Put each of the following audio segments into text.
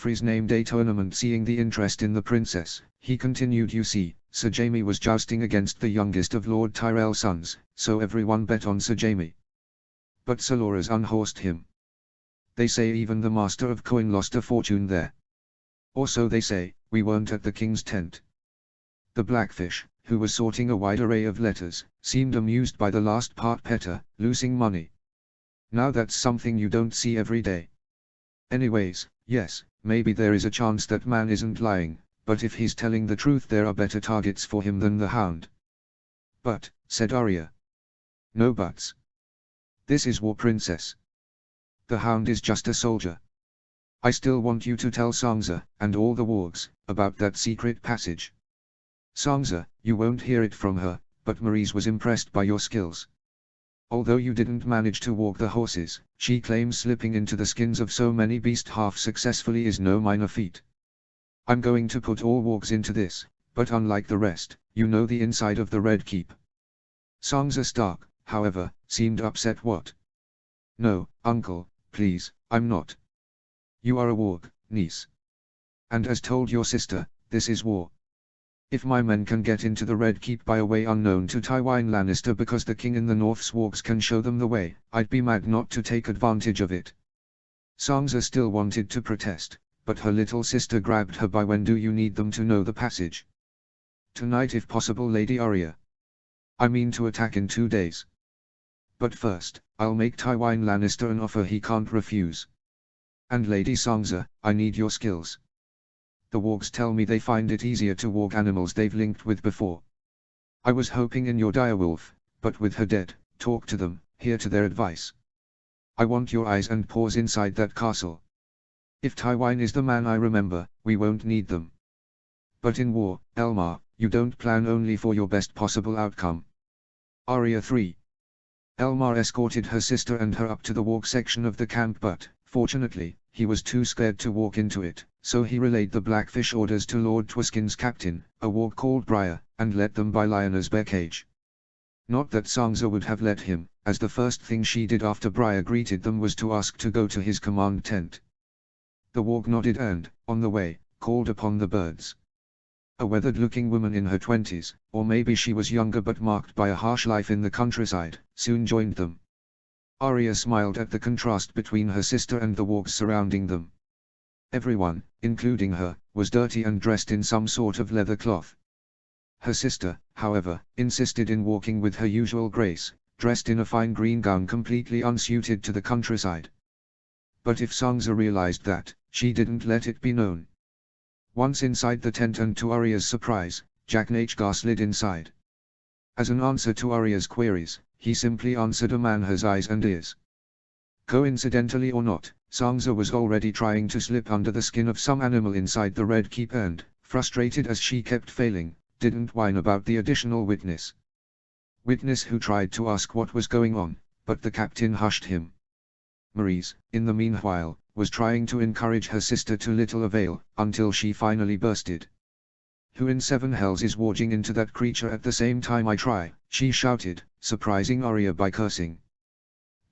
Joffrey's name-day tournament. Seeing the interest in the princess, he continued, "You see, Sir Jaime was jousting against the youngest of Lord Tyrell's sons, so everyone bet on Sir Jaime. But Sir Loras unhorsed him. They say even the Master of Coin lost a fortune there. Or so they say. We weren't at the king's tent." The Blackfish, who was sorting a wide array of letters, seemed amused by the last part. "Petter, losing money. Now that's something you don't see every day. Anyways, yes, maybe there is a chance that man isn't lying, but if he's telling the truth there are better targets for him than the Hound." "But," said Arya. "No buts. This is war, princess. The Hound is just a soldier. I still want you to tell Sansa, and all the wargs, about that secret passage. Sansa, you won't hear it from her, but Marise was impressed by your skills. Although you didn't manage to walk the horses, she claims slipping into the skins of so many beasts half successfully is no minor feat. I'm going to put all wargs into this, but unlike the rest, you know the inside of the Red Keep." Sansa Stark, however, seemed upset. "What? No, uncle, please, I'm not. You are a warg, niece. And as told your sister, this is war. If my men can get into the Red Keep by a way unknown to Tywin Lannister because the king in the North's wargs can show them the way, I'd be mad not to take advantage of it." Sansa still wanted to protest, but her little sister grabbed her by. "When do you need them to know the passage?" "Tonight if possible, Lady Arya. I mean to attack in 2 days. But first, I'll make Tywin Lannister an offer he can't refuse. And Lady Sansa, I need your skills. The wargs tell me they find it easier to walk animals they've linked with before. I was hoping in your direwolf, but with her dead, talk to them, hear to their advice. I want your eyes and paws inside that castle. If Tywin is the man I remember, we won't need them. But in war, Elmar, you don't plan only for your best possible outcome." Arya 3. Elmar escorted her sister and her up to the warg section of the camp, but, fortunately, he was too scared to walk into it, so he relayed the Blackfish orders to Lord Twiskin's captain, a warg called Briar, and let them by Lyanna's bear cage. Not that Sansa would have let him, as the first thing she did after Briar greeted them was to ask to go to his command tent. The warg nodded and, on the way, called upon the birds. A weathered-looking woman in her 20s, or maybe she was younger but marked by a harsh life in the countryside, soon joined them. Arya smiled at the contrast between her sister and the wargs surrounding them. Everyone, including her, was dirty and dressed in some sort of leather cloth. Her sister, however, insisted in walking with her usual grace, dressed in a fine green gown completely unsuited to the countryside. But if Sansa realized that, she didn't let it be known. Once inside the tent and to Arya's surprise, Jack Nachgar slid inside. As an answer to Arya's queries, he simply answered, "A man has eyes and ears." Coincidentally or not, Sansa was already trying to slip under the skin of some animal inside the Red Keep and, frustrated as she kept failing, didn't whine about the additional witness. Witness who tried to ask what was going on, but the captain hushed him. Marise, in the meanwhile, was trying to encourage her sister to little avail, until she finally bursted. "Who in seven hells is warging into that creature at the same time I try?" she shouted, surprising Arya by cursing.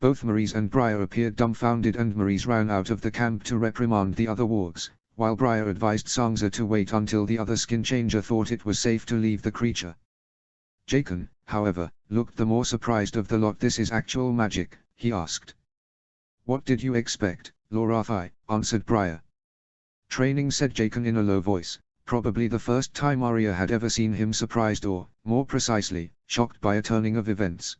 Both Marise and Briar appeared dumbfounded, and Marise ran out of the camp to reprimand the other wargs, while Briar advised Sansa to wait until the other skin changer thought it was safe to leave the creature. Jaqen, however, looked the more surprised of the lot. "This is actual magic?" he asked. "What did you expect, Lorathi?" answered Briar. "Training," said Jaqen in a low voice, probably the first time Arya had ever seen him surprised or, more precisely, shocked by a turning of events.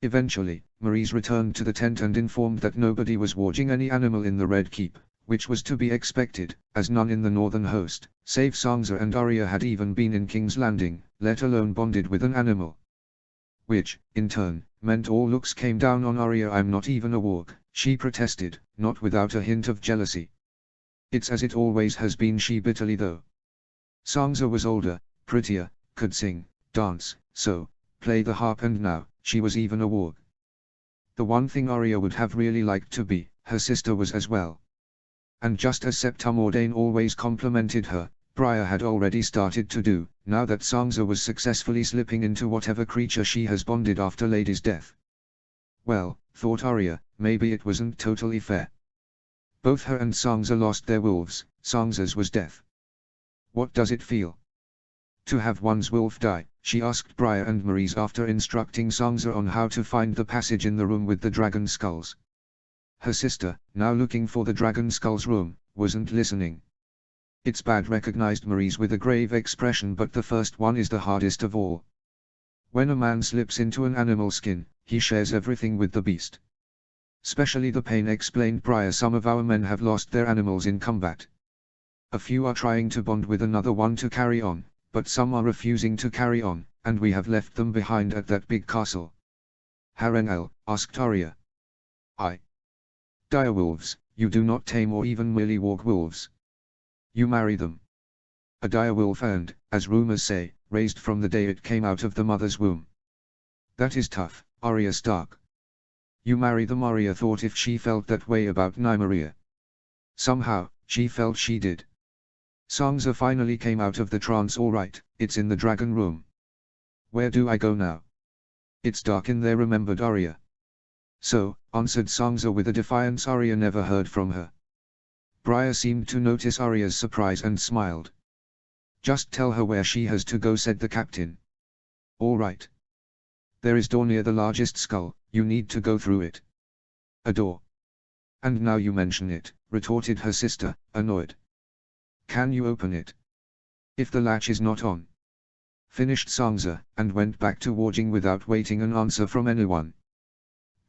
Eventually, Marise returned to the tent and informed that nobody was warging any animal in the Red Keep, which was to be expected, as none in the northern host, save Sansa and Arya, had even been in King's Landing, let alone bonded with an animal. Which, in turn, meant all looks came down on Arya. "I'm not even a warg," she protested, not without a hint of jealousy. "It's as it always has been," she bitterly, though. Sansa was older, prettier, could sing, dance, sew, play the harp, and now, she was even a warg. The one thing Arya would have really liked to be, her sister was as well. And just as Septa Mordane always complimented her, Briar had already started to do, now that Sansa was successfully slipping into whatever creature she has bonded after Lady's death. Well, thought Arya, maybe it wasn't totally fair. Both her and Sangza lost their wolves. Sangza's was death. What does it feel to have one's wolf die? She asked Briar and Maurice after instructing Sangza on how to find the passage in the room with the dragon skulls. Her sister, now looking for the dragon skulls room, wasn't listening. It's bad, recognized Maurice with a grave expression, but the first one is the hardest of all. When a man slips into an animal skin, he shares everything with the beast. Especially the pain, explained Briar. Some of our men have lost their animals in combat. A few are trying to bond with another one to carry on, but some are refusing to carry on, and we have left them behind at that big castle. Harengel, asked Arya. I. Direwolves, you do not tame or even merely walk wolves. You marry them. A direwolf and, as rumors say, raised from the day it came out of the mother's womb. That is tough, Arya Stark. You marry them. Arya thought if she felt that way about Nymeria. Somehow, she felt she did. Sangza finally came out of the trance. All right, it's in the dragon room. Where do I go now? It's dark in there, remembered Arya. So, answered Sangza with a defiance Arya never heard from her. Briar seemed to notice Arya's surprise and smiled. Just tell her where she has to go, said the captain. All right. There is door near the largest skull, you need to go through it. A door. And now you mention it, retorted her sister, annoyed. Can you open it? If the latch is not on. Finished Sangza, and went back to warging without waiting an answer from anyone.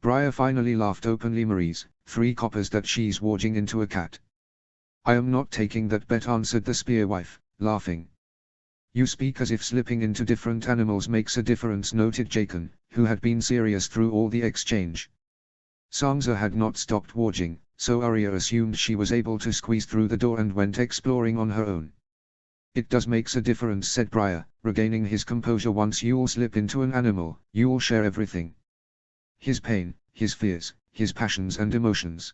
Briar finally laughed openly. Maurice, 3 coppers that she's warging into a cat. I am not taking that bet, answered the spearwife, laughing. You speak as if slipping into different animals makes a difference, noted Jaqen, who had been serious through all the exchange. Sangza had not stopped warging, so Arya assumed she was able to squeeze through the door and went exploring on her own. It does makes a difference, said Briar, regaining his composure. Once you'll slip into an animal, you'll share everything. His pain, his fears, his passions and emotions.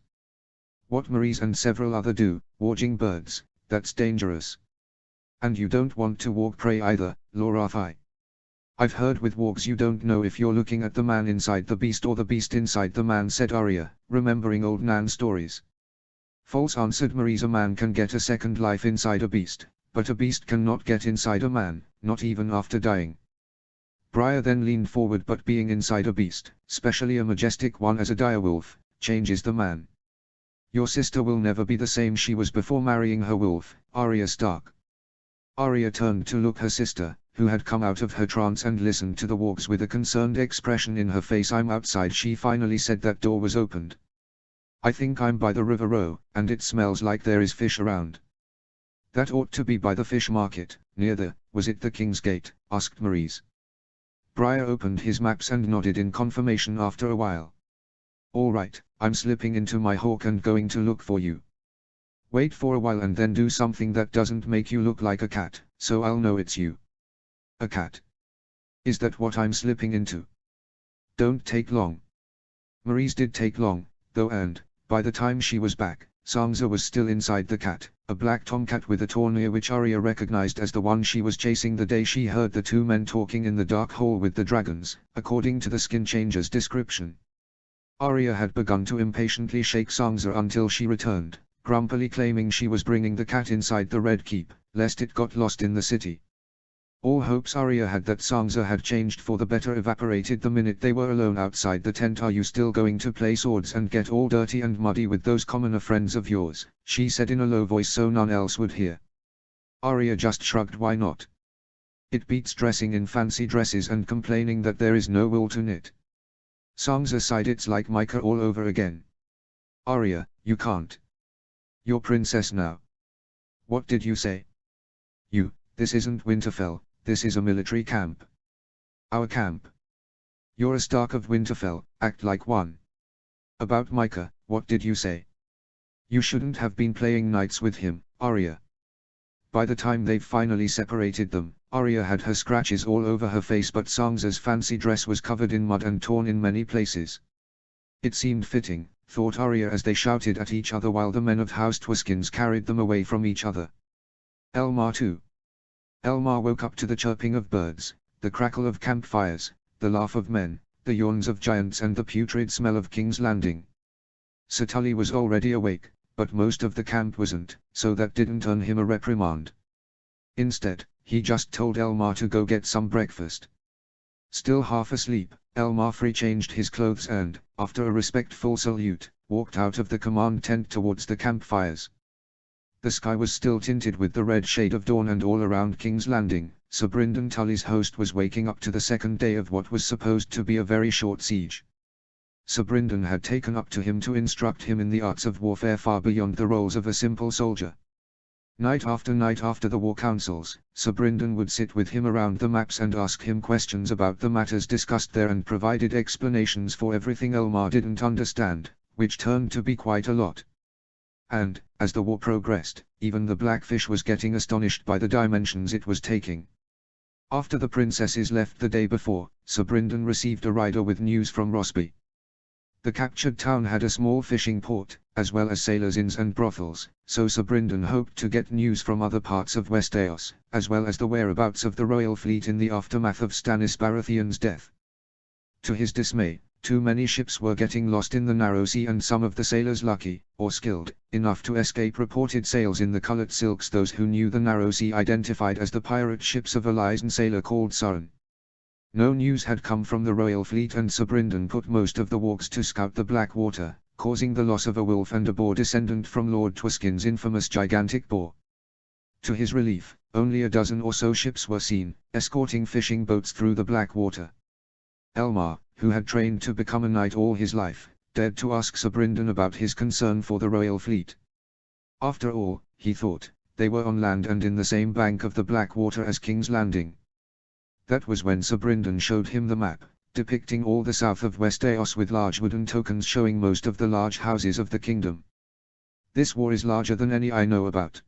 What Maurice and several other do, warging birds, that's dangerous. And you don't want to walk prey either, Lorathi. I've heard with wargs you don't know if you're looking at the man inside the beast or the beast inside the man, said Arya, remembering old Nan stories. False, answered Maurice. A man can get a second life inside a beast, but a beast cannot get inside a man, not even after dying. Briar then leaned forward. But being inside a beast, especially a majestic one as a direwolf, changes the man. Your sister will never be the same she was before marrying her wolf, Arya Stark. Arya turned to look her sister, who had come out of her trance and listened to the wargs with a concerned expression in her face. I'm outside, she finally said. That door was opened. I think I'm by the river row, and it smells like there is fish around. That ought to be by the fish market, near the, was it the King's Gate, asked Maurice. Briar opened his maps and nodded in confirmation after a while. All right, I'm slipping into my hawk and going to look for you. Wait for a while and then do something that doesn't make you look like a cat, so I'll know it's you. A cat? Is that what I'm slipping into? Don't take long. Maurice did take long, though, and, by the time she was back, Sangza was still inside the cat, a black tomcat with a tournier which Arya recognized as the one she was chasing the day she heard the 2 men talking in the dark hall with the dragons, according to the skin changer's description. Arya had begun to impatiently shake Sangza until she returned, grumpily claiming she was bringing the cat inside the Red Keep, lest it got lost in the city. All hopes Arya had that Sangza had changed for the better evaporated the minute they were alone outside the tent. Are you still going to play swords and get all dirty and muddy with those commoner friends of yours? She said in a low voice so none else would hear. Arya just shrugged. Why not? It beats dressing in fancy dresses and complaining that there is no wool to knit. Sangza sighed. It's like Micah all over again. Arya, you can't. You're princess now. What did you say? This isn't Winterfell, this is a military camp. Our camp. You're a Stark of Winterfell, act like one. About Micah, what did you say? You shouldn't have been playing knights with him, Arya. By the time they've finally separated them, Arya had her scratches all over her face, but Sangza's fancy dress was covered in mud and torn in many places. It seemed fitting, thought Arya as they shouted at each other while the men of House Twiskins carried them away from each other. Elmar too. Elmar woke up to the chirping of birds, the crackle of campfires, the laugh of men, the yawns of giants and the putrid smell of King's Landing. Sir Tully was already awake, but most of the camp wasn't, so that didn't earn him a reprimand. Instead, he just told Elmar to go get some breakfast. Still half asleep, Elmar free changed his clothes and, after a respectful salute, walked out of the command tent towards the campfires. The sky was still tinted with the red shade of dawn, and all around King's Landing, Sir Brynden Tully's host was waking up to the second day of what was supposed to be a very short siege. Sir Brynden had taken up to him to instruct him in the arts of warfare far beyond the roles of a simple soldier. Night after the war councils, Sir Brynden would sit with him around the maps and ask him questions about the matters discussed there, and provided explanations for everything Elmar didn't understand, which turned to be quite a lot. And, as the war progressed, even the Blackfish was getting astonished by the dimensions it was taking. After the princesses left the day before, Sir Brynden received a rider with news from Rosby. The captured town had a small fishing port, as well as sailors' inns and brothels, so Sir Brynden hoped to get news from other parts of Westeros, as well as the whereabouts of the royal fleet in the aftermath of Stannis Baratheon's death. To his dismay, too many ships were getting lost in the narrow sea, and some of the sailors lucky, or skilled, enough to escape reported sails in the colored silks those who knew the narrow sea identified as the pirate ships of a Lysan sailor called Sauron. No news had come from the royal fleet, and Sir Brynden put most of the Wargs to scout the Blackwater, causing the loss of a wolf and a boar descendant from Lord Twiskin's infamous gigantic boar. To his relief, only a dozen or so ships were seen, escorting fishing boats through the Blackwater. Elmar, who had trained to become a knight all his life, dared to ask Sir Brynden about his concern for the royal fleet. After all, he thought, they were on land and in the same bank of the Blackwater as King's Landing. That was when Sir Brynden showed him the map, depicting all the south of Westeros with large wooden tokens showing most of the large houses of the kingdom. This war is larger than any I know about.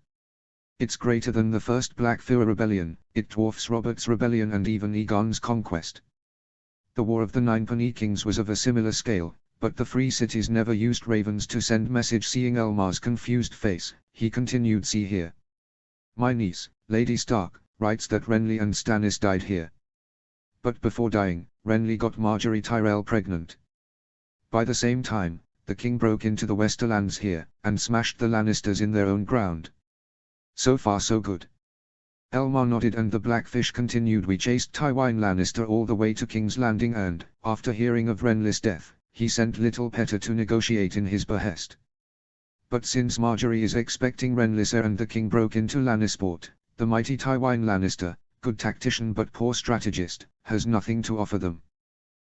It's greater than the first Blackfyre Rebellion, it dwarfs Robert's Rebellion and even Aegon's conquest. The War of the Ninepenny Kings was of a similar scale, but the Free Cities never used ravens to send message. Seeing Elmar's confused face, he continued, "See here. My niece, Lady Stark, writes that Renly and Stannis died here. But before dying, Renly got Margaery Tyrell pregnant. By the same time, the king broke into the Westerlands here, and smashed the Lannisters in their own ground. So far so good." Elmar nodded, and the Blackfish continued, "We chased Tywin Lannister all the way to King's Landing, and, after hearing of Renly's death, he sent Little Petter to negotiate in his behest. But since Margaery is expecting Renly's heir and the king broke into Lannisport, the mighty Tywin Lannister, good tactician but poor strategist, has nothing to offer them."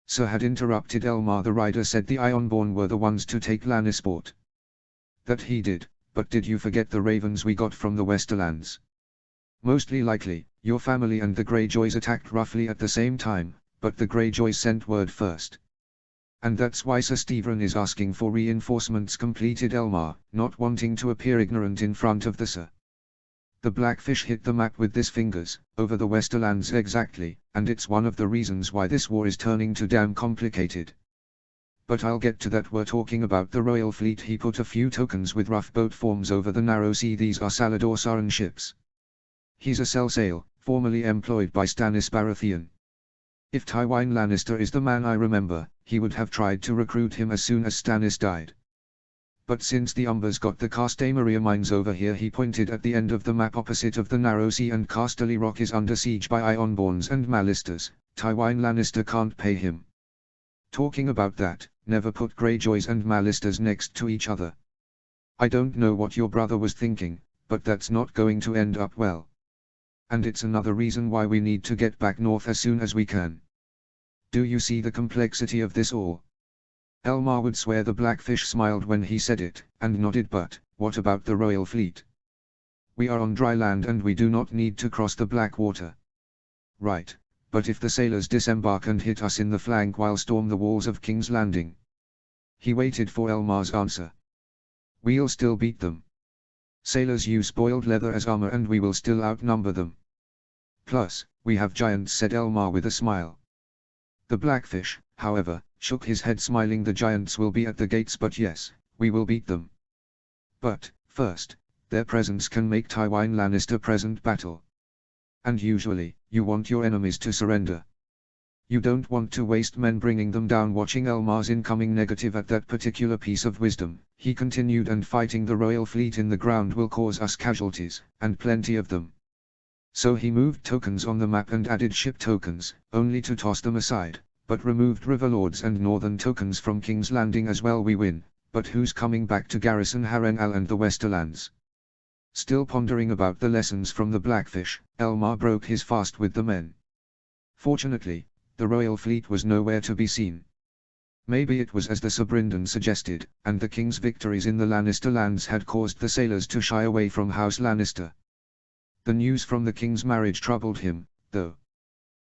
Sir had interrupted Elmar. The rider said the Ironborn were the ones to take Lannisport. That he did, but did you forget the ravens we got from the Westerlands? Mostly likely, your family and the Greyjoys attacked roughly at the same time, but the Greyjoys sent word first. And that's why Sir Stephen is asking for reinforcements, completed Elmar, not wanting to appear ignorant in front of the Sir. The Blackfish hit the map with his fingers, over the Westerlands exactly, and it's one of the reasons why this war is turning to damn complicated. But I'll get to that. We're talking about the royal fleet. He put a few tokens with rough boat forms over the narrow sea. These are Salador Sauron ships. He's a Sell-Sail, formerly employed by Stannis Baratheon. If Tywin Lannister is the man I remember, he would have tried to recruit him as soon as Stannis died. But since the Umbers got the Castamaria mines over here, he pointed at the end of the map opposite of the narrow sea, and Casterly Rock is under siege by Ironborns and Mallisters, Tywin Lannister can't pay him. Talking about that, never put Greyjoys and Mallisters next to each other. I don't know what your brother was thinking, but that's not going to end up well. And it's another reason why we need to get back north as soon as we can. Do you see the complexity of this all?" Elmar would swear the Blackfish smiled when he said it, and nodded. "But, what about the royal fleet? We are on dry land and we do not need to cross the Blackwater." "Right, but if the sailors disembark and hit us in the flank while storm the walls of King's Landing?" He waited for Elmar's answer. "We'll still beat them. Sailors use boiled leather as armor and we will still outnumber them. Plus, we have giants," said Elmar with a smile. The Blackfish, however, shook his head, smiling. "The giants will be at the gates, but yes, we will beat them. But, first, their presence can make Tywin Lannister present battle. And usually, you want your enemies to surrender." You don't want to waste men bringing them down. Watching Elmar's incoming negative at that particular piece of wisdom, he continued, and fighting the royal fleet in the ground will cause us casualties, and plenty of them. So he moved tokens on the map and added ship tokens, only to toss them aside, but removed Riverlords and Northern tokens from King's Landing as well. We win, but who's coming back to garrison Harrenhal and the Westerlands? Still pondering about the lessons from the Blackfish, Elmar broke his fast with the men. Fortunately, the royal fleet was nowhere to be seen. Maybe it was as the Sobrindan suggested, and the king's victories in the Lannister lands had caused the sailors to shy away from House Lannister. The news from the king's marriage troubled him, though.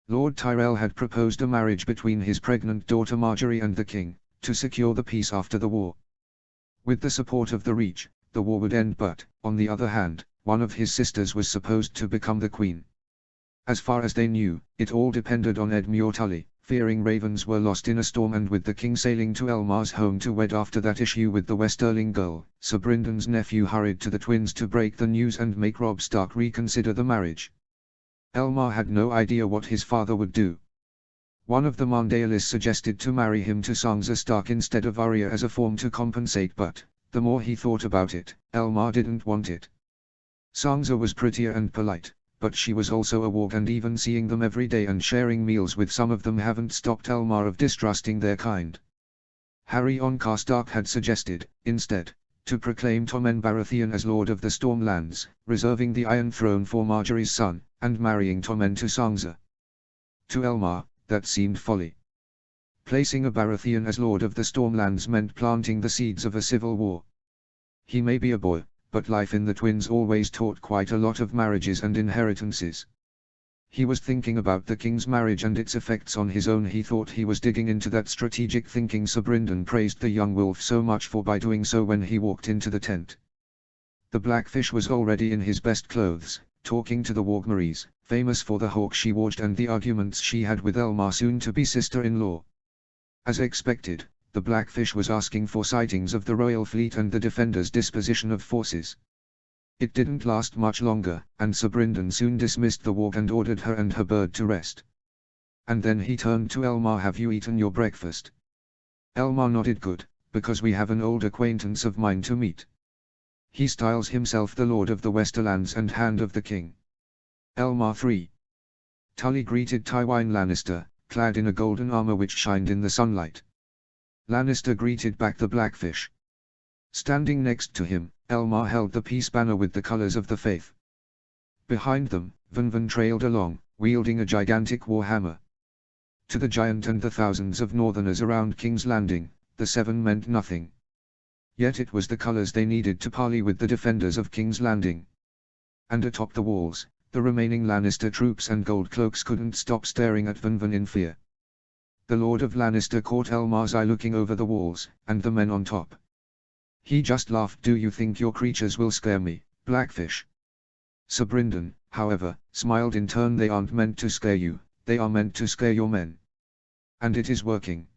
Lord Tyrell had proposed a marriage between his pregnant daughter Marjorie and the king, to secure the peace after the war. With the support of the Reach, the war would end, but, on the other hand, one of his sisters was supposed to become the queen. As far as they knew, it all depended on Edmure Tully. Fearing ravens were lost in a storm, and with the king sailing to Elmar's home to wed after that issue with the Westerling girl, Sobrindan's nephew hurried to the twins to break the news and make Robb Stark reconsider the marriage. Elmar had no idea what his father would do. One of the Mondaealists suggested to marry him to Sansa Stark instead of Arya as a form to compensate, but, the more he thought about it, Elmar didn't want it. Sansa was prettier and polite, but she was also a warg, and even seeing them every day and sharing meals with some of them haven't stopped Elmar of distrusting their kind. Harry Oncar Stark had suggested, instead, to proclaim Tommen Baratheon as Lord of the Stormlands, reserving the Iron Throne for Marjorie's son, and marrying Tommen to Sansa. To Elmar, that seemed folly. Placing a Baratheon as Lord of the Stormlands meant planting the seeds of a civil war. He may be a boy, but life in the twins always taught quite a lot of marriages and inheritances. He was thinking about the king's marriage and its effects on his own. He thought he was digging into that strategic thinking Sobrindan praised the young wolf so much for by doing so when he walked into the tent. The Blackfish was already in his best clothes, talking to the Wargmaries, famous for the hawk she waged and the arguments she had with Elmar, soon-to-be sister-in-law. As expected, the Blackfish was asking for sightings of the royal fleet and the defenders' disposition of forces. It didn't last much longer, and Sobrindan soon dismissed the warg and ordered her and her bird to rest. And then he turned to Elmar. "Have you eaten your breakfast?" Elmar nodded. "Good, because we have an old acquaintance of mine to meet. He styles himself the Lord of the Westerlands and Hand of the King." Elmar 3. Tully greeted Tywin Lannister, clad in a golden armor which shined in the sunlight. Lannister greeted back the Blackfish. Standing next to him, Elmar held the peace banner with the colors of the faith. Behind them, Vanvan trailed along, wielding a gigantic warhammer. To the giant and the thousands of northerners around King's Landing, the seven meant nothing. Yet it was the colors they needed to parley with the defenders of King's Landing. And atop the walls, the remaining Lannister troops and Goldcloaks couldn't stop staring at Vanvan in fear. The Lord of Lannister caught Elmar's eye looking over the walls, and the men on top. He just laughed. "Do you think your creatures will scare me, Blackfish?" Sobrindan, however, smiled in turn. "They aren't meant to scare you, they are meant to scare your men. And it is working."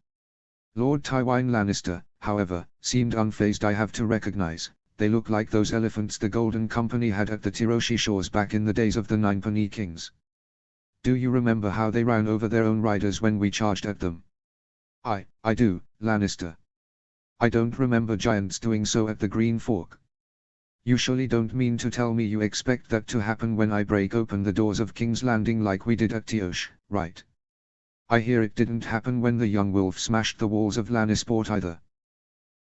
Lord Tywin Lannister, however, seemed unfazed. "I have to recognize, they look like those elephants the Golden Company had at the Tiroshi shores back in the days of the Ninepenny Kings. Do you remember how they ran over their own riders when we charged at them?" I do, Lannister. I don't remember giants doing so at the Green Fork." "You surely don't mean to tell me you expect that to happen when I break open the doors of King's Landing like we did at Tiosh, right? I hear it didn't happen when the young wolf smashed the walls of Lannisport either.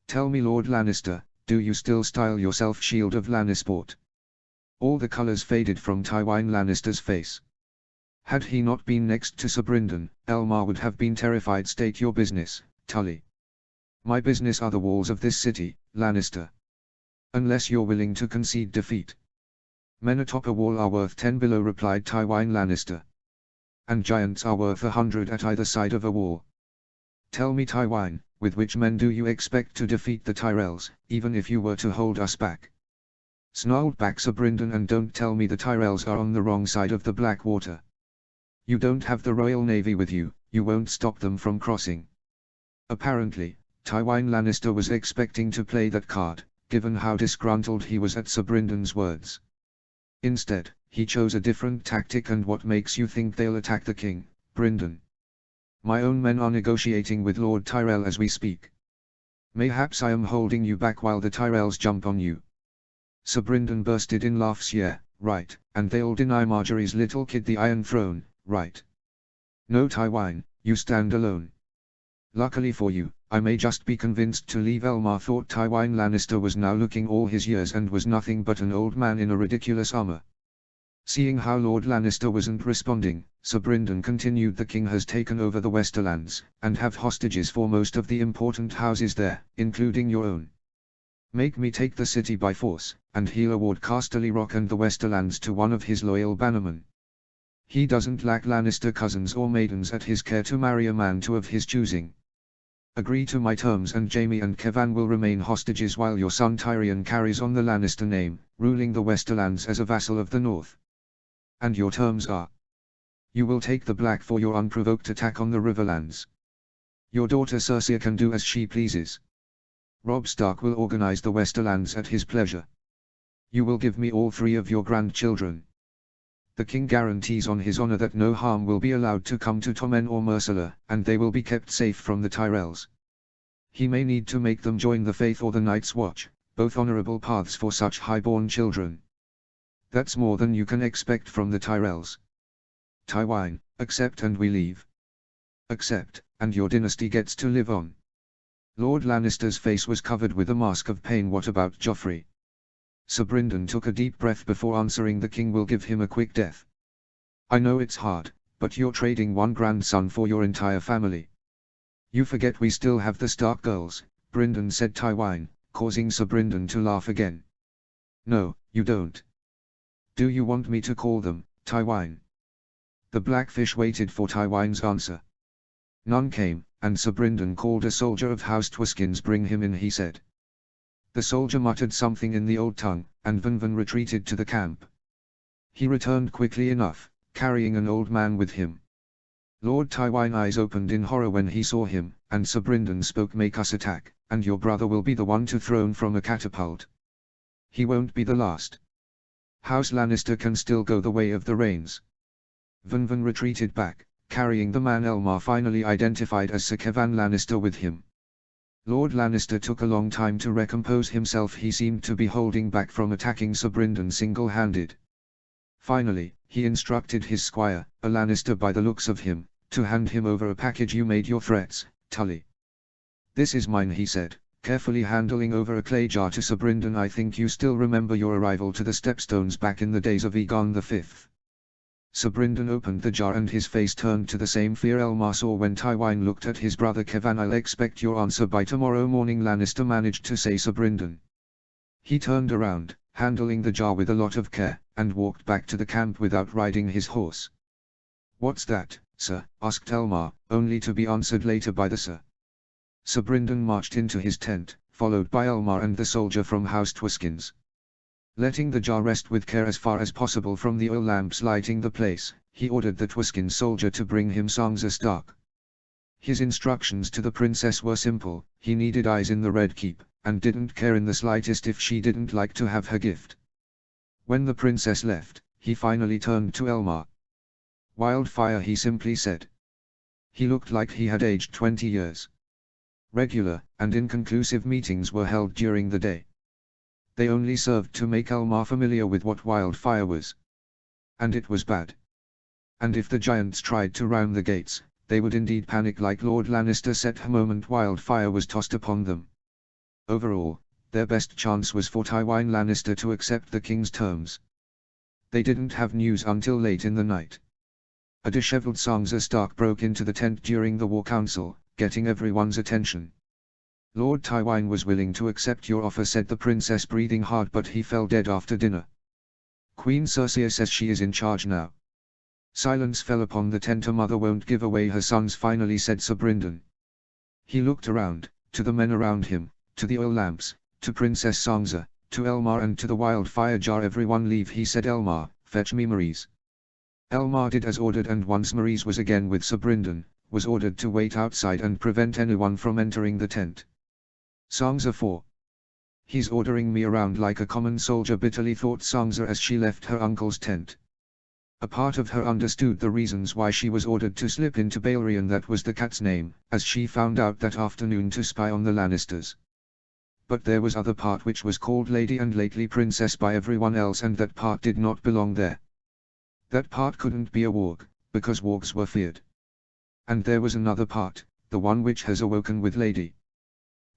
Tell me, Lord Lannister, do you still style yourself Shield of Lannisport?" All the colors faded from Tywin Lannister's face. Had he not been next to Sobrindan, Elmar would have been terrified. "State your business, Tully." "My business are the walls of this city, Lannister. Unless you're willing to concede defeat." "Men atop a wall are worth 10 below," replied Tywin Lannister. "And giants are worth 100 at either side of a wall. Tell me, Tywin, with which men do you expect to defeat the Tyrells, even if you were to hold us back?" Snarled back Sobrindan. "And don't tell me the Tyrells are on the wrong side of the Blackwater. You don't have the Royal Navy with you, you won't stop them from crossing." Apparently, Tywin Lannister was expecting to play that card, given how disgruntled he was at Sobrindan's words. Instead, he chose a different tactic. "And what makes you think they'll attack the king, Brynden?" My own men are negotiating with Lord Tyrell as we speak. Mayhaps I am holding you back while the Tyrells jump on you. Sir Brynden bursted in laughs. Yeah, right, and they'll deny Marjorie's little kid the Iron Throne, right? No Tywine, you stand alone. Luckily for you, I may just be convinced to leave. Elmar thought Tywine Lannister was now looking all his years and was nothing but an old man in a ridiculous armor. Seeing how Lord Lannister wasn't responding, Sir Brynden continued. The king has taken over the Westerlands, and have hostages for most of the important houses there, including your own. Make me take the city by force, and he'll award Casterly Rock and the Westerlands to one of his loyal bannermen. He doesn't lack Lannister cousins or maidens at his care to marry a man to of his choosing. Agree to my terms and Jaime and Kevan will remain hostages while your son Tyrion carries on the Lannister name, ruling the Westerlands as a vassal of the North. And your terms are: you will take the Black for your unprovoked attack on the Riverlands. Your daughter Cersei can do as she pleases. Robb Stark will organize the Westerlands at his pleasure. You will give me all 3 of your grandchildren. The king guarantees on his honor that no harm will be allowed to come to Tommen or Myrcella, and they will be kept safe from the Tyrells. He may need to make them join the Faith or the Night's Watch, both honorable paths for such high-born children. That's more than you can expect from the Tyrells. Tywine, accept and we leave. Accept, and your dynasty gets to live on. Lord Lannister's face was covered with a mask of pain. What about Joffrey? Sir Brynden took a deep breath before answering. The king will give him a quick death. I know it's hard, but you're trading one grandson for your entire family. You forget we still have the Stark girls, Brynden said. Tywine, causing Sir Brynden to laugh again. No, you don't. Do you want me to call them, Tywine? The Blackfish waited for Tywine's answer. None came, and Sir Brynden called a soldier of House Twiskins. Bring him in, he said. The soldier muttered something in the old tongue, and Van retreated to the camp. He returned quickly enough, carrying an old man with him. Lord Tywine eyes opened in horror when he saw him, and Sir Brynden spoke. Make us attack, and your brother will be the one to thrown from a catapult. He won't be the last. House Lannister can still go the way of the Rains. Van retreated back, carrying the man Elmar finally identified as Sir Kevan Lannister with him. Lord Lannister took a long time to recompose himself. He seemed to be holding back from attacking Sir Brynden single-handed. Finally, he instructed his squire, a Lannister by the looks of him, to hand him over a package. You made your threats, Tully. This is mine, he said, carefully handling over a clay jar to Sir Brynden. I think you still remember your arrival to the Stepstones back in the days of Aegon V. Sir Brynden opened the jar and his face turned to the same fear Elmar saw when Tywine looked at his brother Kevan. I'll expect your answer by tomorrow morning, Lannister managed to say Sir Brynden. He turned around, handling the jar with a lot of care, and walked back to the camp without riding his horse. What's that, sir? Asked Elmar, only to be answered later by the sir. Sir Brynden marched into his tent, followed by Elmar and the soldier from House Twiskins. Letting the jar rest with care as far as possible from the oil lamps lighting the place, he ordered the Twiskin soldier to bring him Sansa Stark. His instructions to the princess were simple: he needed eyes in the Red Keep, and didn't care in the slightest if she didn't like to have her gift. When the princess left, he finally turned to Elmar. Wildfire, he simply said. He looked like he had aged 20 years. Regular, and inconclusive meetings were held during the day. They only served to make Elmar familiar with what wildfire was. And it was bad. And if the giants tried to round the gates, they would indeed panic like Lord Lannister said the moment wildfire was tossed upon them. Overall, their best chance was for Tywine Lannister to accept the king's terms. They didn't have news until late in the night. A disheveled Sansa Stark broke into the tent during the war council, getting everyone's attention. Lord Tywine was willing to accept your offer, said the princess, breathing hard, but he fell dead after dinner. Queen Cersei says she is in charge now. Silence fell upon the tent. A mother won't give away her sons, finally said Sir Brynden. He looked around, to the men around him, to the oil lamps, to Princess Sansa, to Elmar and to the wildfire jar. Everyone leave, he said. Elmar, fetch me Maurice. Elmar did as ordered, and once Maurice was again with Sir Brynden, was ordered to wait outside and prevent anyone from entering the tent. Sansa 4. He's ordering me around like a common soldier, bitterly thought Sansa as she left her uncle's tent. A part of her understood the reasons why she was ordered to slip into Balerion, that was the cat's name, as she found out that afternoon to spy on the Lannisters. But there was other part which was called Lady and lately Princess by everyone else, and that part did not belong there. That part couldn't be a warg, because wargs were feared. And there was another part, the one which has awoken with Lady.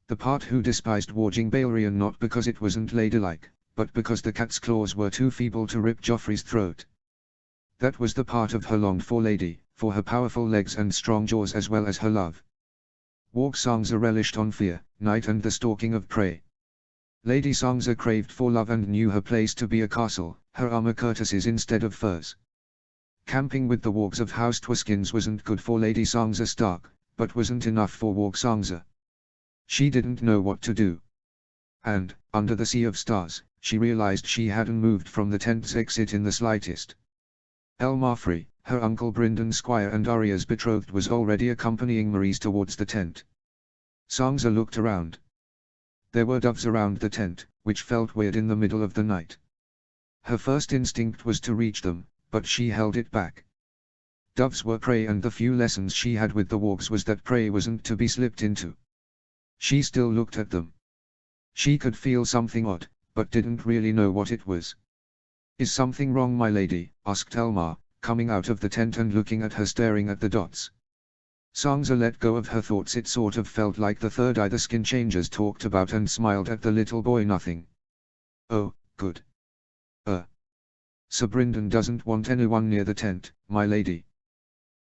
The part who despised warging Balerion, not because it wasn't ladylike, but because the cat's claws were too feeble to rip Joffrey's throat. That was the part of her longed for Lady, for her powerful legs and strong jaws as well as her love. Warg Sansa relished on fear, night and the stalking of prey. Lady Sansa craved for love and knew her place to be a castle, her armor courtesies instead of furs. Camping with the wargs of House Twiskins wasn't good for Lady Sansa Stark, but wasn't enough for Warg Sansa. She didn't know what to do. And, under the sea of stars, she realized she hadn't moved from the tent's exit in the slightest. El Marfrey, her uncle Brynden Squire and Arya's betrothed, was already accompanying Maurice towards the tent. Sansa looked around. There were doves around the tent, which felt weird in the middle of the night. Her first instinct was to reach them, but she held it back. Doves were prey, and the few lessons she had with the wargs was that prey wasn't to be slipped into. She still looked at them. She could feel something odd, but didn't really know what it was. "Is something wrong, my lady?" asked Elmar, coming out of the tent and looking at her, staring at the dots. Sansa let go of her thoughts. It sort of felt like the third eye the skin changers talked about, and smiled at the little boy. "Nothing." "Oh, good. Sir Brynden doesn't want anyone near the tent, my lady."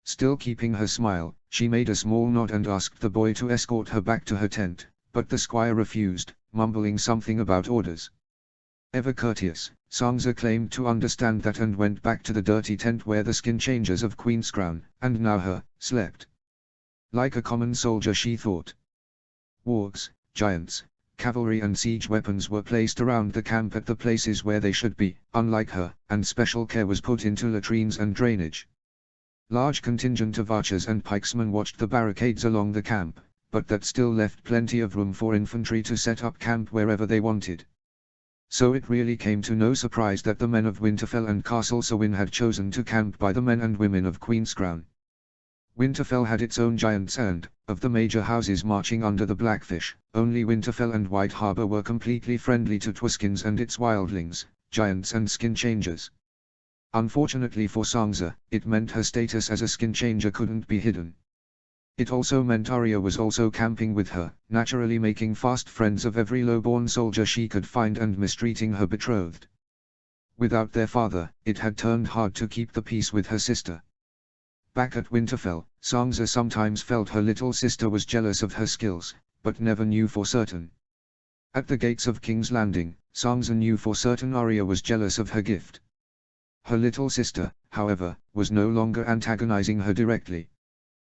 Still keeping her smile, she made a small nod and asked the boy to escort her back to her tent, but the squire refused, mumbling something about orders. Ever courteous, Sansa claimed to understand that and went back to the dirty tent where the skin changers of Queenscrown, and now her, slept. Like a common soldier, she thought. Wargs, giants, cavalry and siege weapons were placed around the camp at the places where they should be, unlike her, and special care was put into latrines and drainage. Large contingent of archers and pikesmen watched the barricades along the camp, but that still left plenty of room for infantry to set up camp wherever they wanted. So it really came to no surprise that the men of Winterfell and Castle Serwyn had chosen to camp by the men and women of Queenscrown. Winterfell had its own giants, and, of the major houses marching under the Blackfish, only Winterfell and White Harbor were completely friendly to Twiskins and its wildlings, giants and skin changers. Unfortunately for Sansa, it meant her status as a skin changer couldn't be hidden. It also meant Arya was also camping with her, naturally making fast friends of every lowborn soldier she could find and mistreating her betrothed. Without their father, it had turned hard to keep the peace with her sister. Back at Winterfell, Sansa sometimes felt her little sister was jealous of her skills, but never knew for certain. At the gates of King's Landing, Sansa knew for certain Arya was jealous of her gift. Her little sister, however, was no longer antagonizing her directly.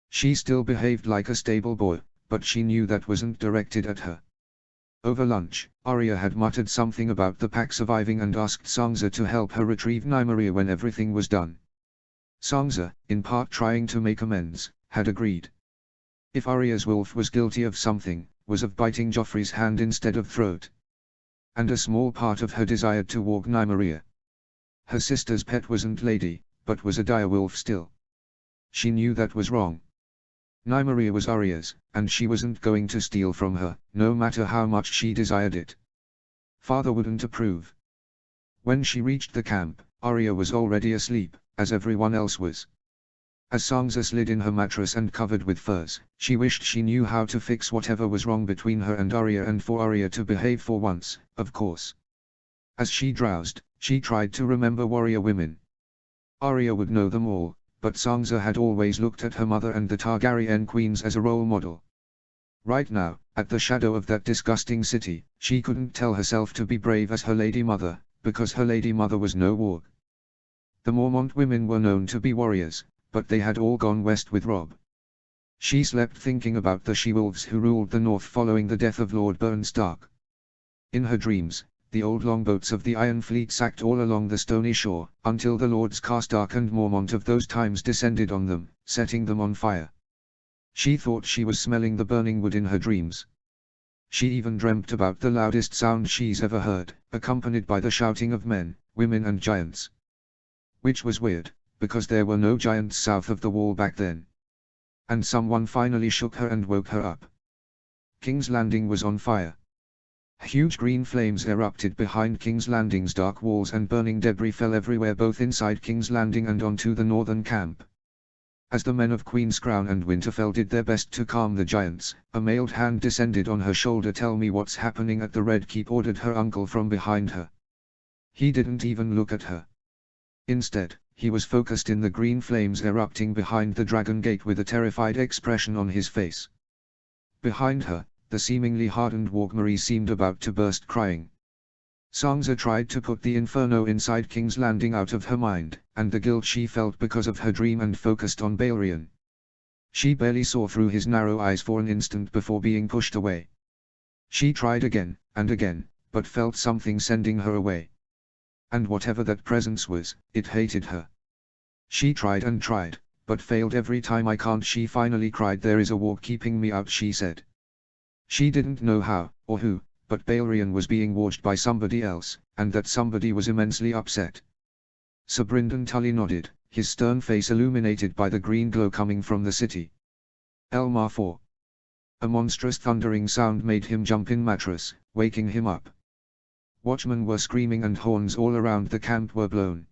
She still behaved like a stable boy, but she knew that wasn't directed at her. Over lunch, Arya had muttered something about the pack surviving and asked Sansa to help her retrieve Nymeria when everything was done. Sansa, in part trying to make amends, had agreed. If Arya's wolf was guilty of something, was of biting Joffrey's hand instead of throat. And a small part of her desired to walk Nymeria. Her sister's pet wasn't Lady, but was a direwolf still. She knew that was wrong. Nymeria was Arya's, and she wasn't going to steal from her, no matter how much she desired it. Father wouldn't approve. When she reached the camp, Arya was already asleep, as everyone else was. As Sansa slid in her mattress and covered with furs, she wished she knew how to fix whatever was wrong between her and Arya, and for Arya to behave for once, of course. As she drowsed, she tried to remember warrior women. Arya would know them all, but Sansa had always looked at her mother and the Targaryen queens as a role model. Right now, at the shadow of that disgusting city, she couldn't tell herself to be brave as her lady mother, because her lady mother was no warg. The Mormont women were known to be warriors, but they had all gone west with Robb. She slept thinking about the she-wolves who ruled the north following the death of Lord Byrne Stark. In her dreams, the old longboats of the Iron Fleet sacked all along the stony shore, until the Lords Karstark and Mormont of those times descended on them, setting them on fire. She thought she was smelling the burning wood in her dreams. She even dreamt about the loudest sound she's ever heard, accompanied by the shouting of men, women and giants. Which was weird, because there were no giants south of the wall back then. And someone finally shook her and woke her up. King's Landing was on fire. Huge green flames erupted behind King's Landing's dark walls and burning debris fell everywhere both inside King's Landing and onto the northern camp. As the men of Queen's Crown and Winterfell did their best to calm the giants, a mailed hand descended on her shoulder. "Tell me what's happening at the Red Keep," ordered her uncle from behind her. He didn't even look at her. Instead, he was focused in the green flames erupting behind the Dragon Gate with a terrified expression on his face. Behind her, the seemingly hardened Warg seemed about to burst crying. Sansa tried to put the inferno inside King's Landing out of her mind, and the guilt she felt because of her dream, and focused on Balerion. She barely saw through his narrow eyes for an instant before being pushed away. She tried again, and again, but felt something sending her away. And whatever that presence was, it hated her. She tried and tried, but failed every time. "I can't," she finally cried. "There is a Warg keeping me out," she said. She didn't know how, or who, but Balerion was being watched by somebody else, and that somebody was immensely upset. Sir Brynden Tully nodded, his stern face illuminated by the green glow coming from the city. Elmar 4. A monstrous thundering sound made him jump in mattress, waking him up. Watchmen were screaming and horns all around the camp were blown.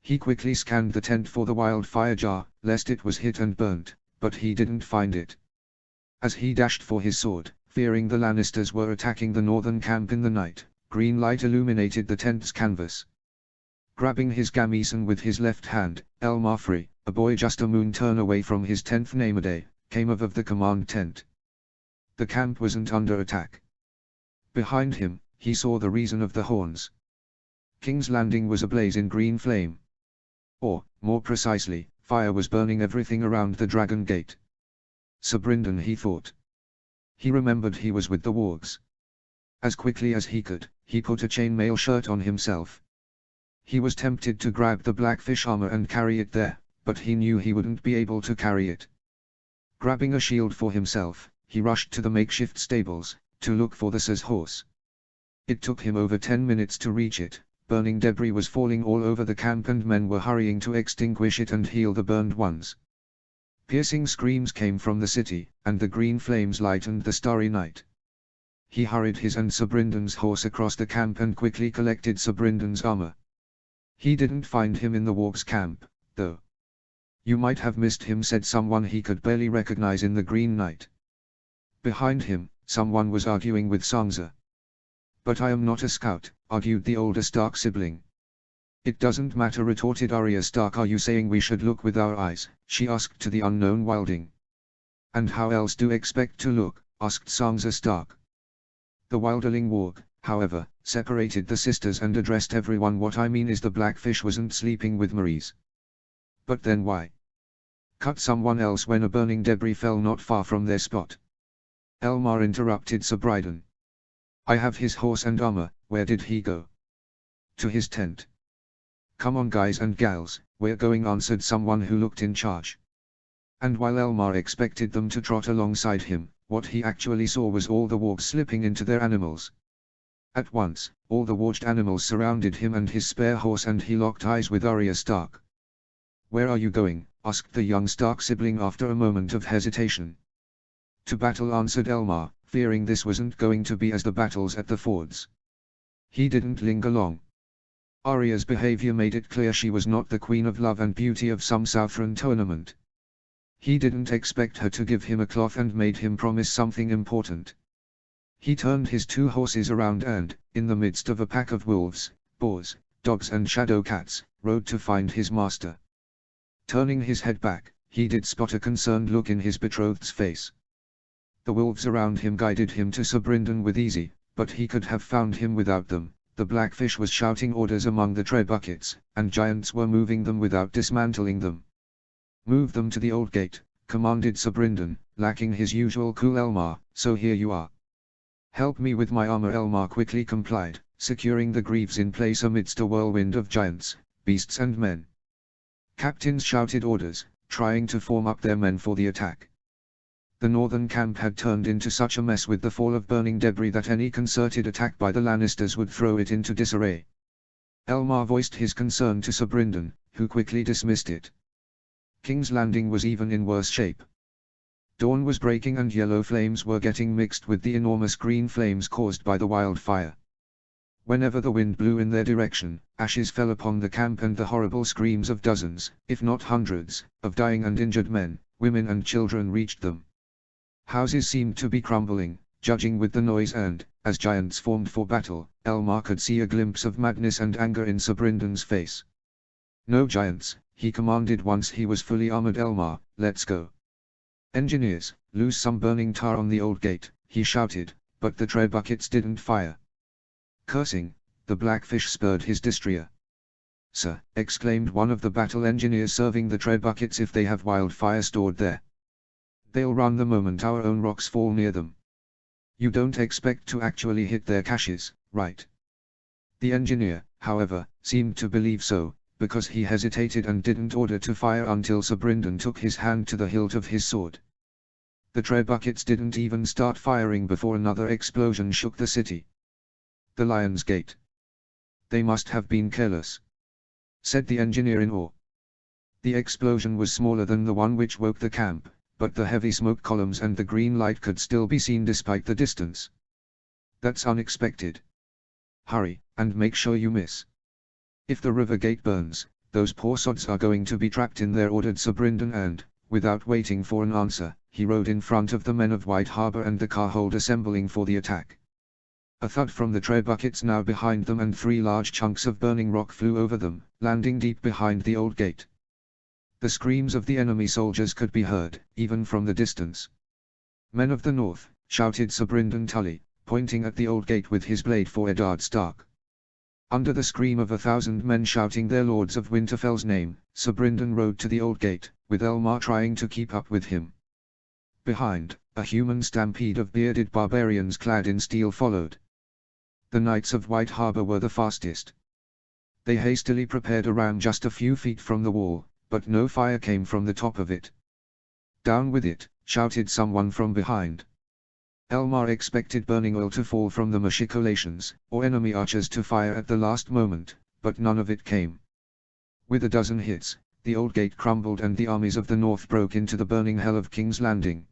He quickly scanned the tent for the wildfire jar, lest it was hit and burnt, but he didn't find it. As he dashed for his sword, fearing the Lannisters were attacking the northern camp in the night, green light illuminated the tent's canvas. Grabbing his gamison with his left hand, Elmar Frey, a boy just a moon turn away from his 10th name-a-day, came out of the command tent. The camp wasn't under attack. Behind him, he saw the reason of the horns. King's Landing was ablaze in green flame. Or, more precisely, fire was burning everything around the Dragon Gate. Sir Brynden, he thought. He remembered he was with the Wargs. As quickly as he could, he put a chainmail shirt on himself. He was tempted to grab the blackfish armor and carry it there, but he knew he wouldn't be able to carry it. Grabbing a shield for himself, he rushed to the makeshift stables, to look for the Sir's horse. It took him over 10 minutes to reach it. Burning debris was falling all over the camp and men were hurrying to extinguish it and heal the burned ones. Piercing screams came from the city, and the green flames lightened the starry night. He hurried his and Sir Brynden's horse across the camp and quickly collected Sir Brynden's armor. He didn't find him in the Wargs' camp, though. "You might have missed him," said someone he could barely recognize in the green night. Behind him, someone was arguing with Sansa. "But I am not a scout," argued the older Stark sibling. "It doesn't matter," retorted Arya Stark. "Are you saying we should look with our eyes?" she asked to the unknown wilding. "And how else do you expect to look?" asked Sansa Stark. The wilderling Warg, however, separated the sisters and addressed everyone. "What I mean is the Blackfish wasn't sleeping with Maurice." "But then why cut someone else when a burning debris fell not far from their spot?" Elmar interrupted Sir Bryden. "I have his horse and armor." "Where did he go?" "To his tent." "Come on guys and gals, we're going," answered someone who looked in charge. And while Elmar expected them to trot alongside him, what he actually saw was all the Wargs slipping into their animals. At once, all the warged animals surrounded him and his spare horse, and he locked eyes with Arya Stark. "Where are you going?" asked the young Stark sibling after a moment of hesitation. "To battle," answered Elmar, fearing this wasn't going to be as the battles at the fords. He didn't linger long. Arya's behavior made it clear she was not the queen of love and beauty of some Southron tournament. He didn't expect her to give him a cloth and made him promise something important. He turned his 2 horses around and, in the midst of a pack of wolves, boars, dogs and shadow cats, rode to find his master. Turning his head back, he did spot a concerned look in his betrothed's face. The wolves around him guided him to Sir Brynden with ease, but he could have found him without them. The Blackfish was shouting orders among the tray buckets, and giants were moving them without dismantling them. "Move them to the old gate," commanded Sir Brynden, lacking his usual cool. "Elmar, so here you are. Help me with my armor." Elmar quickly complied, securing the greaves in place amidst a whirlwind of giants, beasts and men. Captains shouted orders, trying to form up their men for the attack. The northern camp had turned into such a mess with the fall of burning debris that any concerted attack by the Lannisters would throw it into disarray. Elmar voiced his concern to Sir Brynden, who quickly dismissed it. King's Landing was even in worse shape. Dawn was breaking and yellow flames were getting mixed with the enormous green flames caused by the wildfire. Whenever the wind blew in their direction, ashes fell upon the camp and the horrible screams of dozens, if not hundreds, of dying and injured men, women and children reached them. Houses seemed to be crumbling, judging with the noise and, as giants formed for battle, Elmar could see a glimpse of madness and anger in Sir Brinden's face. "No giants," he commanded once he was fully armored. "Elmar, let's go. Engineers, loose some burning tar on the old gate," he shouted, but the tread buckets didn't fire. Cursing, the Blackfish spurred his destrier. "Sir," exclaimed one of the battle engineers serving the tread buckets, "if they have wildfire stored there, they'll run the moment our own rocks fall near them. You don't expect to actually hit their caches, right?" The engineer, however, seemed to believe so, because he hesitated and didn't order to fire until Sir Brinden took his hand to the hilt of his sword. The tread buckets didn't even start firing before another explosion shook the city. "The Lion's Gate. They must have been careless," said the engineer in awe. The explosion was smaller than the one which woke the camp, but the heavy smoke columns and the green light could still be seen despite the distance. "That's unexpected. Hurry, and make sure you miss. If the river gate burns, those poor sods are going to be trapped in there," ordered Sir Brinden and, without waiting for an answer, he rode in front of the men of White Harbor and the Carhold assembling for the attack. A thud from the tread buckets now behind them and 3 large chunks of burning rock flew over them, landing deep behind the old gate. The screams of the enemy soldiers could be heard, even from the distance. "Men of the north," shouted Sir Brinden Tully, pointing at the old gate with his blade for Eddard Stark. Under the scream of 1,000 men shouting their lords of Winterfell's name, Sir Brinden rode to the old gate, with Elmar trying to keep up with him. Behind, a human stampede of bearded barbarians clad in steel followed. The Knights of White Harbor were the fastest. They hastily prepared a ram just a few feet from the wall, but no fire came from the top of it. "Down with it," shouted someone from behind. Elmar expected burning oil to fall from the machicolations, or enemy archers to fire at the last moment, but none of it came. With a dozen hits, the old gate crumbled and the armies of the north broke into the burning hell of King's Landing.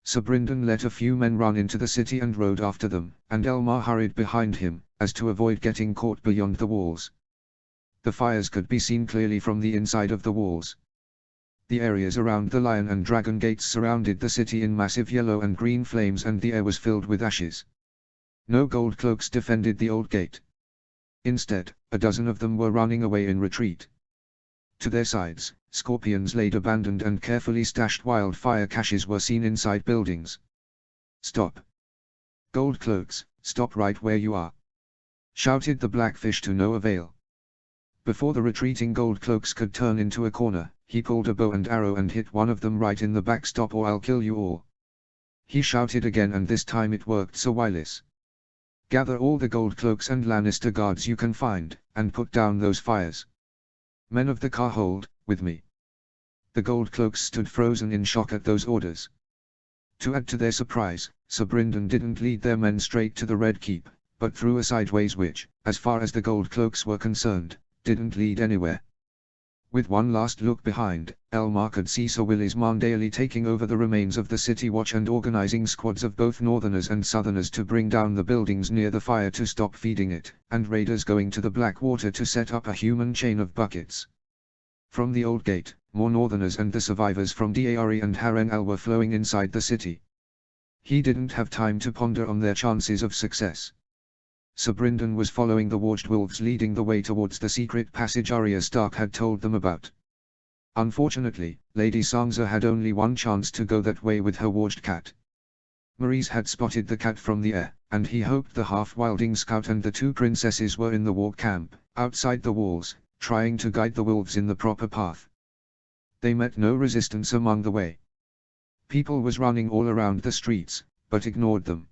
Sir Brinden let a few men run into the city and rode after them, and Elmar hurried behind him, as to avoid getting caught beyond the walls. The fires could be seen clearly from the inside of the walls. The areas around the Lion and Dragon gates surrounded the city in massive yellow and green flames and the air was filled with ashes. No gold cloaks defended the old gate. Instead, a dozen of them were running away in retreat. To their sides, scorpions laid abandoned and carefully stashed wildfire caches were seen inside buildings. "Stop! Gold cloaks, stop right where you are!" shouted the Blackfish to no avail. Before the retreating gold cloaks could turn into a corner, he pulled a bow and arrow and hit one of them right in the back. "Stop or I'll kill you all!" He shouted again and this time it worked. "Sir Wylis, gather all the gold cloaks and Lannister guards you can find, and put down those fires. Men of the Carhold, with me." The gold cloaks stood frozen in shock at those orders. To add to their surprise, Sir Brinden didn't lead their men straight to the Red Keep, but through a sideways which, as far as the gold cloaks were concerned, didn't lead anywhere. With one last look behind, Elmar could see Sir Wylis Marndale taking over the remains of the city watch and organizing squads of both northerners and southerners to bring down the buildings near the fire to stop feeding it, and raiders going to the Blackwater to set up a human chain of buckets. From the old gate, more northerners and the survivors from Dare and Harrenhal were flowing inside the city. He didn't have time to ponder on their chances of success. Sir Brinden was following the Warged wolves leading the way towards the secret passage Arya Stark had told them about. Unfortunately, Lady Sansa had only one chance to go that way with her Warged cat. Maurice had spotted the cat from the air, and he hoped the half-wilding scout and the 2 princesses were in the war camp, outside the walls, trying to guide the wolves in the proper path. They met no resistance among the way. People was running all around the streets, but ignored them.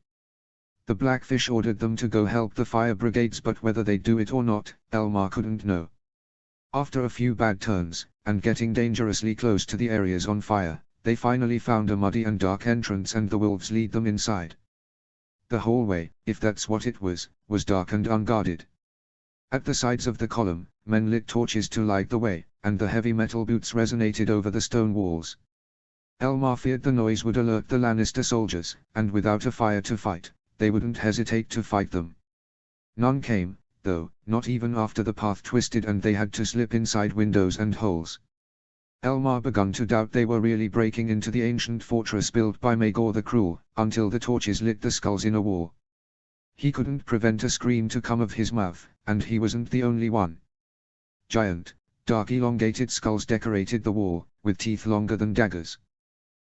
The Blackfish ordered them to go help the fire brigades, but whether they'd do it or not, Elmar couldn't know. After a few bad turns, and getting dangerously close to the areas on fire, they finally found a muddy and dark entrance and the wolves lead them inside. The hallway, if that's what it was dark and unguarded. At the sides of the column, men lit torches to light the way, and the heavy metal boots resonated over the stone walls. Elmar feared the noise would alert the Lannister soldiers, and without a fire to fight, they wouldn't hesitate to fight them. None came, though, not even after the path twisted and they had to slip inside windows and holes. Elmar began to doubt they were really breaking into the ancient fortress built by Maegor the Cruel, until the torches lit the skulls in a wall. He couldn't prevent a scream to come of his mouth, and he wasn't the only one. Giant, dark elongated skulls decorated the wall, with teeth longer than daggers.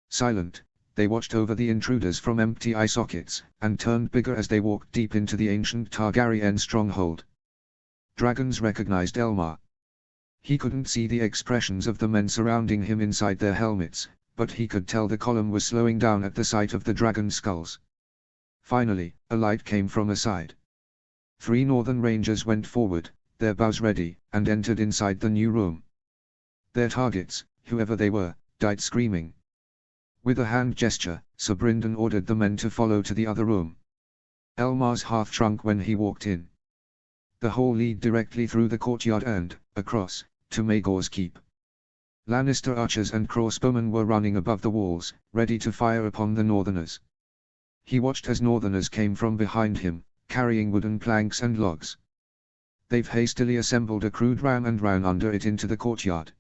Silent, they watched over the intruders from empty eye sockets, and turned bigger as they walked deep into the ancient Targaryen stronghold. Dragons recognized Elmar. He couldn't see the expressions of the men surrounding him inside their helmets, but he could tell the column was slowing down at the sight of the dragon skulls. Finally, a light came from a side. 3 northern rangers went forward, their bows ready, and entered inside the new room. Their targets, whoever they were, died screaming. With a hand gesture, Sir Brynden ordered the men to follow to the other room. Elmar's heart shrunk when he walked in. The hall led directly through the courtyard and, across, to Maegor's keep. Lannister archers and crossbowmen were running above the walls, ready to fire upon the northerners. He watched as northerners came from behind him, carrying wooden planks and logs. They've hastily assembled a crude ram and ran under it into the courtyard.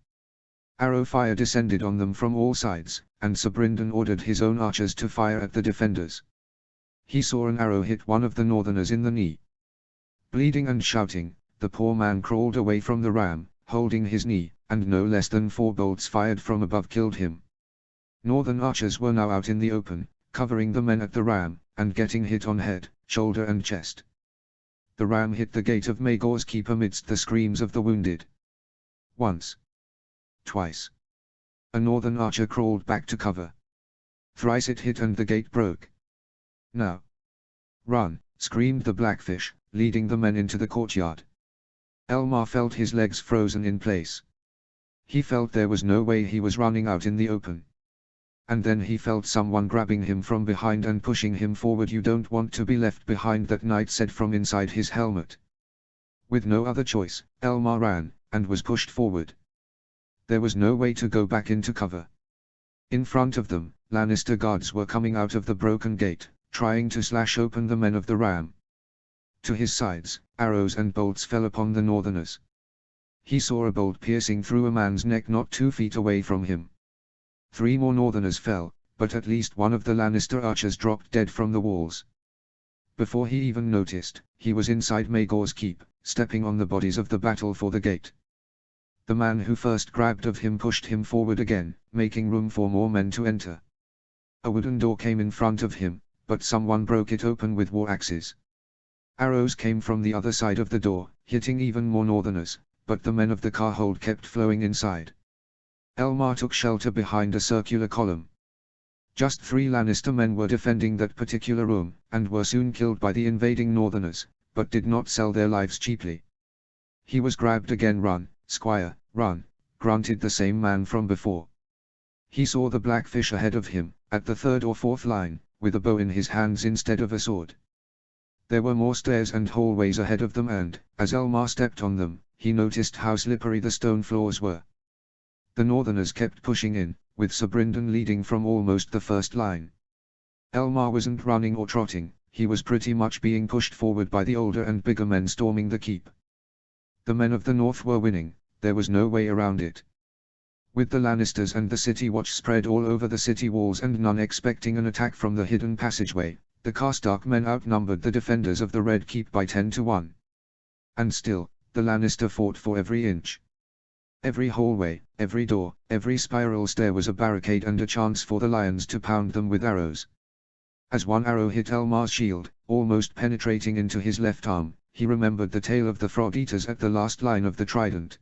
Arrow fire descended on them from all sides, and Sir Brynden ordered his own archers to fire at the defenders. He saw an arrow hit one of the northerners in the knee. Bleeding and shouting, the poor man crawled away from the ram, holding his knee, and no less than 4 bolts fired from above killed him. Northern archers were now out in the open, covering the men at the ram, and getting hit on head, shoulder and chest. The ram hit the gate of Maegor's keep amidst the screams of the wounded. Once. Twice. A northern archer crawled back to cover. Thrice it hit and the gate broke. Now. Run, screamed the Blackfish, leading the men into the courtyard. Elmar felt his legs frozen in place. He felt there was no way he was running out in the open. And then he felt someone grabbing him from behind and pushing him forward. "You don't want to be left behind," that knight said from inside his helmet. With no other choice, Elmar ran, and was pushed forward. There was no way to go back into cover. In front of them, Lannister guards were coming out of the broken gate, trying to slash open the men of the ram. To his sides, arrows and bolts fell upon the northerners. He saw a bolt piercing through a man's neck not 2 feet away from him. 3 more northerners fell, but at least one of the Lannister archers dropped dead from the walls. Before he even noticed, he was inside Maegor's keep, stepping on the bodies of the battle for the gate. The man who first grabbed of him pushed him forward again, making room for more men to enter. A wooden door came in front of him, but someone broke it open with war axes. Arrows came from the other side of the door, hitting even more northerners, but the men of the Carhold kept flowing inside. Elmar took shelter behind a circular column. Just 3 Lannister men were defending that particular room, and were soon killed by the invading northerners, but did not sell their lives cheaply. He was grabbed again. "Run, squire, run," grunted the same man from before. He saw the Blackfish ahead of him, at the 3rd or 4th line, with a bow in his hands instead of a sword. There were more stairs and hallways ahead of them, and, as Elmar stepped on them, he noticed how slippery the stone floors were. The northerners kept pushing in, with Sir Brynden leading from almost the first line. Elmar wasn't running or trotting, he was pretty much being pushed forward by the older and bigger men storming the keep. The men of the north were winning, there was no way around it. With the Lannisters and the city watch spread all over the city walls and none expecting an attack from the hidden passageway, the Karstark men outnumbered the defenders of the Red Keep by 10 to 1. And still, the Lannister fought for every inch. Every hallway, every door, every spiral stair was a barricade and a chance for the lions to pound them with arrows. As one arrow hit Elmar's shield, almost penetrating into his left arm, he remembered the tale of the frog eaters at the last line of the trident.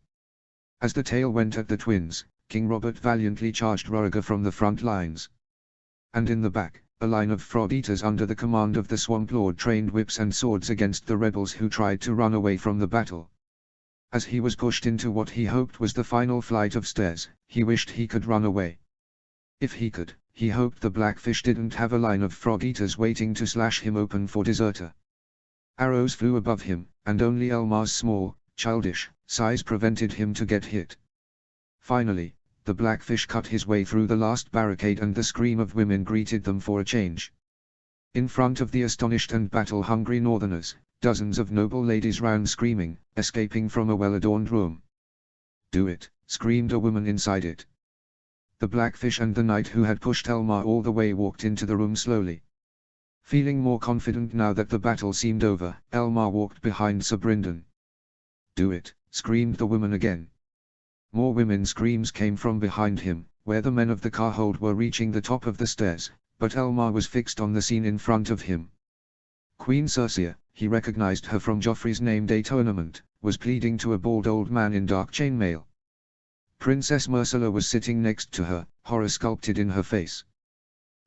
As the tale went at the twins, King Robert valiantly charged Rhaegar from the front lines. And in the back, a line of frog eaters under the command of the Swamp Lord trained whips and swords against the rebels who tried to run away from the battle. As he was pushed into what he hoped was the final flight of stairs, he wished he could run away. If he could, he hoped the Blackfish didn't have a line of frog eaters waiting to slash him open for deserter. Arrows flew above him, and only Elmar's small, Childish, size prevented him to get hit. Finally, the Blackfish cut his way through the last barricade and the scream of women greeted them for a change. In front of the astonished and battle-hungry northerners, dozens of noble ladies ran screaming, escaping from a well-adorned room. "Do it," screamed a woman inside it. The Blackfish and the knight who had pushed Elmar all the way walked into the room slowly. Feeling more confident now that the battle seemed over, Elmar walked behind Sir Brynden. "Do it," screamed the woman again. More women's screams came from behind him, where the men of the Carhold were reaching the top of the stairs, but Elmar was fixed on the scene in front of him. Queen Circea, he recognized her from Joffrey's name day tournament, was pleading to a bald old man in dark chainmail. Princess Myrcella was sitting next to her, horror sculpted in her face.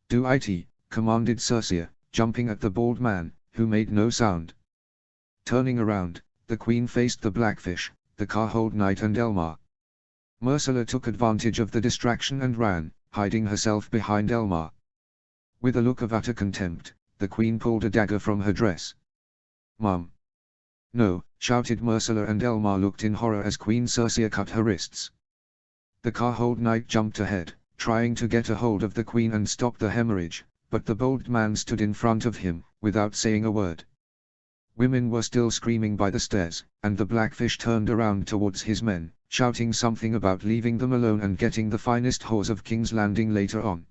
"Do it," commanded Circea, jumping at the bald man, who made no sound. Turning around, the queen faced the Blackfish, the Carhold knight and Elmar. Myrcella took advantage of the distraction and ran, hiding herself behind Elmar. With a look of utter contempt, the queen pulled a dagger from her dress. "Mum!" "No!" shouted Myrcella, and Elmar looked in horror as Queen Circea cut her wrists. The Carhold knight jumped ahead, trying to get a hold of the queen and stop the hemorrhage, but the bold man stood in front of him, without saying a word. Women were still screaming by the stairs, and the Blackfish turned around towards his men, shouting something about leaving them alone and getting the finest whores of King's Landing later on.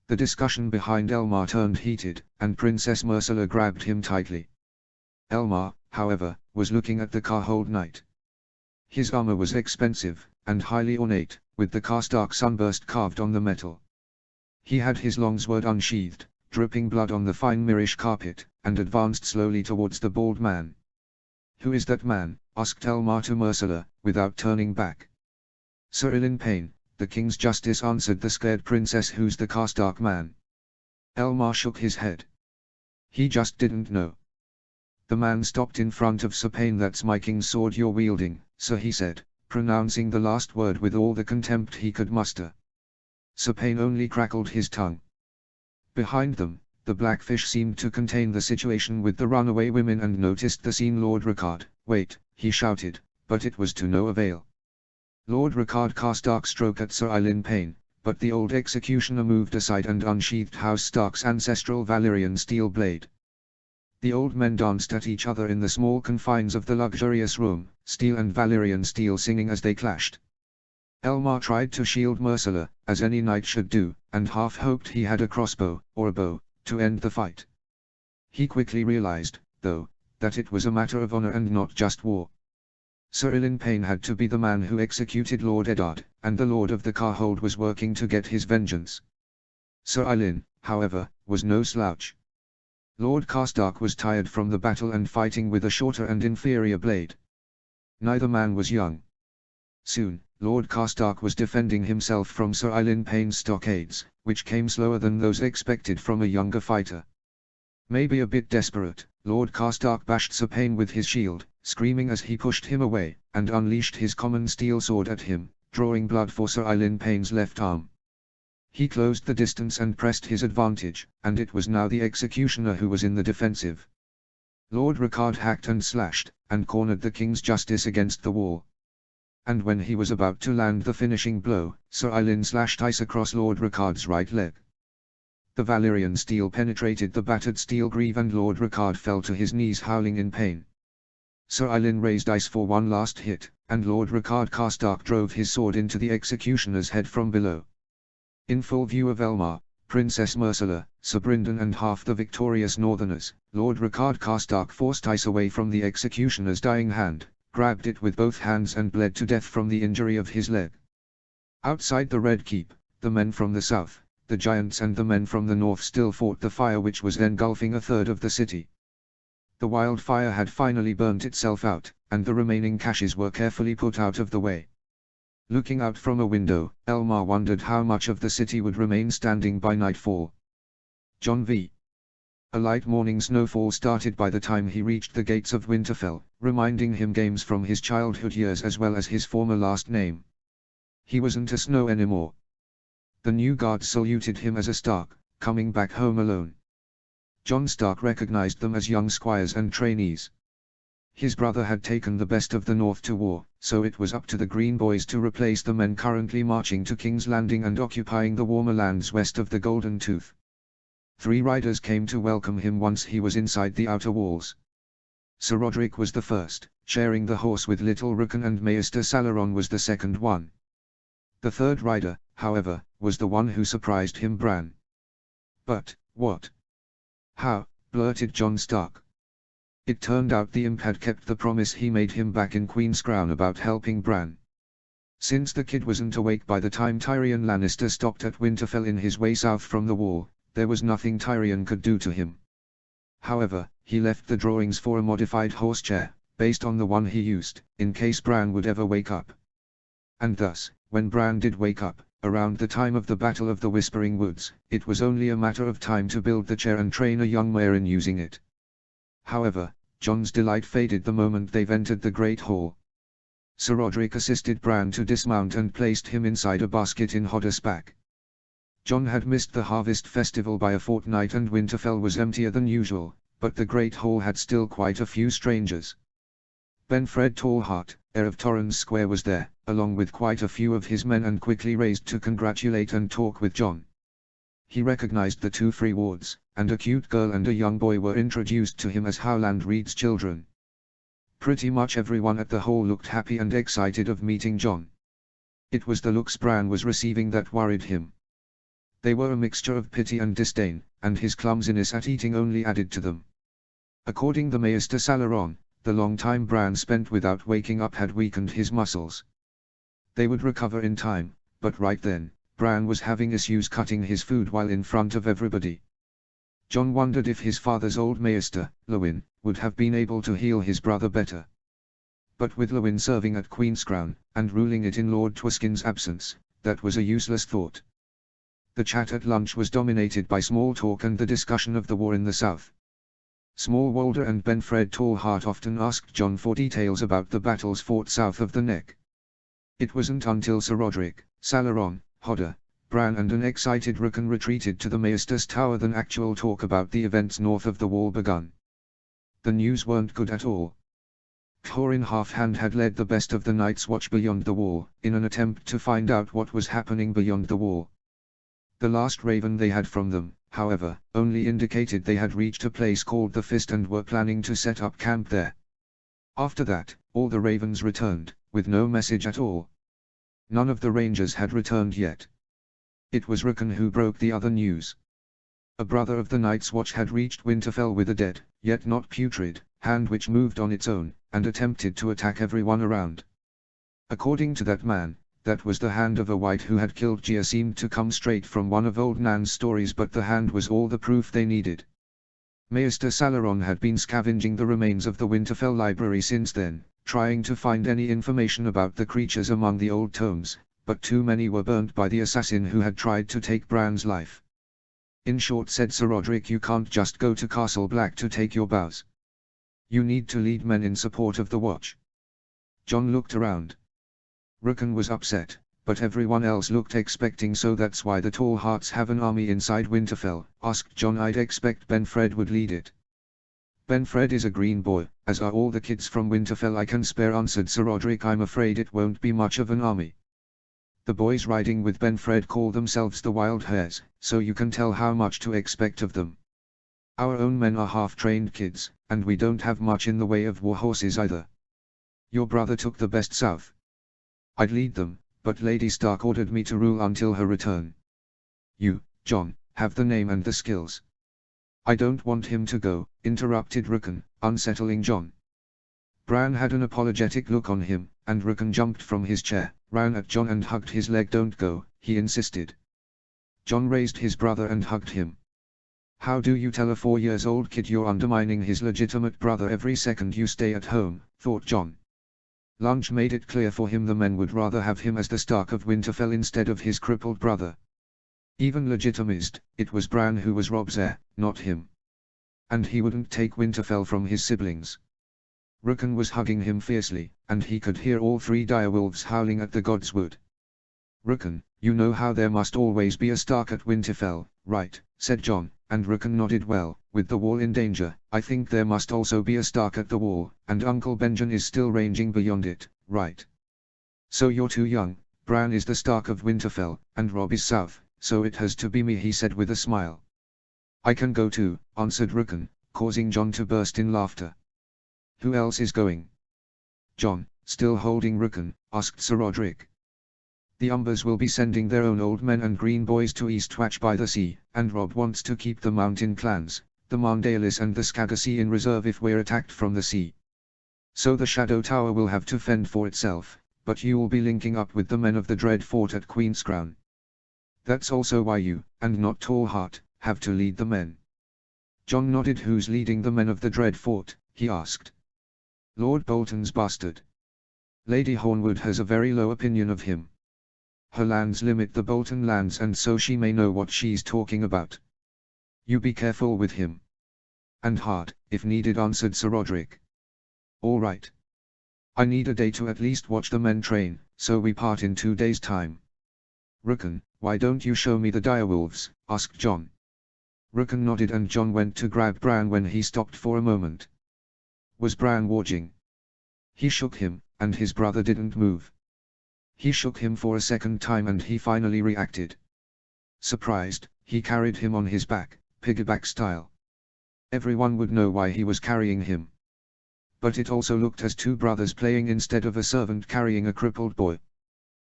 The discussion behind Elmar turned heated, and Princess Myrcella grabbed him tightly. Elmar, however, was looking at the Carhold knight. His armor was expensive, and highly ornate, with the Karstark sunburst carved on the metal. He had his long sword unsheathed, dripping blood on the fine Mirish carpet, and advanced slowly towards the bald man. "Who is that man?" asked Elmar to Myrcella, without turning back. "Sir Ilyn Payne, the King's Justice," answered the scared princess. "Who's the Karstark man?" Elmar shook his head. He just didn't know. The man stopped in front of Sir Payne. "That's my king's sword you're wielding, sir," he said, pronouncing the last word with all the contempt he could muster. Sir Payne only crackled his tongue. Behind them, the Blackfish seemed to contain the situation with the runaway women and noticed the scene. "Lord Rickard, wait," he shouted, but it was to no avail. Lord Rickard cast dark stroke at Sir Ilyn Payne, but the old executioner moved aside and unsheathed House Stark's ancestral Valyrian steel blade. The old men danced at each other in the small confines of the luxurious room, steel and Valyrian steel singing as they clashed. Elmar tried to shield Myrcella, as any knight should do, and half hoped he had a crossbow, or a bow, to end the fight. He quickly realized, though, that it was a matter of honor and not just war. Sir Ilyn Payne had to be the man who executed Lord Eddard, and the Lord of the Carhold was working to get his vengeance. Sir Ilyn, however, was no slouch. Lord Karstark was tired from the battle and fighting with a shorter and inferior blade. Neither man was young. Soon, Lord Karstark was defending himself from Sir Ilyn Payne's stockades, which came slower than those expected from a younger fighter. Maybe a bit desperate, Lord Karstark bashed Sir Payne with his shield, screaming as he pushed him away, and unleashed his common steel sword at him, drawing blood for Sir Ilyn Payne's left arm. He closed the distance and pressed his advantage, and it was now the executioner who was in the defensive. Lord Rickard hacked and slashed, and cornered the King's Justice against the wall. And when he was about to land the finishing blow, Sir Ilyn slashed ice across Lord Rickard's right leg. The Valyrian steel penetrated the battered steel greave and Lord Rickard fell to his knees howling in pain. Sir Ilyn raised ice for one last hit, and Lord Rickard Karstark drove his sword into the executioner's head from below. In full view of Elmar, Princess Myrcella, Sir Brynden and half the victorious northerners, Lord Rickard Karstark forced ice away from the executioner's dying hand, grabbed it with both hands and bled to death from the injury of his leg. Outside the Red Keep, the men from the south, the giants and the men from the north still fought the fire which was engulfing a third of the city. The wildfire had finally burnt itself out, and the remaining caches were carefully put out of the way. Looking out from a window, Elmar wondered how much of the city would remain standing by nightfall. John v. A light morning snowfall started by the time he reached the gates of Winterfell, reminding him games from his childhood years as well as his former last name. He wasn't a Snow anymore. The new guards saluted him as a Stark, coming back home alone. Jon Stark recognized them as young squires and trainees. His brother had taken the best of the North to war, so it was up to the Green Boys to replace the men currently marching to King's Landing and occupying the warmer lands west of the Golden Tooth. 3 riders came to welcome him once he was inside the outer walls. Sir Roderick was the first, sharing the horse with Little Rookon, and Maester Salaron was the second one. The third rider, however, was the one who surprised him, Bran. "But, what? How?" blurted Jon Stark. It turned out the imp had kept the promise he made him back in Queen's Crown about helping Bran. Since the kid wasn't awake by the time Tyrion Lannister stopped at Winterfell in his way south from the wall, there was nothing Tyrion could do to him. However, he left the drawings for a modified horse chair, based on the one he used, in case Bran would ever wake up. And thus, when Bran did wake up, around the time of the Battle of the Whispering Woods, it was only a matter of time to build the chair and train a young mare in using it. However, Jon's delight faded the moment they've entered the Great Hall. Sir Roderick assisted Bran to dismount and placed him inside a basket in Hodder's back. Jon had missed the Harvest Festival by a fortnight and Winterfell was emptier than usual, but the Great Hall had still quite a few strangers. Benfred Tallheart, heir of Torrens Square, was there, along with quite a few of his men, and quickly raised to congratulate and talk with Jon. He recognized the 2 free wards, and a cute girl and a young boy were introduced to him as Howland Reed's children. Pretty much everyone at the hall looked happy and excited of meeting Jon. It was the looks Bran was receiving that worried him. They were a mixture of pity and disdain, and his clumsiness at eating only added to them. According to Maester Salaron, the long time Bran spent without waking up had weakened his muscles. They would recover in time, but right then, Bran was having issues cutting his food while in front of everybody. Jon wondered if his father's old maester, Lewin, would have been able to heal his brother better. But with Lewin serving at Queen's Crown, and ruling it in Lord Twiskin's absence, that was a useless thought. The chat at lunch was dominated by small talk and the discussion of the war in the south. Small Walder and Benfred Tallheart often asked Jon for details about the battles fought south of the Neck. It wasn't until Sir Roderick, Salaron, Hodder, Bran and an excited Rookon retreated to the Maester's Tower than actual talk about the events north of the wall begun. The news weren't good at all. Thorin Halfhand had led the best of the Night's Watch beyond the wall, in an attempt to find out what was happening beyond the wall. The last raven they had from them, however, only indicated they had reached a place called the Fist and were planning to set up camp there. After that, all the ravens returned, with no message at all. None of the rangers had returned yet. It was Rookon who broke the other news. A brother of the Night's Watch had reached Winterfell with a dead, yet not putrid, hand which moved on its own, and attempted to attack everyone around. According to that man, that was the hand of a wight who had killed Gia. Seemed to come straight from one of old Nan's stories, but the hand was all the proof they needed. Maester Salaron had been scavenging the remains of the Winterfell library since then, trying to find any information about the creatures among the old tomes, but too many were burnt by the assassin who had tried to take Bran's life. In short, said Sir Roderick, you can't just go to Castle Black to take your bows. You need to lead men in support of the Watch. Jon looked around. Rookon was upset, but everyone else looked expecting, so that's why the Tallhearts have an army inside Winterfell, asked Jon. I'd expect Benfred would lead it. Benfred is a green boy, as are all the kids from Winterfell I can spare, answered Sir Roderick. I'm afraid it won't be much of an army. The boys riding with Benfred call themselves the Wild Hares, so you can tell how much to expect of them. Our own men are half-trained kids, and we don't have much in the way of war horses either. Your brother took the best south. I'd lead them, but Lady Stark ordered me to rule until her return. You, Jon, have the name and the skills. I don't want him to go, interrupted Rookon, unsettling Jon. Bran had an apologetic look on him, and Rookon jumped from his chair, ran at Jon and hugged his leg. Don't go, he insisted. Jon raised his brother and hugged him. How do you tell a 4-year-old kid you're undermining his legitimate brother every second you stay at home, thought Jon. Lunch made it clear for him the men would rather have him as the Stark of Winterfell instead of his crippled brother. Even legitimized, it was Bran who was Rob's heir, not him. And he wouldn't take Winterfell from his siblings. Rookon was hugging him fiercely, and he could hear all 3 direwolves howling at the Godswood. Rookon, you know how there must always be a Stark at Winterfell, right, said Jon, and Rookon nodded. Well, with the wall in danger, I think there must also be a Stark at the wall, and Uncle Benjen is still ranging beyond it, right? So you're too young. Bran is the Stark of Winterfell, and Robb is south, so it has to be me, he said with a smile. I can go too, answered Rickon, causing Jon to burst in laughter. Who else is going? Jon, still holding Rickon, asked Sir Roderick. The Umbers will be sending their own old men and green boys to Eastwatch by the sea, and Robb wants to keep the mountain clans, the Marndalis and the Skagasi in reserve if we're attacked from the sea. So the Shadow Tower will have to fend for itself, but you will be linking up with the men of the Dread Fort at Queen's Crown. That's also why you, and not Tallheart, have to lead the men. Jon nodded. Who's leading the men of the Dread Fort? He asked. Lord Bolton's bastard. Lady Hornwood has a very low opinion of him. Her lands limit the Bolton lands, and so she may know what she's talking about. You be careful with him. And hard, if needed, answered Sir Roderick. All right. I need a day to at least watch the men train, so we part in 2 days' time. Rickon, why don't you show me the direwolves? Asked Jon. Rickon nodded, and Jon went to grab Bran when he stopped for a moment. Was Bran warging? He shook him, and his brother didn't move. He shook him for a second time, and he finally reacted. Surprised, he carried him on his back, piggyback style. Everyone would know why he was carrying him. But it also looked as two brothers playing instead of a servant carrying a crippled boy.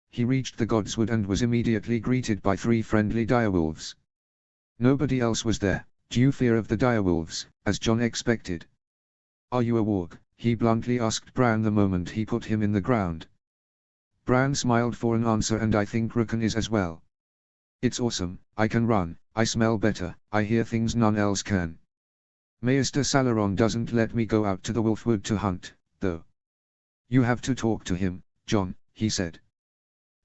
He reached the Godswood and was immediately greeted by 3 friendly direwolves. Nobody else was there, due fear of the direwolves, as Jon expected. Are you a warg? He bluntly asked Bran the moment he put him in the ground. Bran smiled for an answer, and I think Rickon is as well. It's awesome. I can run, I smell better, I hear things none else can. Maester Salaron doesn't let me go out to the Wolfwood to hunt, though. You have to talk to him, Jon, he said.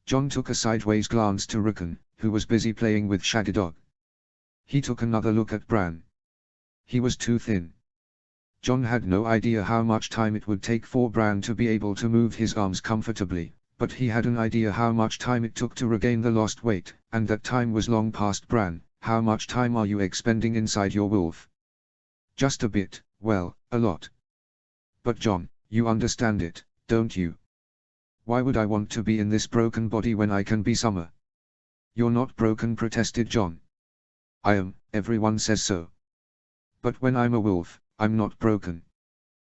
Jon took a sideways glance to Rickon, who was busy playing with Shaggydog. He took another look at Bran. He was too thin. Jon had no idea how much time it would take for Bran to be able to move his arms comfortably, but he had an idea how much time it took to regain the lost weight, and that time was long past. Bran, how much time are you expending inside your wolf? Just a bit, well, a lot. But Jon, you understand it, don't you? Why would I want to be in this broken body when I can be Summer? You're not broken, protested Jon. I am, everyone says so. But when I'm a wolf, I'm not broken.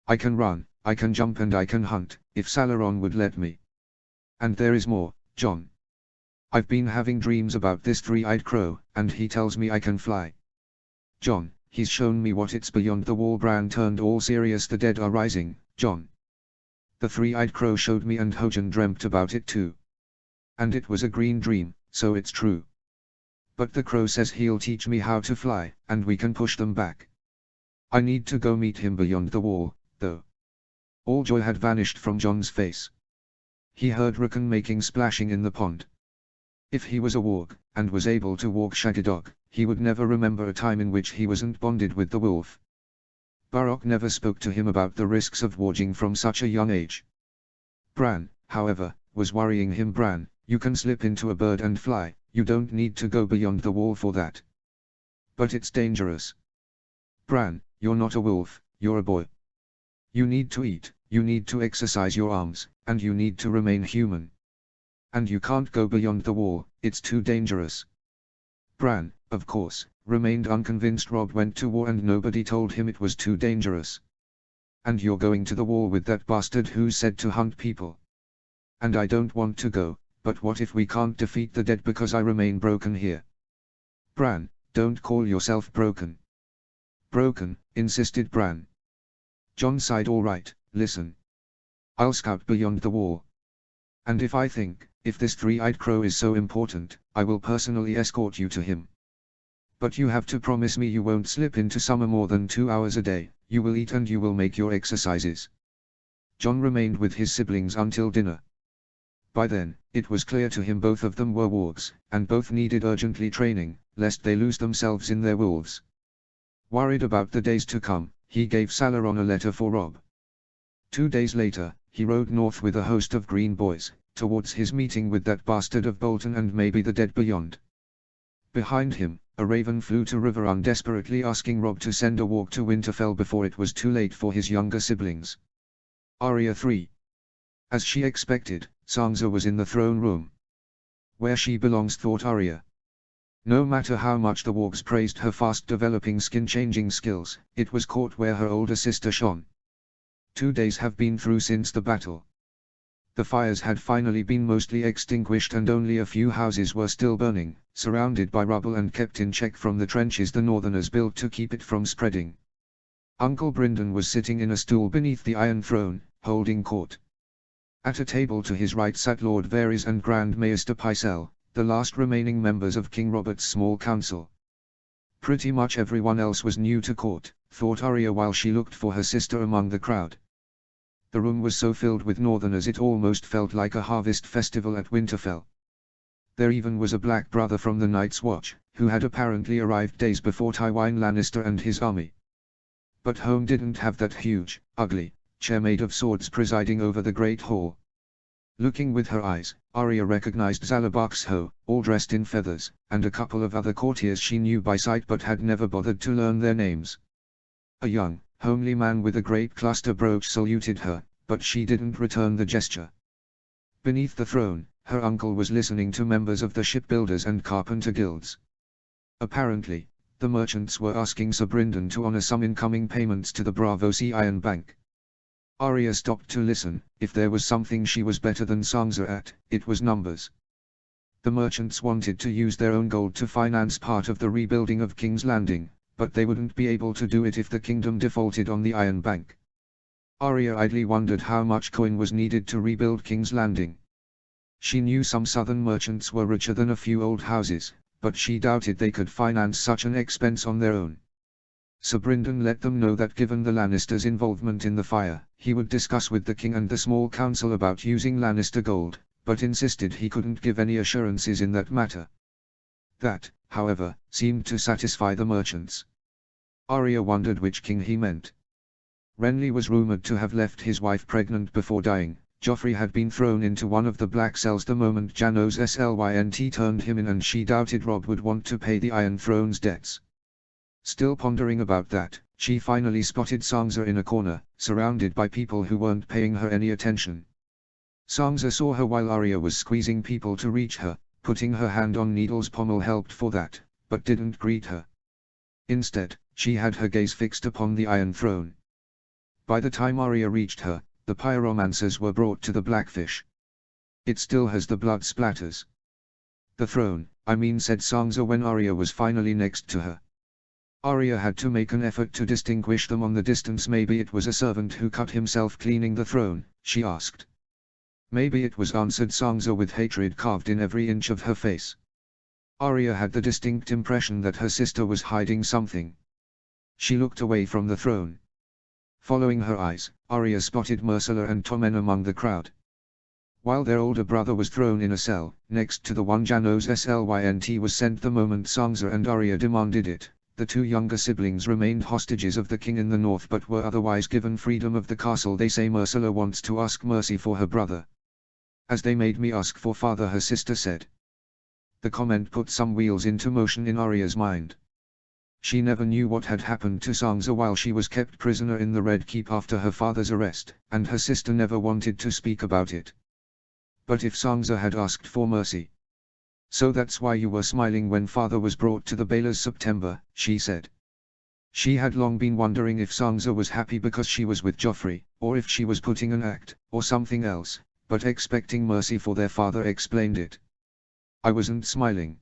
I can run, I can jump, and I can hunt, if Salaron would let me. And there is more, Jon. I've been having dreams about this 3-eyed crow, and he tells me I can fly. Jon, he's shown me what it's beyond the wall. Bran turned all serious. The dead are rising, Jon. The 3-eyed crow showed me, and Hojan dreamt about it too. And it was a green dream, so it's true. But the crow says he'll teach me how to fly, and we can push them back. I need to go meet him beyond the wall, though. All joy had vanished from Jon's face. He heard Rickon making splashing in the pond. If he was a warg, and was able to walk Shaggydog, he would never remember a time in which he wasn't bonded with the wolf. Barrock never spoke to him about the risks of warging from such a young age. Bran, however, was worrying him. Bran, you can slip into a bird and fly, you don't need to go beyond the wall for that. But it's dangerous. Bran, you're not a wolf, you're a boy. You need to eat, you need to exercise your arms, and you need to remain human. And you can't go beyond the wall, it's too dangerous. Bran, of course, remained unconvinced. Robb went to war and nobody told him it was too dangerous. And you're going to the wall with that bastard who's said to hunt people. And I don't want to go, but what if we can't defeat the dead because I remain broken here? Bran, don't call yourself broken. Broken, insisted Bran. Jon sighed. All right, listen. I'll scout beyond the wall. And if this 3-eyed crow is so important, I will personally escort you to him. But you have to promise me you won't slip into Summer more than 2 hours a day, you will eat and you will make your exercises. Jon remained with his siblings until dinner. By then, it was clear to him both of them were wargs, and both needed urgently training, lest they lose themselves in their wolves. Worried about the days to come, he gave Salaron a letter for Robb. 2 days later, he rode north with a host of green boys, towards his meeting with that bastard of Bolton and maybe the dead beyond. Behind him, A raven flew to Riverrun desperately asking Robb to send a warg to Winterfell before it was too late for his younger siblings. Arya 3. As she expected, Sansa was in the throne room. Where she belongs, thought Arya. No matter how much the wargs praised her fast-developing skin-changing skills, it was caught where her older sister shone. 2 days have been through since the battle. The fires had finally been mostly extinguished and only a few houses were still burning, surrounded by rubble and kept in check from the trenches the Northerners built to keep it from spreading. Uncle Brynden was sitting in a stool beneath the Iron Throne, holding court. At a table to his right sat Lord Varys and Grand Maester Pycelle, the last remaining members of King Robert's small council. Pretty much everyone else was new to court, thought Arya while she looked for her sister among the crowd. The room was so filled with Northerners it almost felt like a harvest festival at Winterfell. There even was a black brother from the Night's Watch, who had apparently arrived days before Tywin Lannister and his army. But home didn't have that huge, ugly, chair made of swords presiding over the Great Hall. Looking with her eyes, Arya recognized Zalabaxho, all dressed in feathers, and a couple of other courtiers she knew by sight but had never bothered to learn their names. A young, homely man with a great cluster brooch saluted her, but she didn't return the gesture. Beneath the throne, her uncle was listening to members of the shipbuilders and carpenter guilds. Apparently, the merchants were asking Sir Brynden to honor some incoming payments to the Bravo Sea Iron Bank. Arya stopped to listen. If there was something she was better than Sansa at, it was numbers. The merchants wanted to use their own gold to finance part of the rebuilding of King's Landing, but they wouldn't be able to do it if the kingdom defaulted on the Iron Bank. Arya idly wondered how much coin was needed to rebuild King's Landing. She knew some southern merchants were richer than a few old houses, but she doubted they could finance such an expense on their own. Sir Brynden let them know that given the Lannisters' involvement in the fire, he would discuss with the king and the small council about using Lannister gold, but insisted he couldn't give any assurances in that matter. That, however, seemed to satisfy the merchants. Arya wondered which king he meant. Renly was rumored to have left his wife pregnant before dying. Joffrey had been thrown into one of the black cells the moment Janos Slynt turned him in, and she doubted Robb would want to pay the Iron Throne's debts. Still pondering about that, she finally spotted Sansa in a corner, surrounded by people who weren't paying her any attention. Sansa saw her while Arya was squeezing people to reach her. Putting her hand on Needle's pommel helped for that, but didn't greet her. Instead, she had her gaze fixed upon the Iron Throne. By the time Arya reached her, the pyromancers were brought to the Blackfish. "It still has the blood splatters." "The throne, I mean," said Sansa when Arya was finally next to her. Arya had to make an effort to distinguish them on the distance. "Maybe it was a servant who cut himself cleaning the throne," she asked. "Maybe it was," answered Sansa with hatred carved in every inch of her face. Arya had the distinct impression that her sister was hiding something. She looked away from the throne. Following her eyes, Arya spotted Myrcella and Tommen among the crowd. While their older brother was thrown in a cell, next to the one Janos Slynt was sent the moment Sansa and Arya demanded it, the two younger siblings remained hostages of the king in the north but were otherwise given freedom of the castle. "They say Myrcella wants to ask mercy for her brother." "As they made me ask for father," her sister said. The comment put some wheels into motion in Arya's mind. She never knew what had happened to Sansa while she was kept prisoner in the Red Keep after her father's arrest, and her sister never wanted to speak about it. But if Sansa had asked for mercy. "So that's why you were smiling when father was brought to the Baelors September," she said. She had long been wondering if Sansa was happy because she was with Joffrey, or if she was putting an act, or something else, but expecting mercy for their father explained it. "I wasn't smiling."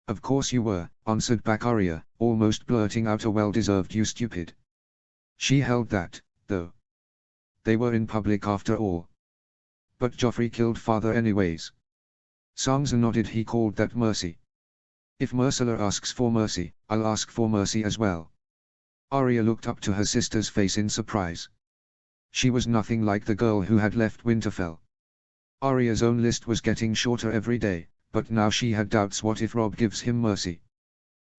"Of course you were," answered back Arya, almost blurting out a well-deserved "you stupid." She held that, though. They were in public after all. "But Joffrey killed father anyways." Sansa nodded. "He called that mercy." "If Myrcella asks for mercy, I'll ask for mercy as well." Arya looked up to her sister's face in surprise. She was nothing like the girl who had left Winterfell. Arya's own list was getting shorter every day, but now she had doubts. What if Robb gives him mercy?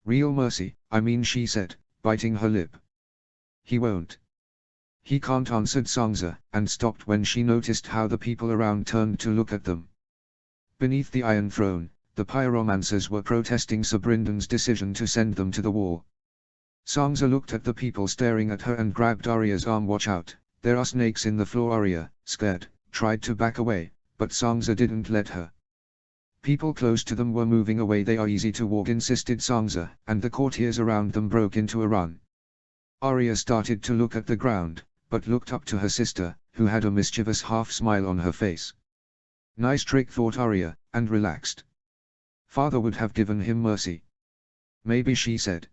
"Real mercy, I mean," she said, biting her lip. "He won't." "He can't," answered Sansa, and stopped when she noticed how the people around turned to look at them. Beneath the Iron Throne, the pyromancers were protesting Sir Brinden's decision to send them to the war. Sansa looked at the people staring at her and grabbed Arya's arm. "Watch out, there are snakes in the floor." Arya, scared, tried to back away, but Sansa didn't let her. "People close to them were moving away. They are easy to walk," insisted Sansa, and the courtiers around them broke into a run. Arya started to look at the ground, but looked up to her sister, who had a mischievous half-smile on her face. "Nice trick," thought Arya, and relaxed. Father would have given him mercy. Maybe, she said.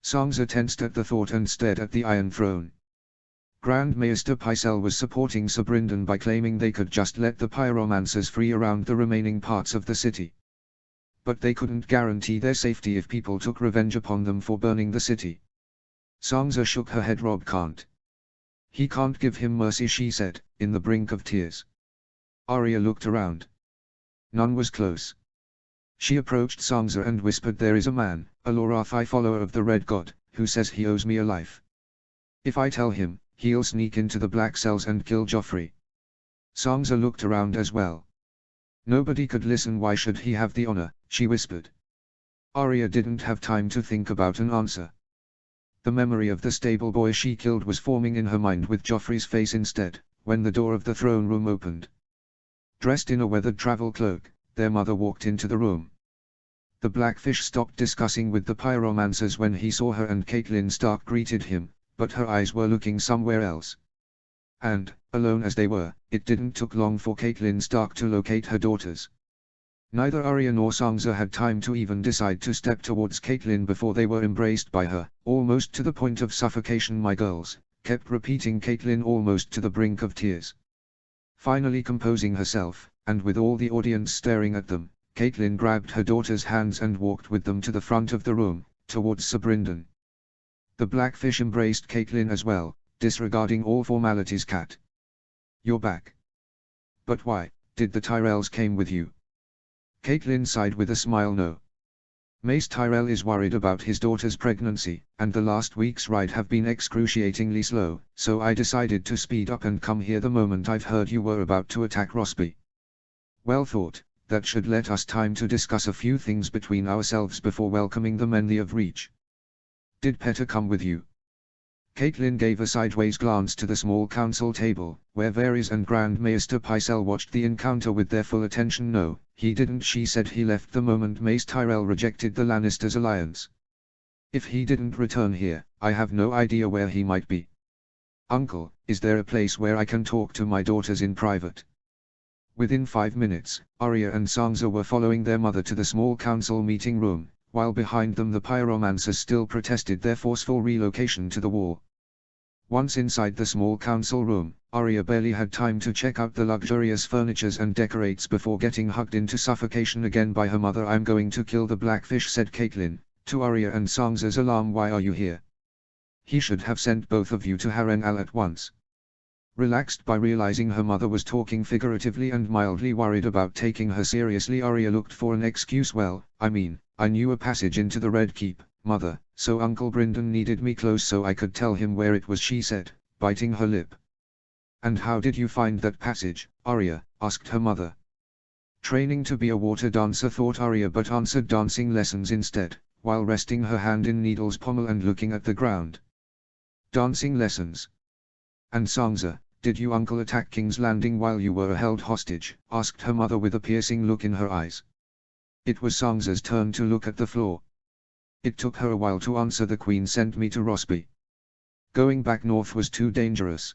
Sansa tensed at the thought and stared at the Iron Throne. Grand Maester Pycelle was supporting Sir Brynden by claiming they could just let the pyromancers free around the remaining parts of the city. But they couldn't guarantee their safety if people took revenge upon them for burning the city. Sansa shook her head. "Robb can't. He can't give him mercy," she said, in the brink of tears. Arya looked around. None was close. She approached Sansa and whispered, "There is a man, a Lorathi follower of the Red God, who says he owes me a life. If I tell him, he'll sneak into the Black Cells and kill Joffrey." Sansa looked around as well. "Nobody could listen. Why should he have the honor?" she whispered. Arya didn't have time to think about an answer. The memory of the stable boy she killed was forming in her mind with Joffrey's face instead, when the door of the throne room opened. Dressed in a weathered travel cloak, their mother walked into the room. The Blackfish stopped discussing with the pyromancers when he saw her, and Catelyn Stark greeted him, but her eyes were looking somewhere else. And, alone as they were, it didn't take long for Catelyn Stark to locate her daughters. Neither Arya nor Sansa had time to even decide to step towards Catelyn before they were embraced by her, almost to the point of suffocation. "My girls," kept repeating Catelyn, almost to the brink of tears. Finally composing herself, and with all the audience staring at them, Catelyn grabbed her daughter's hands and walked with them to the front of the room, towards Sir Brynden. The Blackfish embraced Catelyn as well, disregarding all formalities. "Cat. You're back. But why, did the Tyrells came with you?" Catelyn sighed with a smile. "No. Mace Tyrell is worried about his daughter's pregnancy, and the last week's ride have been excruciatingly slow, so I decided to speed up and come here the moment I've heard you were about to attack Rosby. Well thought, that should let us time to discuss a few things between ourselves before welcoming the men of Reach. Did Petter come with you?" Catelyn gave a sideways glance to the small council table, where Varys and Grand Maester Pycelle watched the encounter with their full attention. "No, he didn't," she said. "He left the moment Mace Tyrell rejected the Lannisters' alliance. If he didn't return here, I have no idea where he might be. Uncle, is there a place where I can talk to my daughters in private?" Within 5 minutes, Arya and Sansa were following their mother to the small council meeting room, while behind them the pyromancers still protested their forceful relocation to the wall. Once inside the small council room, Arya barely had time to check out the luxurious furnitures and decorates before getting hugged into suffocation again by her mother. "I'm going to kill the Blackfish," said Catelyn, to Arya and Sansa's alarm. "Why are you here? He should have sent both of you to Harrenhal at once." Relaxed by realizing her mother was talking figuratively and mildly worried about taking her seriously, Arya looked for an excuse. "Well, I mean, I knew a passage into the Red Keep, Mother, so Uncle Brynden needed me close so I could tell him where it was," she said, biting her lip. "And how did you find that passage, Arya?" asked her mother. "Training to be a water dancer," thought Arya, but answered dancing lessons instead, while resting her hand in Needle's pommel and looking at the ground. "Dancing lessons? And Sansa, did you uncle attack King's Landing while you were held hostage?" asked her mother with a piercing look in her eyes. It was Sansa's turn to look at the floor. "It took her a while to answer. The Queen sent me to Rosby. Going back north was too dangerous."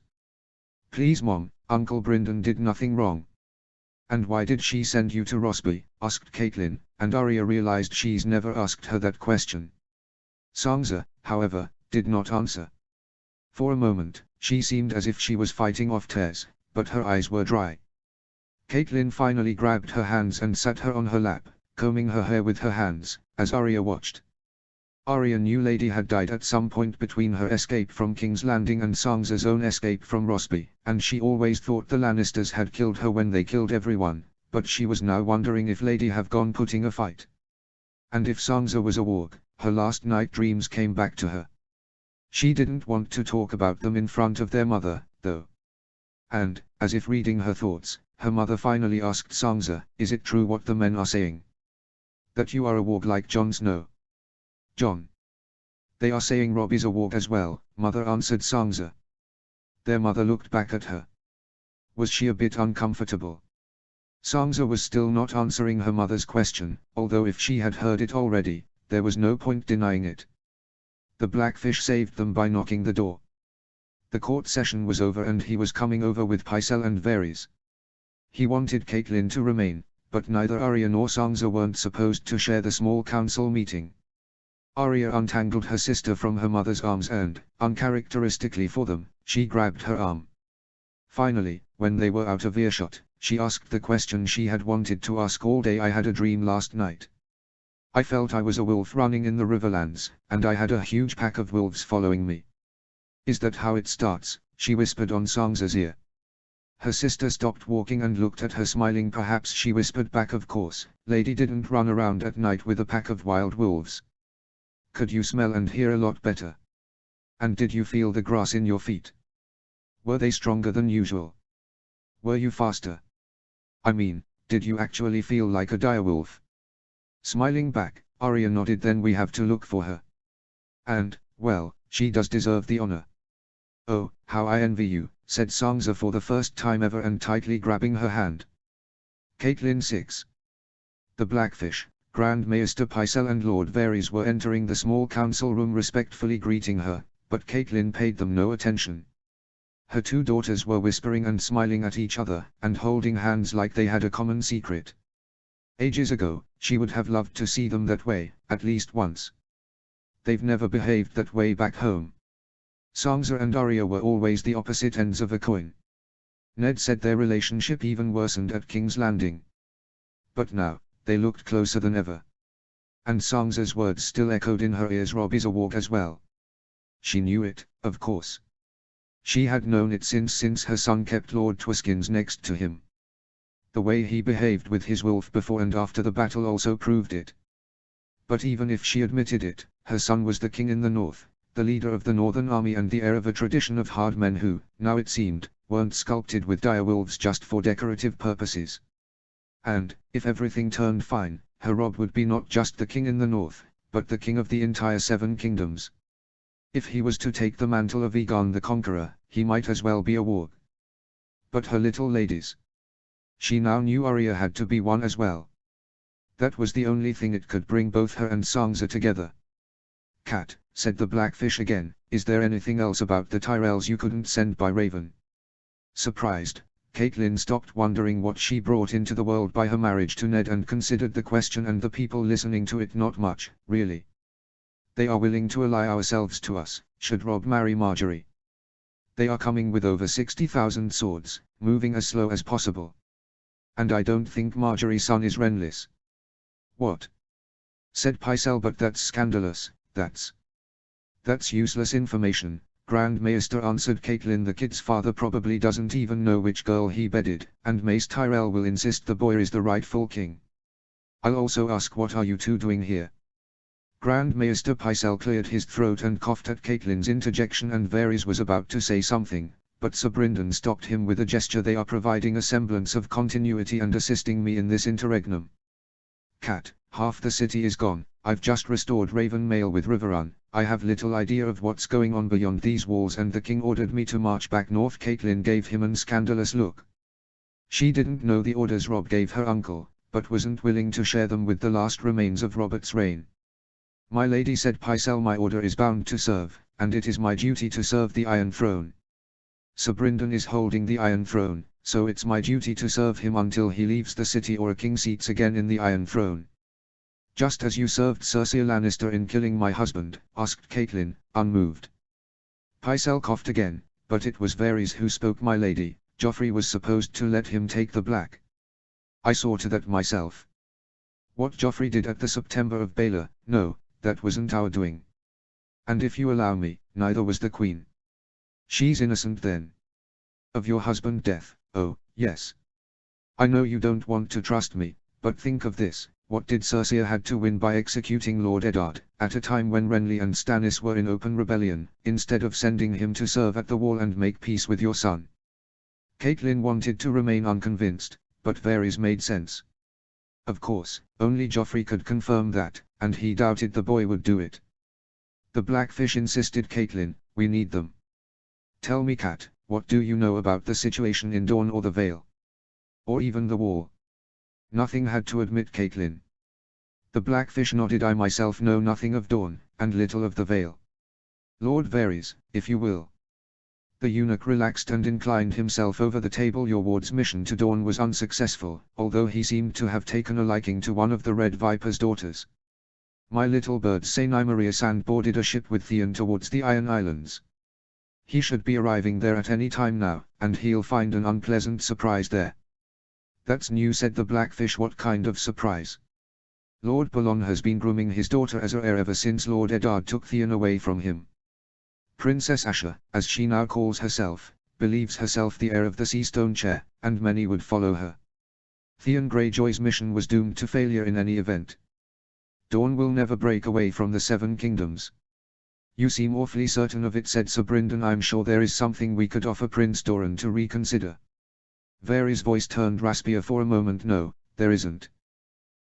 "Please Mom, Uncle Brynden did nothing wrong." "And why did she send you to Rosby?" asked Catelyn, and Arya realized she's never asked her that question. Sansa, however, did not answer. For a moment, she seemed as if she was fighting off tears, but her eyes were dry. Catelyn finally grabbed her hands and sat her on her lap, combing her hair with her hands, as Arya watched. Arya knew Lady had died at some point between her escape from King's Landing and Sansa's own escape from Rosby, and she always thought the Lannisters had killed her when they killed everyone, but she was now wondering if Lady have gone putting a fight. And if Sansa was a warg, her last night dreams came back to her. She didn't want to talk about them in front of their mother, though. And, as if reading her thoughts, her mother finally asked Sansa, "Is it true what the men are saying? That you are a warg like Jon Snow. Jon. They are saying Robb is a warg as well, Mother answered Sansa. Their mother looked back at her. Was she a bit uncomfortable? Sansa was still not answering her mother's question, although if she had heard it already, there was no point denying it. The Blackfish saved them by knocking the door. The court session was over and he was coming over with Pycelle and Varys. He wanted Catelyn to remain, but neither Arya nor Sansa weren't supposed to share the small council meeting. Arya untangled her sister from her mother's arms and, uncharacteristically for them, she grabbed her arm. Finally, when they were out of earshot, she asked the question she had wanted to ask all day. I had a dream last night. I felt I was a wolf running in the Riverlands, and I had a huge pack of wolves following me. Is that how it starts? She whispered on Sansa's ear. Her sister stopped walking and looked at her smiling. Perhaps, she whispered back. Of course, Lady didn't run around at night with a pack of wild wolves. Could you smell and hear a lot better? And did you feel the grass in your feet? Were they stronger than usual? Were you faster? I mean, did you actually feel like a direwolf? Smiling back, Arya nodded. Then we have to look for her. And, well, she does deserve the honor. Oh, how I envy you, said Sansa for the first time ever and tightly grabbing her hand. Catelyn 6. The Blackfish, Grand Maester Pycelle and Lord Varys were entering the small council room respectfully greeting her, but Catelyn paid them no attention. Her two daughters were whispering and smiling at each other, and holding hands like they had a common secret. Ages ago, she would have loved to see them that way, at least once. They've never behaved that way back home. Sansa and Arya were always the opposite ends of a coin. Ned said their relationship even worsened at King's Landing. But now, they looked closer than ever. And Sansa's words still echoed in her ears. Robb is a warg as well. She knew it, of course. She had known it since her son kept Lord Twiskins next to him. The way he behaved with his wolf before and after the battle also proved it. But even if she admitted it, her son was the king in the north, the leader of the Northern Army and the heir of a tradition of hard men who, now it seemed, weren't sculpted with direwolves just for decorative purposes. And, if everything turned fine, her Robb would be not just the king in the north, but the king of the entire Seven Kingdoms. If he was to take the mantle of Aegon the Conqueror, he might as well be a warg. But her little ladies. She now knew Arya had to be one as well. That was the only thing it could bring both her and Sansa together. Cat, said the Blackfish again, is there anything else about the Tyrells you couldn't send by Raven? Surprised, Catelyn stopped wondering what she brought into the world by her marriage to Ned and considered the question and the people listening to it. Not much, really. They are willing to ally ourselves to us, should Robb marry Marjorie. They are coming with over 60,000 swords, moving as slow as possible. And I don't think Marjorie's son is Renlys. What? Said Pycelle. But that's scandalous, that's useless information, Grand Maester answered Catelyn. The kid's father probably doesn't even know which girl he bedded, and Mace Tyrell will insist the boy is the rightful king. I'll also ask, what are you two doing here? Grand Maester Pycelle cleared his throat and coughed at Catelyn's interjection, and Varys was about to say something, but Sir Brynden stopped him with a gesture. They are providing a semblance of continuity and assisting me in this interregnum. Cat, half the city is gone. I've just restored Raven Mail with Riverrun. I have little idea of what's going on beyond these walls, and the king ordered me to march back north. Catelyn gave him an scandalous look. She didn't know the orders Robb gave her uncle, but wasn't willing to share them with the last remains of Robert's reign. My lady, said Pycelle, my order is bound to serve, and it is my duty to serve the Iron Throne. Sir Brynden is holding the Iron Throne, so it's my duty to serve him until he leaves the city or a king seats again in the Iron Throne. Just as you served Cersei Lannister in killing my husband, asked Catelyn, unmoved. Pycelle coughed again, but it was Varys who spoke. My lady, Joffrey was supposed to let him take the black. I saw to that myself. What Joffrey did at the September of Baelor, no, that wasn't our doing. And if you allow me, neither was the queen. She's innocent then. Of your husband's death, oh, yes. I know you don't want to trust me, but think of this. What did Cersei had to win by executing Lord Eddard, at a time when Renly and Stannis were in open rebellion, instead of sending him to serve at the wall and make peace with your son? Catelyn wanted to remain unconvinced, but Varys made sense. Of course, only Joffrey could confirm that, and he doubted the boy would do it. The Blackfish insisted. Caitlin, we need them. Tell me, Cat, what do you know about the situation in Dawn or the Vale? Or even the Wall? Nothing, had to admit Caitlin. The Blackfish nodded. I myself know nothing of Dawn, and little of the Vale. Lord Varys, if you will. The eunuch relaxed and inclined himself over the table. Your ward's mission to Dawn was unsuccessful, although he seemed to have taken a liking to one of the Red Viper's daughters. My little birds say Nymeria Sand boarded a ship with Theon towards the Iron Islands. He should be arriving there at any time now, and he'll find an unpleasant surprise there. That's new, said the Blackfish. What kind of surprise? Lord Balon has been grooming his daughter as heir ever since Lord Eddard took Theon away from him. Princess Asha, as she now calls herself, believes herself the heir of the Seastone Chair, and many would follow her. Theon Greyjoy's mission was doomed to failure in any event. Dawn will never break away from the Seven Kingdoms. You seem awfully certain of it, said Sir Brynden. I'm sure there is something we could offer Prince Doran to reconsider. Varys' voice turned raspier for a moment. No, there isn't.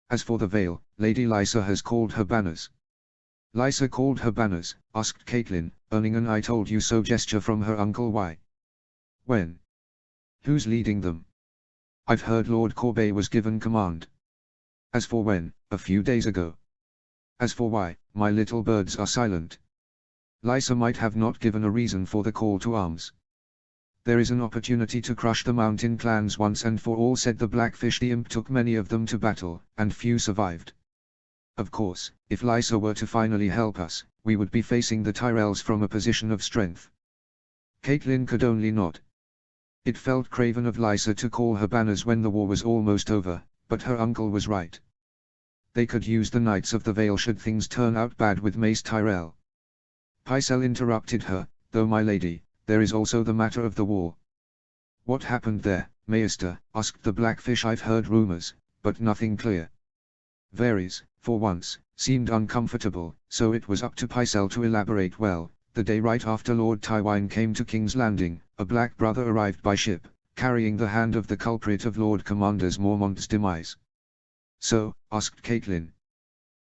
As for the Vale, Lady Lysa has called her banners. Lysa called her banners, asked Caitlin, earning an I told you so gesture from her uncle. Why? When? Who's leading them? I've heard Lord Corbet was given command. As for when, a few days ago. As for why, my little birds are silent. Lysa might have not given a reason for the call to arms. There is an opportunity to crush the mountain clans once and for all, said the Blackfish. The imp took many of them to battle, and few survived. Of course, if Lysa were to finally help us, we would be facing the Tyrells from a position of strength. Caitlin could only nod. It felt craven of Lysa to call her banners when the war was almost over, but her uncle was right. They could use the Knights of the Vale should things turn out bad with Mace Tyrell. Pycelle interrupted her, though my lady, there is also the matter of the wall. What happened there, Maester? Asked the Blackfish. I've heard rumors, but nothing clear. Varys, for once, seemed uncomfortable, so it was up to Pycelle to elaborate. Well, the day right after Lord Tywine came to King's Landing, a Black Brother arrived by ship, carrying the hand of the culprit of Lord Commander Mormont's demise. So, asked Caitlin.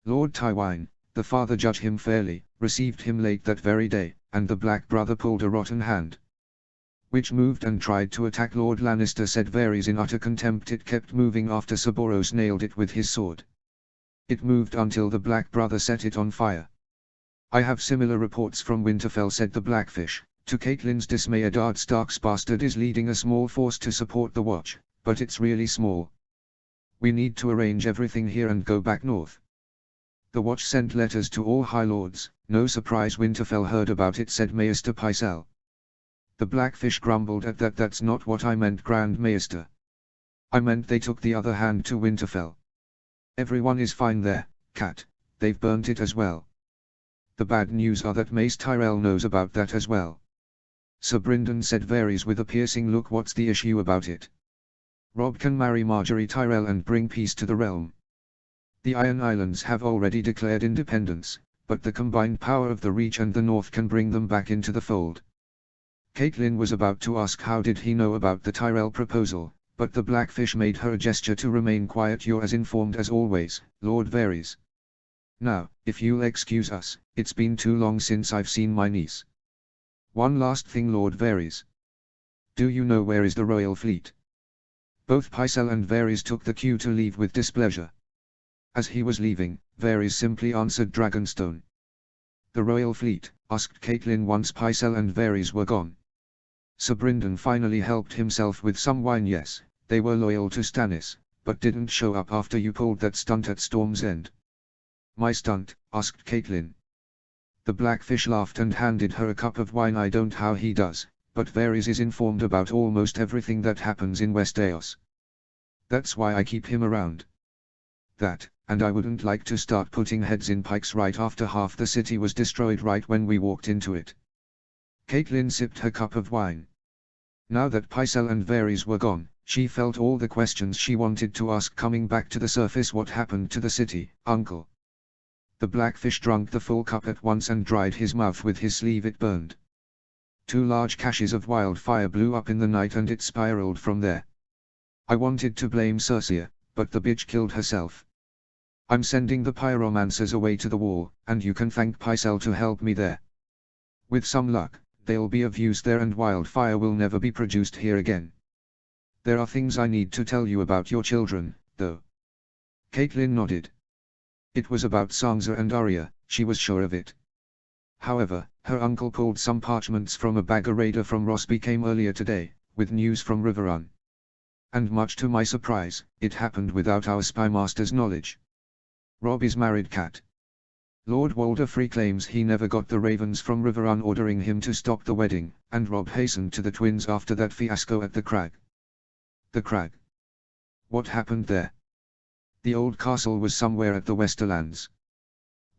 Lord Tywine, the father judged him fairly, received him late that very day, and the Black Brother pulled a rotten hand, which moved and tried to attack Lord Lannister, said Varys in utter contempt. It kept moving after Sir Boros nailed it with his sword. It moved until the Black Brother set it on fire. I have similar reports from Winterfell, said the Blackfish. To Caitlyn's dismay, Eddard Stark's bastard is leading a small force to support the Watch, but it's really small. We need to arrange everything here and go back north. The Watch sent letters to all High Lords. No surprise Winterfell heard about it, said Maester Pycelle. The Blackfish grumbled at that. That's not what I meant, Grand Maester. I meant they took the other hand to Winterfell. Everyone is fine there, Cat, they've burnt it as well. The bad news are that Mace Tyrell knows about that as well. Sir Brynden, said Varys with a piercing look. What's the issue about it? Robb can marry Margaery Tyrell and bring peace to the realm. The Iron Islands have already declared independence, but the combined power of the Reach and the North can bring them back into the fold. Caitlin was about to ask how did he know about the Tyrell proposal, but the Blackfish made her a gesture to remain quiet. You're as informed as always, Lord Varys. Now, if you'll excuse us, it's been too long since I've seen my niece. One last thing, Lord Varys. Do you know where is the royal fleet? Both Pycelle and Varys took the cue to leave with displeasure. As he was leaving, Varys simply answered Dragonstone. The royal fleet, asked Caitlin once Pycelle and Varys were gone. Sir Brynden finally helped himself with some wine. Yes, they were loyal to Stannis, but didn't show up after you pulled that stunt at Storm's End. My stunt? Asked Caitlin. The Blackfish laughed and handed her a cup of wine. I don't how he does, but Varys is informed about almost everything that happens in Westeros. That's why I keep him around. That, and I wouldn't like to start putting heads in pikes right after half the city was destroyed right when we walked into it. Caitlin sipped her cup of wine. Now that Pycelle and Varys were gone, she felt all the questions she wanted to ask coming back to the surface. What happened to the city, Uncle? The Blackfish drank the full cup at once and dried his mouth with his sleeve. It burned. 2 large caches of wildfire blew up in the night and it spiraled from there. I wanted to blame Cersei, but the bitch killed herself. I'm sending the pyromancers away to the wall, and you can thank Pycelle to help me there. With some luck, they'll be of use there and wildfire will never be produced here again. There are things I need to tell you about your children, though. Caitlin nodded. It was about Sansa and Arya, she was sure of it. However, her uncle pulled some parchments from a bag a raider from Rosby came earlier today, with news from Riverrun. And much to my surprise, it happened without our spymaster's knowledge. Robb is married, Cat. Lord Walder claims he never got the ravens from Riverrun ordering him to stop the wedding, and Robb hastened to the twins after that fiasco at the crag. The crag? What happened there? The old castle was somewhere at the Westerlands.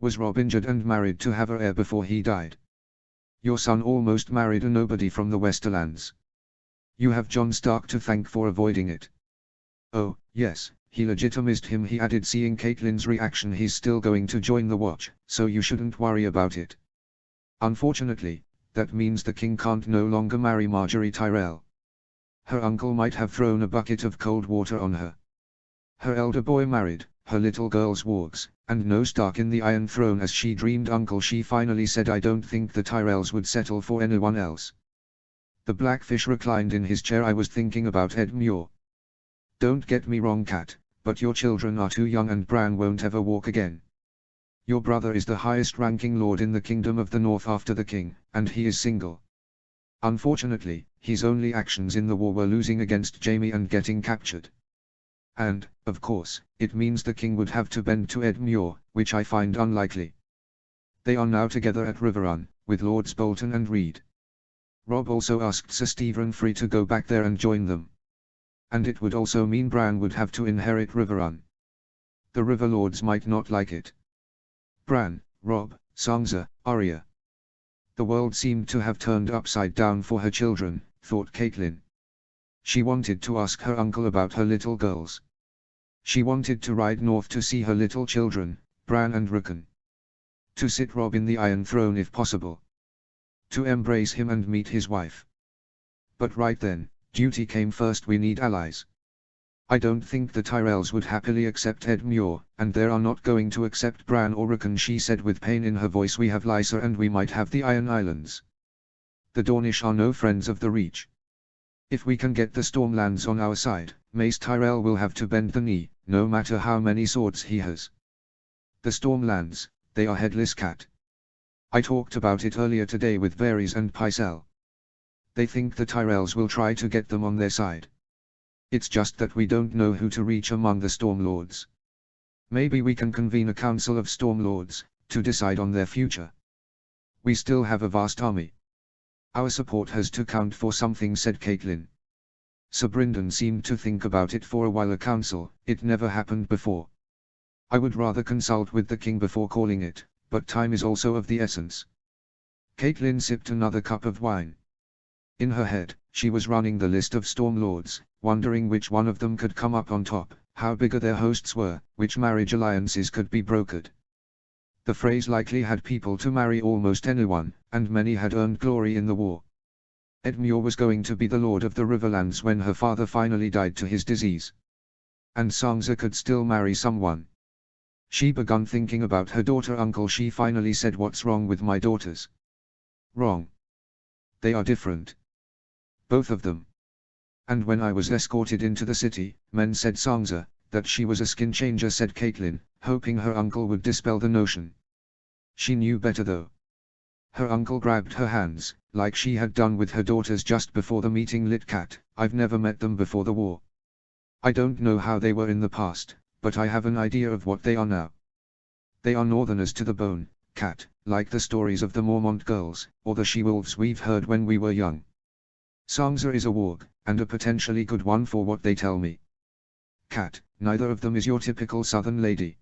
Was Robb injured and married to have an heir before he died? Your son almost married a nobody from the Westerlands. You have Jon Stark to thank for avoiding it. Oh, yes, he legitimized him, he added, seeing Caitlyn's reaction. He's still going to join the Watch, so you shouldn't worry about it. Unfortunately, that means the king can't no longer marry Marjorie Tyrell. Her uncle might have thrown a bucket of cold water on her. Her elder boy married, her little girl's Wargs, and no Stark in the Iron Throne as she dreamed. Uncle, she finally said, I don't think the Tyrells would settle for anyone else. The Blackfish reclined in his chair. I was thinking about Ed Muir. Don't get me wrong, Cat, but your children are too young and Bran won't ever walk again. Your brother is the highest-ranking lord in the Kingdom of the North after the king, and he is single. Unfortunately, his only actions in the war were losing against Jaime and getting captured. And, of course, it means the king would have to bend to Ed Muir, which I find unlikely. They are now together at Riverrun, with Lords Bolton and Reed. Robb also asked Sir Stephen Free to go back there and join them. And it would also mean Bran would have to inherit Riverrun. The River Lords might not like it. Bran, Robb, Sansa, Arya. The world seemed to have turned upside down for her children, thought Caitlin. She wanted to ask her uncle about her little girls. She wanted to ride north to see her little children, Bran and Rickon. To sit Robb in the Iron Throne if possible. To embrace him and meet his wife. But right then, duty came first. We need allies. I don't think the Tyrells would happily accept Ed Muir, and they are not going to accept Bran or Rickon, she said with pain in her voice. We have Lysa and we might have the Iron Islands. The Dornish are no friends of the Reach. If we can get the Stormlands on our side, Mace Tyrell will have to bend the knee, no matter how many swords he has. The Stormlands, they are headless, Cat. I talked about it earlier today with Varys and Pycelle. They think the Tyrells will try to get them on their side. It's just that we don't know who to reach among the Stormlords. Maybe we can convene a council of Stormlords, to decide on their future. We still have a vast army. Our support has to count for something, said Caitlin. Sir Brynden seemed to think about it for a while. A council, it never happened before. I would rather consult with the king before calling it, but time is also of the essence. Caitlin sipped another cup of wine. In her head, she was running the list of Stormlords, wondering which one of them could come up on top, how bigger their hosts were, which marriage alliances could be brokered. The phrase likely had people to marry almost anyone, and many had earned glory in the war. Ed Muir was going to be the Lord of the Riverlands when her father finally died to his disease. And Sansa could still marry someone. She began thinking about her daughter. Uncle, she finally said, what's wrong with my daughters? Wrong. They are different. Both of them. And when I was escorted into the city, men said Sansa, that she was a skin changer, said Caitlin, hoping her uncle would dispel the notion. She knew better though. Her uncle grabbed her hands, like she had done with her daughters just before the meeting. Lit, Cat, I've never met them before the war. I don't know how they were in the past, but I have an idea of what they are now. They are northerners to the bone, Cat, like the stories of the Mormont girls, or the she-wolves we've heard when we were young. Sansa is a warg, and a potentially good one for what they tell me. Cat, neither of them is your typical southern lady.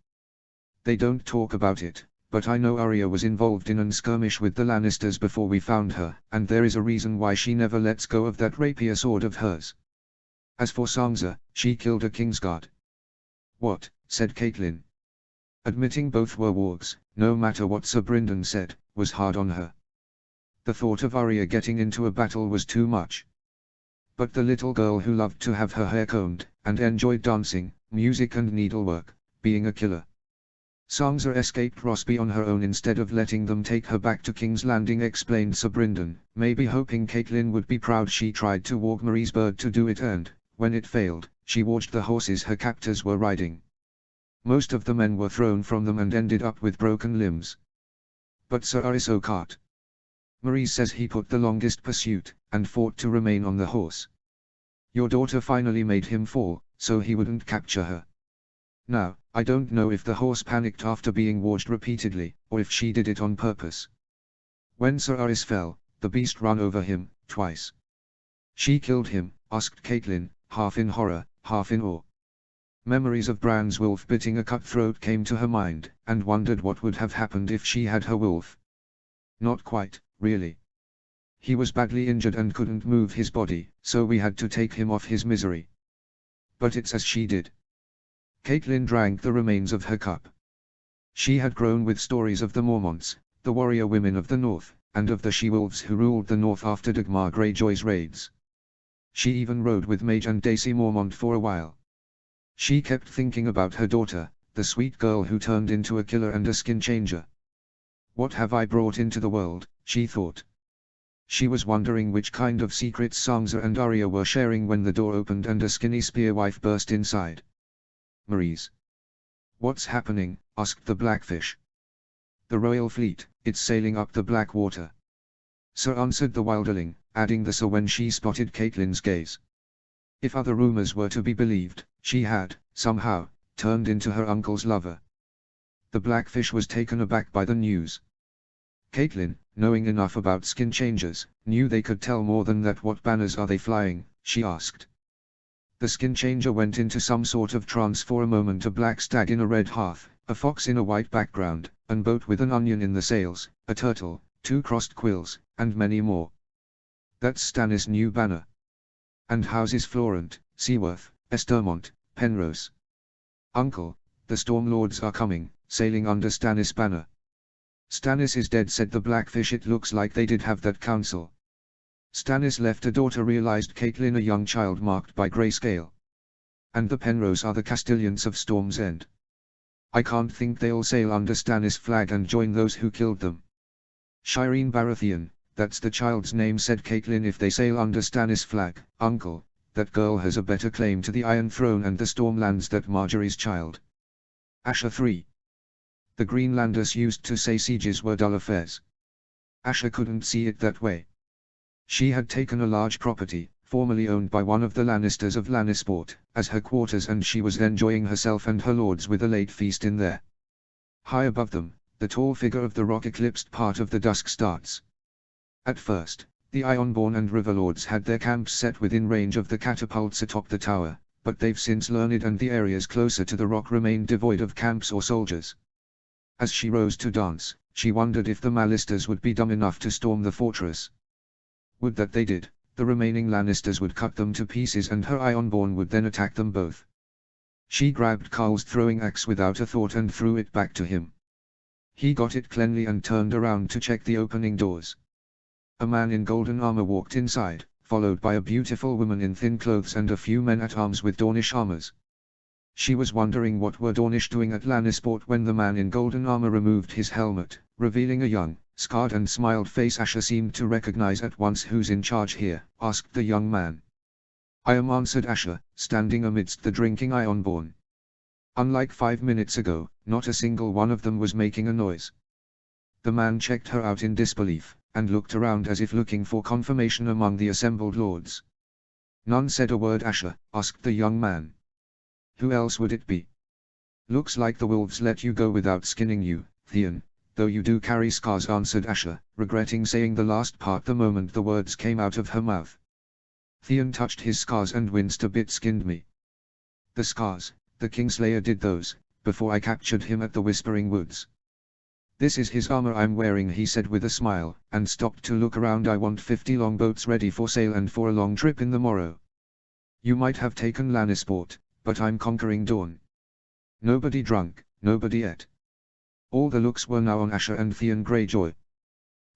They don't talk about it, but I know Arya was involved in an skirmish with the Lannisters before we found her, and there is a reason why she never lets go of that rapier sword of hers. As for Sansa, she killed a Kingsguard. What, said Caitlin. Admitting both were wargs, no matter what Sir Brynden said, was hard on her. The thought of Arya getting into a battle was too much. But the little girl who loved to have her hair combed, and enjoyed dancing, music and needlework, being a killer. Sansa escaped Rosby on her own instead of letting them take her back to King's Landing, explained Sir Brynden, maybe hoping Catelyn would be proud she tried to walk Marie's bird to do it, and, when it failed, she watched the horses her captors were riding. Most of the men were thrown from them and ended up with broken limbs. But Sir Aris Oakart. Marie says he put the longest pursuit, and fought to remain on the horse. Your daughter finally made him fall, so he wouldn't capture her. Now, I don't know if the horse panicked after being watched repeatedly, or if she did it on purpose. When Sir Aris fell, the beast ran over him, twice. She killed him, asked Catelyn, half in horror, half in awe. Memories of Bran's wolf biting a cutthroat came to her mind, and wondered what would have happened if she had her wolf. Not quite, really. He was badly injured and couldn't move his body, so we had to take him off his misery. But it's as she did. Catelyn drank the remains of her cup. She had grown with stories of the Mormonts, the warrior women of the North, and of the she-wolves who ruled the North after Dagmar Greyjoy's raids. She even rode with Mage and Daisy Mormont for a while. She kept thinking about her daughter, the sweet girl who turned into a killer and a skin changer. What have I brought into the world, she thought. She was wondering which kind of secrets Sansa and Arya were sharing when the door opened and a skinny spearwife burst inside. Marie's. What's happening? Asked the Blackfish. The royal fleet, it's sailing up the Blackwater. Sir, answered the wilderling, adding the sir when she spotted Catelyn's gaze. If other rumors were to be believed, she had, somehow, turned into her uncle's lover. The Blackfish was taken aback by the news. Catelyn, knowing enough about skin changers, knew they could tell more than that. What banners are they flying? She asked. The skin changer went into some sort of trance for a moment. A black stag in a red hearth, a fox in a white background, an boat with an onion in the sails, a turtle, 2 crossed quills, and many more. That's Stannis' new banner. And houses Florent, Seaworth, Estermont, Penrose. Uncle, the Stormlords are coming, sailing under Stannis' banner. Stannis is dead, said the Blackfish. It looks like they did have that council. Stannis left a daughter, realized Catelyn, a young child marked by grayscale. And the Penrose are the Castellans of Storm's End. I can't think they'll sail under Stannis' flag and join those who killed them. Shireen Baratheon, that's the child's name, said Catelyn. If they sail under Stannis' flag, uncle, that girl has a better claim to the Iron Throne and the Stormlands than Marjorie's child. Asher 3. The Greenlanders used to say sieges were dull affairs. Asher couldn't see it that way. She had taken a large property, formerly owned by one of the Lannisters of Lannisport, as her quarters, and she was enjoying herself and her lords with a late feast in there. High above them, the tall figure of the rock eclipsed part of the dusk starts. At first, the Ironborn and Riverlords had their camps set within range of the catapults atop the tower, but they've since learned, and the areas closer to the rock remained devoid of camps or soldiers. As she rose to dance, she wondered if the Mallisters would be dumb enough to storm the fortress. Would that they did, the remaining Lannisters would cut them to pieces and her Ironborn would then attack them both. She grabbed Carl's throwing axe without a thought and threw it back to him. He got it cleanly and turned around to check the opening doors. A man in golden armor walked inside, followed by a beautiful woman in thin clothes and a few men at arms with Dornish armors. She was wondering what were Dornish doing at Lannisport when the man in golden armor removed his helmet, revealing a young, scarred and smiled face. Asher seemed to recognize at once. Who's in charge here? Asked the young man. I am, answered Asher, standing amidst the drinking Ironborn. Unlike 5 minutes ago, not a single one of them was making a noise. The man checked her out in disbelief, and looked around as if looking for confirmation among the assembled lords. None said a word. Asher, asked the young man. Who else would it be? Looks like the wolves let you go without skinning you, Theon, though you do carry scars, answered Asher, regretting saying the last part the moment the words came out of her mouth. Theon touched his scars and winced a bit. Skinned me? The scars, the Kingslayer did those, before I captured him at the Whispering Woods. This is his armor I'm wearing, he said with a smile, and stopped to look around. I want 50 longboats ready for sail and for a long trip in the morrow. You might have taken Lannisport, but I'm conquering Dorne. Nobody drunk, nobody ate. All the looks were now on Asher and Theon Greyjoy.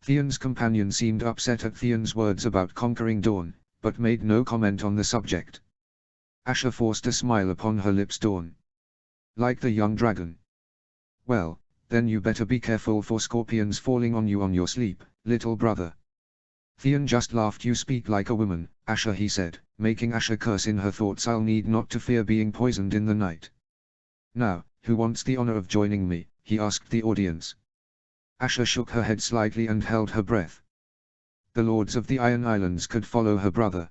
Theon's companion seemed upset at Theon's words about conquering Dorne, but made no comment on the subject. Asher forced a smile upon her lips. Dawn. Like the young dragon. Well, then you better be careful for scorpions falling on you on your sleep, little brother. Theon just laughed. You speak like a woman, Asher, he said, making Asher curse in her thoughts. I'll need not to fear being poisoned in the night. Now, who wants the honor of joining me, he asked the audience. Asher shook her head slightly and held her breath. The lords of the Iron Islands could follow her brother.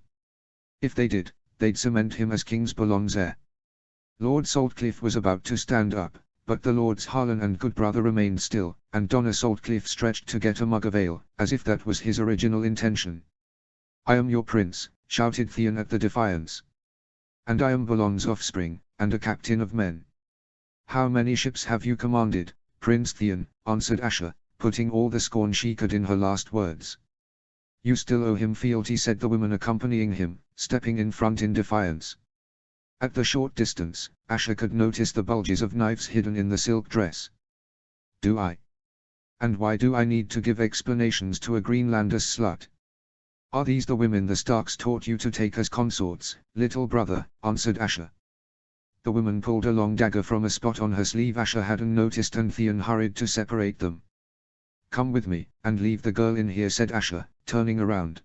If they did, they'd cement him as King's Balon's heir. Lord Saltcliffe was about to stand up, but the Lords Harlan and Goodbrother remained still, and Donna Saltcliffe stretched to get a mug of ale, as if that was his original intention. I am your prince, shouted Theon at the defiance. And I am Balon's offspring, and a captain of men. How many ships have you commanded, Prince Theon, answered Asher, putting all the scorn she could in her last words. You still owe him fealty, said the woman accompanying him, stepping in front in defiance. At the short distance, Asher could notice the bulges of knives hidden in the silk dress. Do I? And why do I need to give explanations to a Greenlander slut? Are these the women the Starks taught you to take as consorts, little brother, answered Asher. The woman pulled a long dagger from a spot on her sleeve Asher hadn't noticed, and Theon hurried to separate them. Come with me, and leave the girl in here, said Asher, turning around.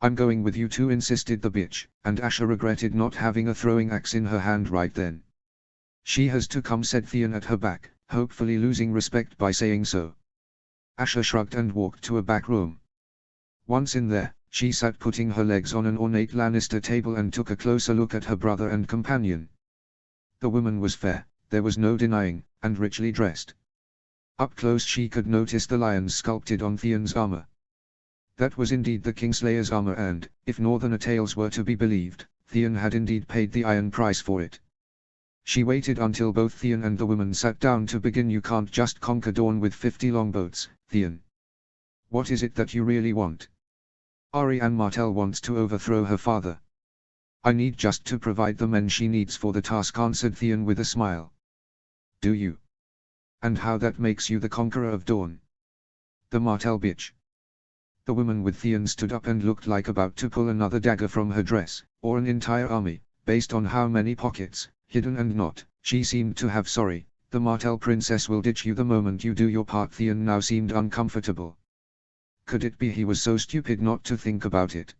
I'm going with you too, insisted the bitch, and Asher regretted not having a throwing axe in her hand right then. She has to come, said Theon at her back, hopefully losing respect by saying so. Asher shrugged and walked to a back room. Once in there, she sat putting her legs on an ornate Lannister table and took a closer look at her brother and companion. The woman was fair, there was no denying, and richly dressed. Up close she could notice the lions sculpted on Theon's armor. That was indeed the Kingslayer's armor, and, if Northerner tales were to be believed, Theon had indeed paid the iron price for it. She waited until both Theon and the woman sat down to begin. You can't just conquer Dawn with 50 longboats, Theon. What is it that you really want? Arianne Martell wants to overthrow her father. I need just to provide the men she needs for the task, answered Theon with a smile. Do you? And how that makes you the conqueror of Dawn? The Martell bitch. The woman with Theon stood up and looked like about to pull another dagger from her dress, or an entire army, based on how many pockets, hidden and not, she seemed to have. Sorry, the Martell princess will ditch you the moment you do your part. Theon now seemed uncomfortable. Could it be he was so stupid not to think about it?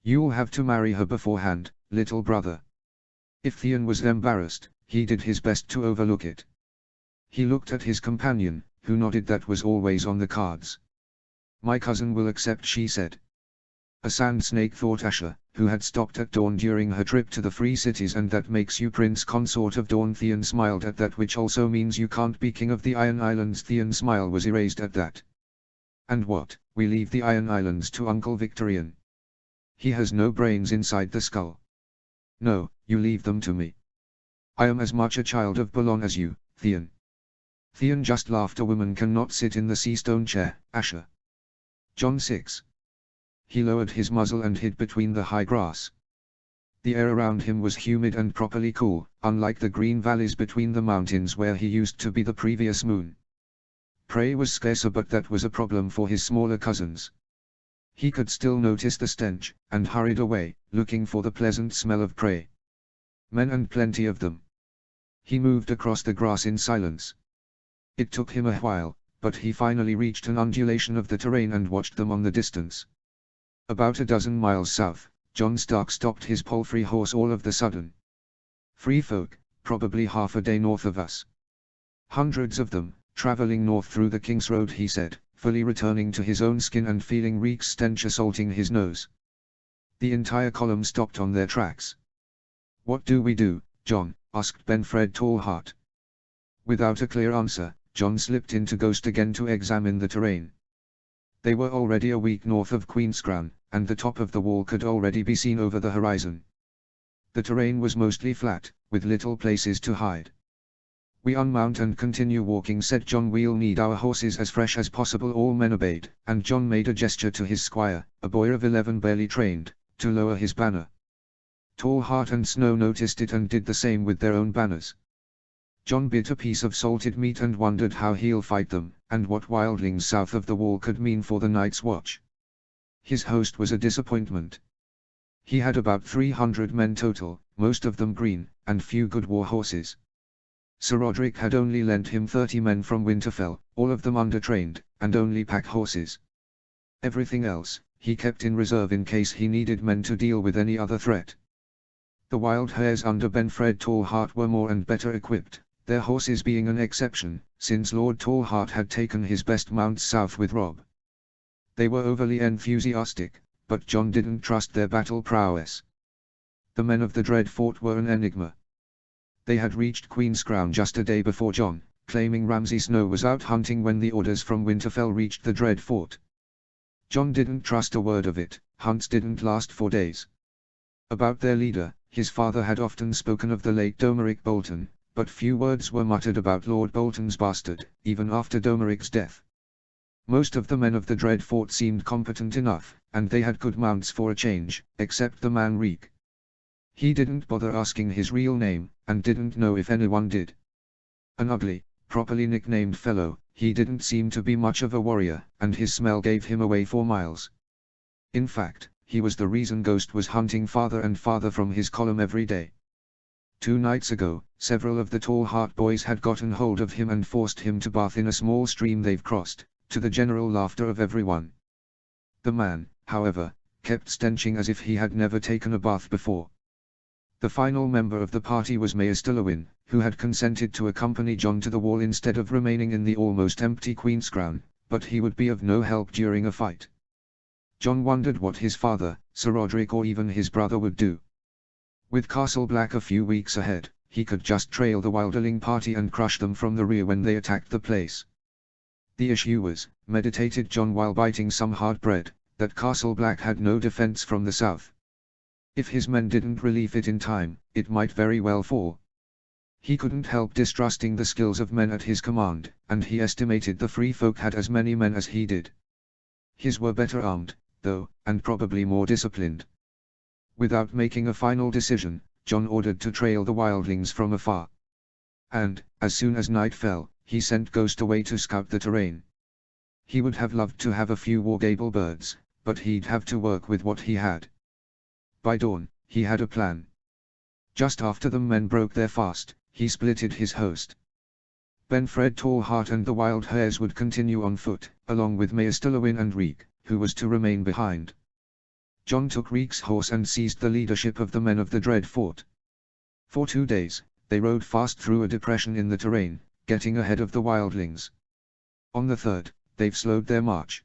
You'll have to marry her beforehand, little brother. If Theon was embarrassed, he did his best to overlook it. He looked at his companion, who nodded. That was always on the cards. My cousin will accept, she said. A sand snake, thought Asher, who had stopped at Dawn during her trip to the Free Cities. And that makes you Prince Consort of Dawn. Theon smiled at that, which also means you can't be King of the Iron Islands. Theon's smile was erased at that. And what, we leave the Iron Islands to Uncle Victorian? He has no brains inside the skull. No, you leave them to me. I am as much a child of Balon as you, Theon. Theon just laughed. A woman cannot sit in the sea stone chair, Asher. John 6. He lowered his muzzle and hid between the high grass. The air around him was humid and properly cool, unlike the green valleys between the mountains where he used to be the previous moon. Prey was scarcer, but that was a problem for his smaller cousins. He could still notice the stench, and hurried away, looking for the pleasant smell of prey. Men, and plenty of them. He moved across the grass in silence. It took him a while, but he finally reached an undulation of the terrain and watched them on the distance. About a dozen miles south, John Stark stopped his palfrey horse all of the sudden. Free folk, probably half a day north of us. Hundreds of them, traveling north through the King's Road, he said, fully returning to his own skin and feeling Reek's stench assaulting his nose. The entire column stopped on their tracks. What do we do, John? asked Benfred Tallheart. Without a clear answer, John slipped into Ghost again to examine the terrain. They were already a week north of Queenscrown, and the top of the wall could already be seen over the horizon. The terrain was mostly flat, with little places to hide. We unmount and continue walking, said John. We'll need our horses as fresh as possible. All men obeyed, and John made a gesture to his squire, a boy of 11 barely trained, to lower his banner. Tallheart and Snow noticed it and did the same with their own banners. John bit a piece of salted meat and wondered how he'll fight them, and what wildlings south of the wall could mean for the night's watch. His host was a disappointment. He had about 300 men total, most of them green, and few good war horses. Sir Roderick had only lent him 30 men from Winterfell, all of them undertrained, and only pack horses. Everything else, he kept in reserve in case he needed men to deal with any other threat. The wild hares under Benfred Tallheart were more and better equipped, their horses being an exception, since Lord Tallheart had taken his best mounts south with Robb. They were overly enthusiastic, but Jon didn't trust their battle prowess. The men of the Dread Fort were an enigma. They had reached Queen's Crown just a day before Jon, claiming Ramsay Snow was out hunting when the orders from Winterfell reached the Dread Fort. Jon didn't trust a word of it. Hunts didn't last for days. About their leader, his father had often spoken of the late Domeric Bolton, but few words were muttered about Lord Bolton's bastard, even after Domeric's death. Most of the men of the Dread Fort seemed competent enough, and they had good mounts for a change, except the man Reek. He didn't bother asking his real name, and didn't know if anyone did. An ugly, properly nicknamed fellow, he didn't seem to be much of a warrior, and his smell gave him away for miles. In fact, he was the reason Ghost was hunting farther and farther from his column every day. 2 nights ago, several of the Tallheart boys had gotten hold of him and forced him to bath in a small stream they've crossed, to the general laughter of everyone. The man, however, kept stenching as if he had never taken a bath before. The final member of the party was Mayor Stillowin, who had consented to accompany Jon to the wall instead of remaining in the almost empty Queen's Crown, but he would be of no help during a fight. Jon wondered what his father, Sir Roderick or even his brother would do. With Castle Black a few weeks ahead, he could just trail the Wilderling party and crush them from the rear when they attacked the place. The issue was, meditated Jon while biting some hard bread, that Castle Black had no defense from the south. If his men didn't relieve it in time, it might very well fall. He couldn't help distrusting the skills of men at his command, and he estimated the free folk had as many men as he did. His were better armed, though, and probably more disciplined. Without making a final decision, Jon ordered to trail the wildlings from afar. And, as soon as night fell, he sent Ghost away to scout the terrain. He would have loved to have a few wargable birds, but he'd have to work with what he had. By dawn, he had a plan. Just after the men broke their fast, he splitted his host. Benfred Tallheart and the wild hares would continue on foot, along with Mayor Stillowin and Reek, who was to remain behind. Jon took Reek's horse and seized the leadership of the men of the Dread Fort. For 2 days, they rode fast through a depression in the terrain, getting ahead of the wildlings. On the 3rd, they've slowed their march.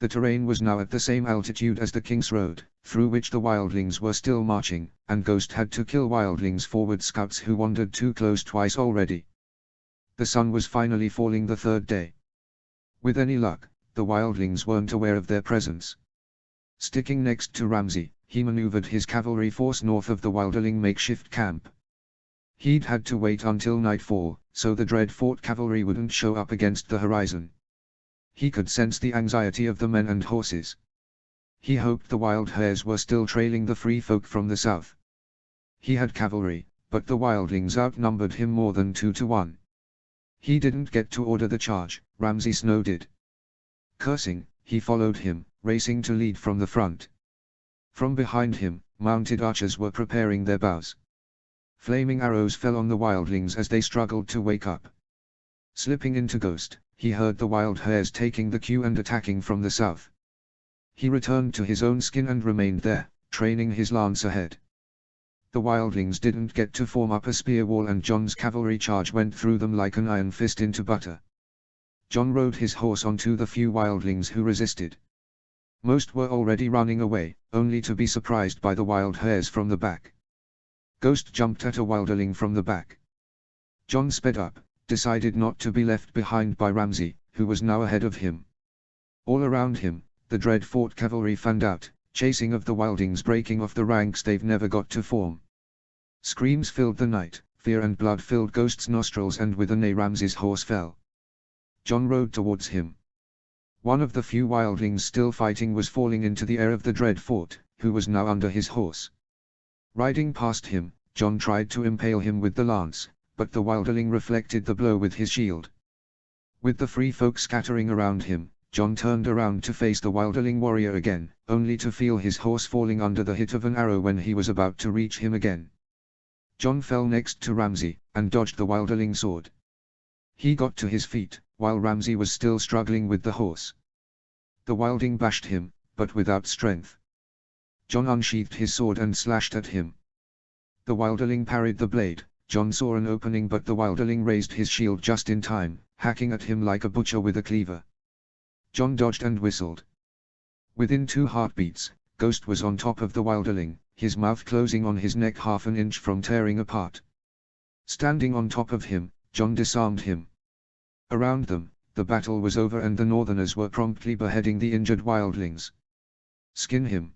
The terrain was now at the same altitude as the King's Road, through which the wildlings were still marching, and Ghost had to kill wildlings forward scouts who wandered too close twice already. The sun was finally falling the 3rd day. With any luck, the wildlings weren't aware of their presence. Sticking next to Ramsay, he maneuvered his cavalry force north of the Wilderling makeshift camp. He'd had to wait until nightfall, so the Dread Fort cavalry wouldn't show up against the horizon. He could sense the anxiety of the men and horses. He hoped the wild hares were still trailing the free folk from the south. He had cavalry, but the wildlings outnumbered him more than 2 to 1. He didn't get to order the charge, Ramsay Snow did. Cursing, he followed him, racing to lead from the front. From behind him, mounted archers were preparing their bows. Flaming arrows fell on the wildlings as they struggled to wake up. Slipping into Ghost, he heard the wild hares taking the cue and attacking from the south. He returned to his own skin and remained there, training his lance ahead. The wildlings didn't get to form up a spear wall and Jon's cavalry charge went through them like an iron fist into butter. Jon rode his horse onto the few wildlings who resisted. Most were already running away, only to be surprised by the wild hares from the back. Ghost jumped at a wilderling from the back. Jon sped up, decided not to be left behind by Ramsay, who was now ahead of him. All around him, the Dread Fort cavalry fanned out, chasing of the wildlings breaking off the ranks they've never got to form. Screams filled the night, fear and blood filled Ghost's nostrils and with a neigh Ramsay's horse fell. Jon rode towards him. One of the few wildlings still fighting was falling into the air of the Dread Fort, who was now under his horse. Riding past him, Jon tried to impale him with the lance, but the wilderling reflected the blow with his shield. With the free folk scattering around him, John turned around to face the wilderling warrior again, only to feel his horse falling under the hit of an arrow when he was about to reach him again. John fell next to Ramsay, and dodged the wilderling sword. He got to his feet, while Ramsay was still struggling with the horse. The wildling bashed him, but without strength. John unsheathed his sword and slashed at him. The wilderling parried the blade. John saw an opening, but the wilderling raised his shield just in time, hacking at him like a butcher with a cleaver. John dodged and whistled. Within 2 heartbeats, Ghost was on top of the wilderling, his mouth closing on his neck half an inch from tearing apart. Standing on top of him, John disarmed him. Around them, the battle was over and the Northerners were promptly beheading the injured wildlings. "Skin him!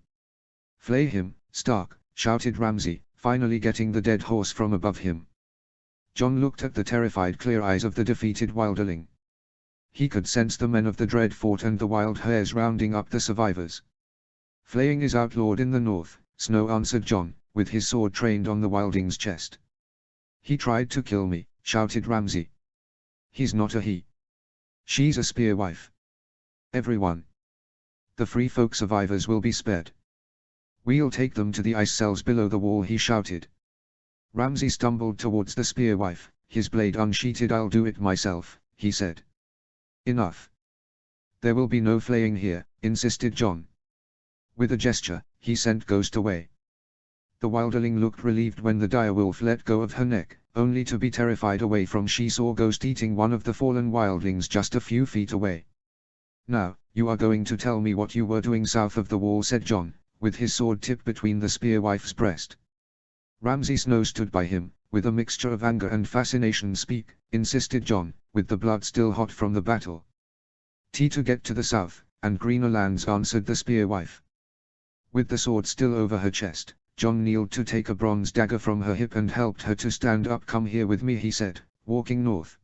Flay him, Stark!" shouted Ramsay, finally getting the dead horse from above him. John looked at the terrified clear eyes of the defeated wilderling. He could sense the men of the Dread Fort and the wild hares rounding up the survivors. "Flaying is outlawed in the north," Snow answered John, with his sword trained on the wildling's chest. "He tried to kill me," shouted Ramsay. "He's not a he. She's a spear wife. Everyone. The free folk survivors will be spared. We'll take them to the ice cells below the wall," he shouted. Ramsay stumbled towards the spear wife, his blade unsheathed. "I'll do it myself," he said. "Enough. There will be no flaying here," insisted John. With a gesture, he sent Ghost away. The wilderling looked relieved when the direwolf let go of her neck, only to be terrified away from she saw Ghost eating one of the fallen wildlings just a few feet away. "Now, you are going to tell me what you were doing south of the wall," said John, with his sword tip between the spear wife's breast. Ramsay Snow stood by him, with a mixture of anger and fascination. "Speak," insisted John, with the blood still hot from the battle. "To get to the south, and greener lands," answered the spear wife. With the sword still over her chest, John kneeled to take a bronze dagger from her hip and helped her to stand up. "Come here with me," he said, walking north.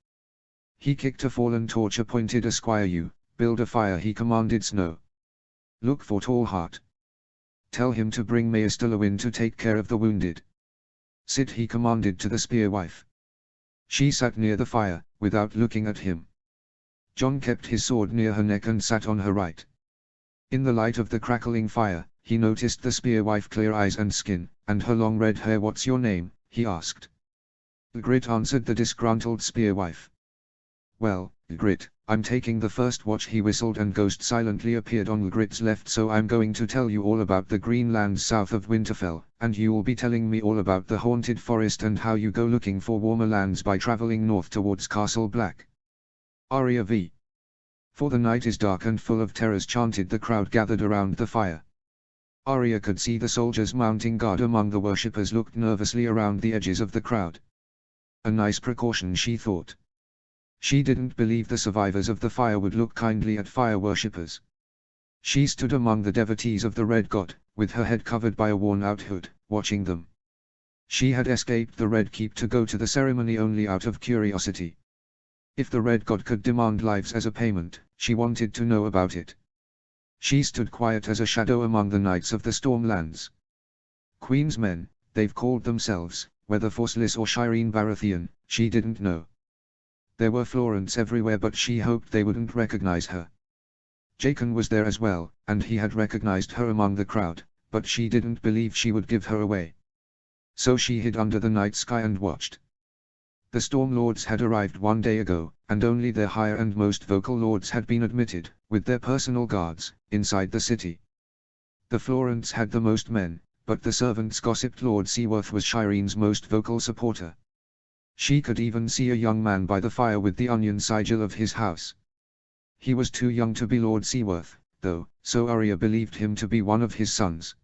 He kicked a fallen torch, pointed a squire. "You, build a fire," he commanded Snow. "Look for Tall Heart. Tell him to bring Maester Lewin to take care of the wounded. Sit," he commanded to the spear wife. She sat near the fire, without looking at him. John kept his sword near her neck and sat on her right. In the light of the crackling fire, he noticed the spear wife clear eyes and skin, and her long red hair. "What's your name?" he asked. "Grit," answered the disgruntled spear wife. "Well, Grit, I'm taking the first watch," he whistled, and Ghost silently appeared on Grit's left. "So I'm going to tell you all about the green lands south of Winterfell, and you'll be telling me all about the haunted forest and how you go looking for warmer lands by traveling north towards Castle Black." Arya v. "For the night is dark and full of terrors," chanted the crowd gathered around the fire. Arya could see the soldiers mounting guard among the worshippers looked nervously around the edges of the crowd. A nice precaution, she thought. She didn't believe the survivors of the fire would look kindly at fire worshippers. She stood among the devotees of the Red God, with her head covered by a worn-out hood, watching them. She had escaped the Red Keep to go to the ceremony only out of curiosity. If the Red God could demand lives as a payment, she wanted to know about it. She stood quiet as a shadow among the knights of the Stormlands. Queen's men, they've called themselves, whether Forceless or Shireen Baratheon, she didn't know. There were Florents everywhere, but she hoped they wouldn't recognize her. Jaqen was there as well, and he had recognized her among the crowd, but she didn't believe she would give her away. So she hid under the night sky and watched. The Stormlords had arrived 1 day ago, and only their higher and most vocal lords had been admitted, with their personal guards, inside the city. The Florents had the most men, but the servants gossiped Lord Seaworth was Shireen's most vocal supporter. She could even see a young man by the fire with the onion sigil of his house. He was too young to be Lord Seaworth, though, so Arya believed him to be one of his sons.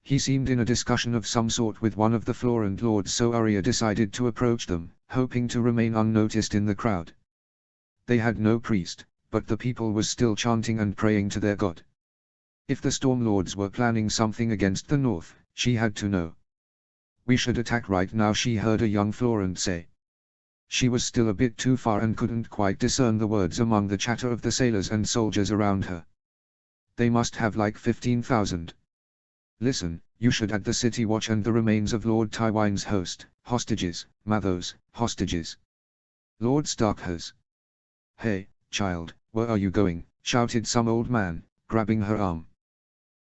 He seemed in a discussion of some sort with one of the Florent lords, so Arya decided to approach them, hoping to remain unnoticed in the crowd. They had no priest, but the people was still chanting and praying to their god. If the Stormlords were planning something against the north, she had to know. "We should attack right now," she heard a young Florent say. She was still a bit too far and couldn't quite discern the words among the chatter of the sailors and soldiers around her. "They must have like 15,000. Listen, you should add the city watch and the remains of Lord Tywin's host, hostages, Mathos, hostages. Lord Stark has." "Hey, child, where are you going?" shouted some old man, grabbing her arm.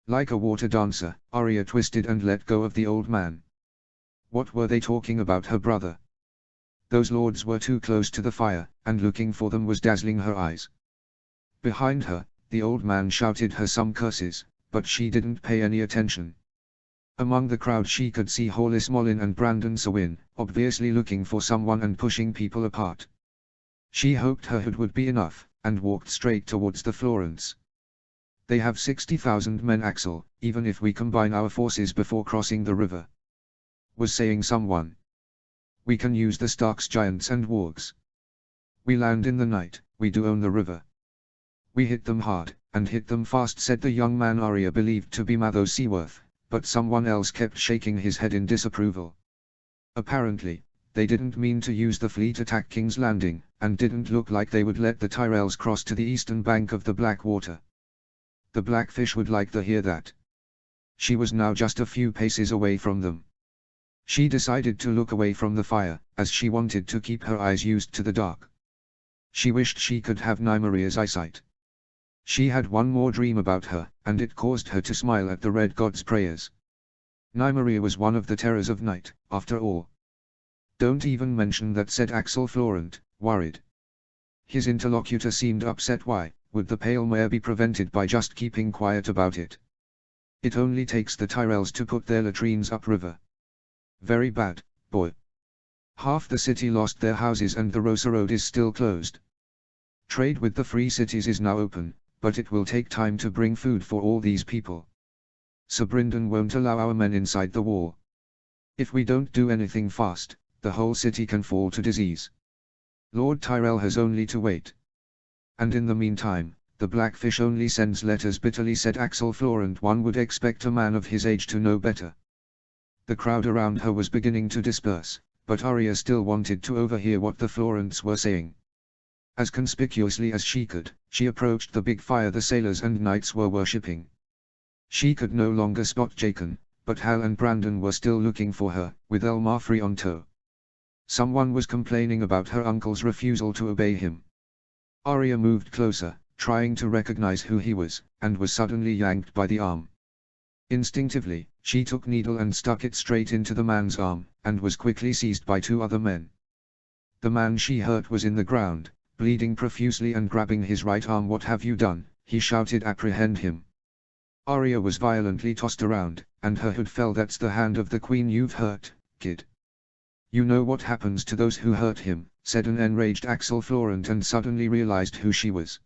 Like a water dancer, Arya twisted and let go of the old man. What were they talking about? Her brother? Those lords were too close to the fire, and looking for them was dazzling her eyes. Behind her, the old man shouted her some curses, but she didn't pay any attention. Among the crowd she could see Hollis Mollin and Brandon Sawin, obviously looking for someone and pushing people apart. She hoped her hood would be enough, and walked straight towards the Florents. They have 60,000 men, Axel, even if we combine our forces before crossing the river, was saying someone. We can use the Starks, giants and wargs. We land in the night, we do own the river. We hit them hard, and hit them fast, said the young man Arya believed to be Mathos Seaworth, but someone else kept shaking his head in disapproval. Apparently, they didn't mean to use the fleet attack King's Landing, and didn't look like they would let the Tyrells cross to the eastern bank of the Blackwater. The Blackfish would like to hear that. She was now just a few paces away from them. She decided to look away from the fire, as she wanted to keep her eyes used to the dark. She wished she could have Nymaria's eyesight. She had one more dream about her, and it caused her to smile at the Red God's prayers. Nymaria was one of the terrors of night, after all. Don't even mention that, said Axel Florent, worried. His interlocutor seemed upset. Why would the Pale Mare be prevented by just keeping quiet about it? It only takes the Tyrells to put their latrines upriver. Very bad, boy. Half the city lost their houses and the Rosa Road is still closed. Trade with the free cities is now open, but it will take time to bring food for all these people. Sir Brynden won't allow our men inside the wall. If we don't do anything fast, the whole city can fall to disease. Lord Tyrell has only to wait. And in the meantime, the Blackfish only sends letters, bitterly said Axel Florent. One would expect a man of his age to know better. The crowd around her was beginning to disperse, but Arya still wanted to overhear what the Florents were saying. As conspicuously as she could, she approached the big fire the sailors and knights were worshipping. She could no longer spot Jaqen, but Hal and Brandon were still looking for her, with Elmarfrey on tow. Someone was complaining about her uncle's refusal to obey him. Arya moved closer, trying to recognize who he was, and was suddenly yanked by the arm. Instinctively, she took needle and stuck it straight into the man's arm, and was quickly seized by two other men. The man she hurt was in the ground, bleeding profusely and grabbing his right arm. What have you done? He shouted. Apprehend him. Arya was violently tossed around, and her hood fell. That's the hand of the Queen you've hurt, kid. You know what happens to those who hurt him, said an enraged Axel Florent, and suddenly realized who she was.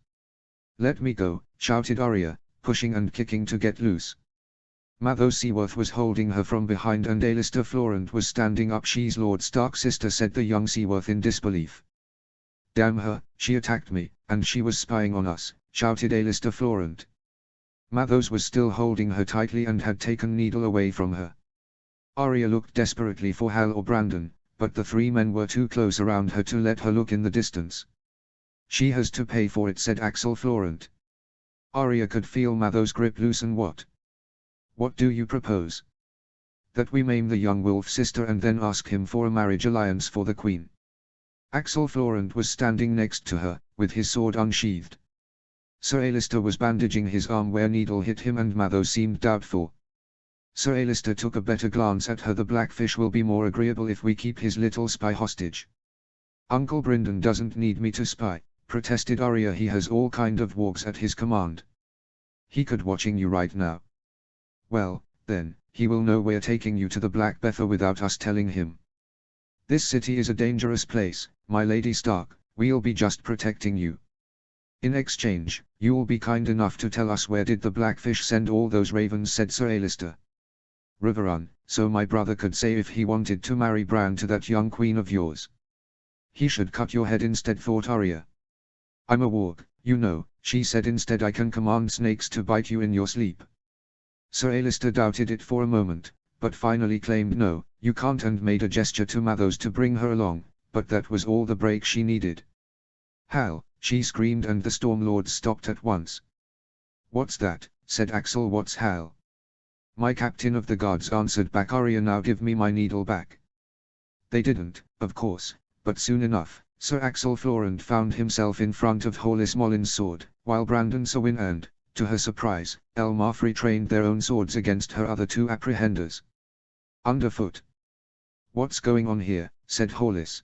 Let me go, shouted Arya, pushing and kicking to get loose. Mathos Seaworth was holding her from behind and Alistair Florent was standing up. She's Lord Stark's sister, said the young Seaworth in disbelief. Damn her, she attacked me, and she was spying on us, shouted Alistair Florent. Mathos was still holding her tightly and had taken needle away from her. Arya looked desperately for Hal or Brandon, but the three men were too close around her to let her look in the distance. She has to pay for it, said Axel Florent. Arya could feel Mathos' grip loosen. What do you propose? That we maim the young wolf sister and then ask him for a marriage alliance for the Queen. Axel Florent was standing next to her, with his sword unsheathed. Sir Alistair was bandaging his arm where needle hit him and Mathos seemed doubtful. Sir Alistair took a better glance at her. The Blackfish will be more agreeable if we keep his little spy hostage. Uncle Brynden doesn't need me to spy, protested Arya. He has all kind of wargs at his command. He could watching you right now. Well, then, he will know we're taking you to the Black Bether without us telling him. This city is a dangerous place, my Lady Stark. We'll be just protecting you. In exchange, you'll be kind enough to tell us where did the Blackfish send all those ravens, said Sir Alistair. Riverrun, so my brother could say if he wanted to marry Bran to that young queen of yours. He should cut your head instead, thought Arya. I'm a warg, you know, she said. Instead I can command snakes to bite you in your sleep. Sir Alistair doubted it for a moment, but finally claimed no, you can't, and made a gesture to Mathos to bring her along, but that was all the break she needed. Hal, she screamed, and the Stormlords stopped at once. What's that? Said Axel. What's Hal? My captain of the guards, answered back Arya. Now give me my needle back. They didn't, of course, but soon enough, Sir Axel Florent found himself in front of Hollis Mollin's sword, while Brandon Sewin and, to her surprise, Elmar Free trained their own swords against her other two apprehenders. Underfoot. "What's going on here?" said Hollis.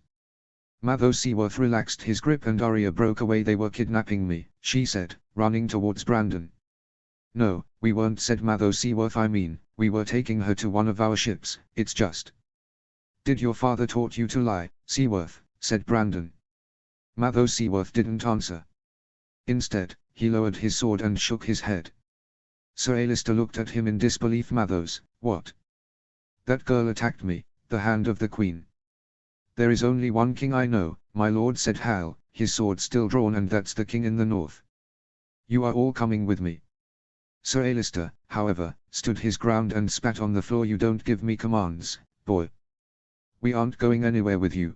Matho Seaworth relaxed his grip and Arya broke away. "They were kidnapping me," she said, running towards Brandon. "No, we weren't," said Matho Seaworth. "I mean, we were taking her to one of our ships, it's just." "Did your father taught you to lie, Seaworth?" said Brandon. Matho Seaworth didn't answer. Instead, he lowered his sword and shook his head. Sir Alistair looked at him in disbelief. "Mathos, what?" "That girl attacked me, the Hand of the Queen." "There is only one king I know, my lord," said Hal, his sword still drawn, "and that's the king in the north. You are all coming with me." Sir Alistair, however, stood his ground and spat on the floor. "You don't give me commands, boy. We aren't going anywhere with you."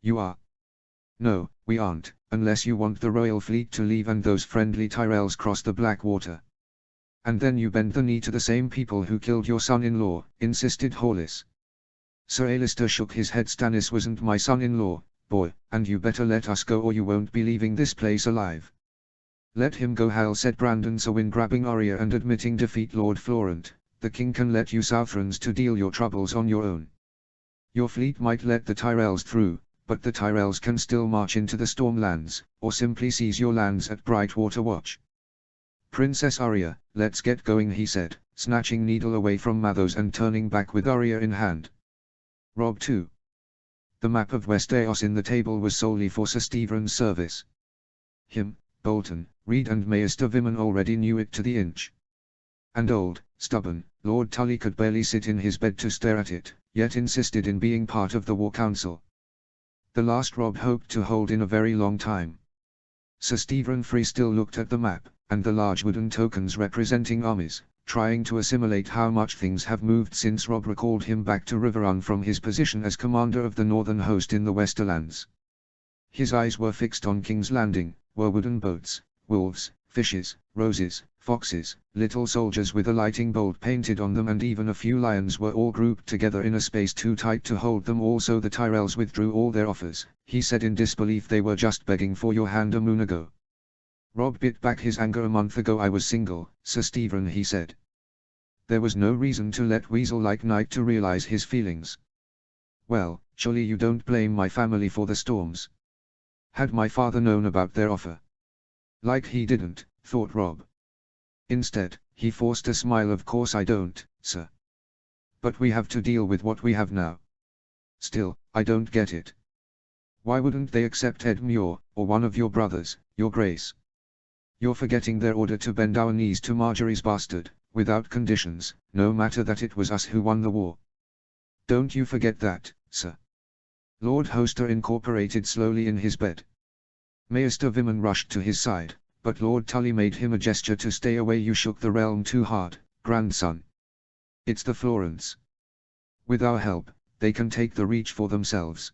"You are." "No, we aren't, unless you want the royal fleet to leave and those friendly Tyrells cross the Black Water." "And then you bend the knee to the same people who killed your son-in-law," insisted Hollis. Sir Alistair shook his head. "Stannis wasn't my son-in-law, boy, and you better let us go or you won't be leaving this place alive." "Let him go, Hal," said Brandon Sewin, grabbing Arya and admitting defeat. "Lord Florent, the king can let you Southrons to deal your troubles on your own. Your fleet might let the Tyrells through, but the Tyrells can still march into the Stormlands, or simply seize your lands at Brightwater Watch." "Princess Arya, let's get going," he said, snatching Needle away from Mathos and turning back with Arya in hand. Rob 2. The map of Westeros in the table was solely for Sir Stephen's service. Him, Bolton, Reed and Maester Vimen already knew it to the inch. And old, stubborn, Lord Tully could barely sit in his bed to stare at it, yet insisted in being part of the War Council. The last Rob hoped to hold in a very long time. Sir Stephen Free still looked at the map, and the large wooden tokens representing armies, trying to assimilate how much things have moved since Rob recalled him back to Riverrun from his position as commander of the northern host in the Westerlands. His eyes were fixed on King's Landing, where wooden boats, wolves, fishes, roses, foxes, little soldiers with a lightning bolt painted on them and even a few lions were all grouped together in a space too tight to hold them all. "So the Tyrells withdrew all their offers," he said in disbelief. "They were just begging for your hand a moon ago." Rob bit back his anger. "A month ago I was single, Sir Stephen," he said. There was no reason to let Weasel-like Knight to realize his feelings. "Well, surely you don't blame my family for the storms. Had my father known about their offer?" Like he didn't, thought Rob. Instead, he forced a smile. "Of course I don't, sir. But we have to deal with what we have now. Still, I don't get it. Why wouldn't they accept Edmure, or one of your brothers, your grace? You're forgetting their order to bend our knees to Marjorie's bastard, without conditions, no matter that it was us who won the war. Don't you forget that, sir." Lord Hoster incorporated slowly in his bed. Maester Vimen rushed to his side, but Lord Tully made him a gesture to stay away. "You shook the realm too hard, grandson. It's the Florents. With our help, they can take the Reach for themselves.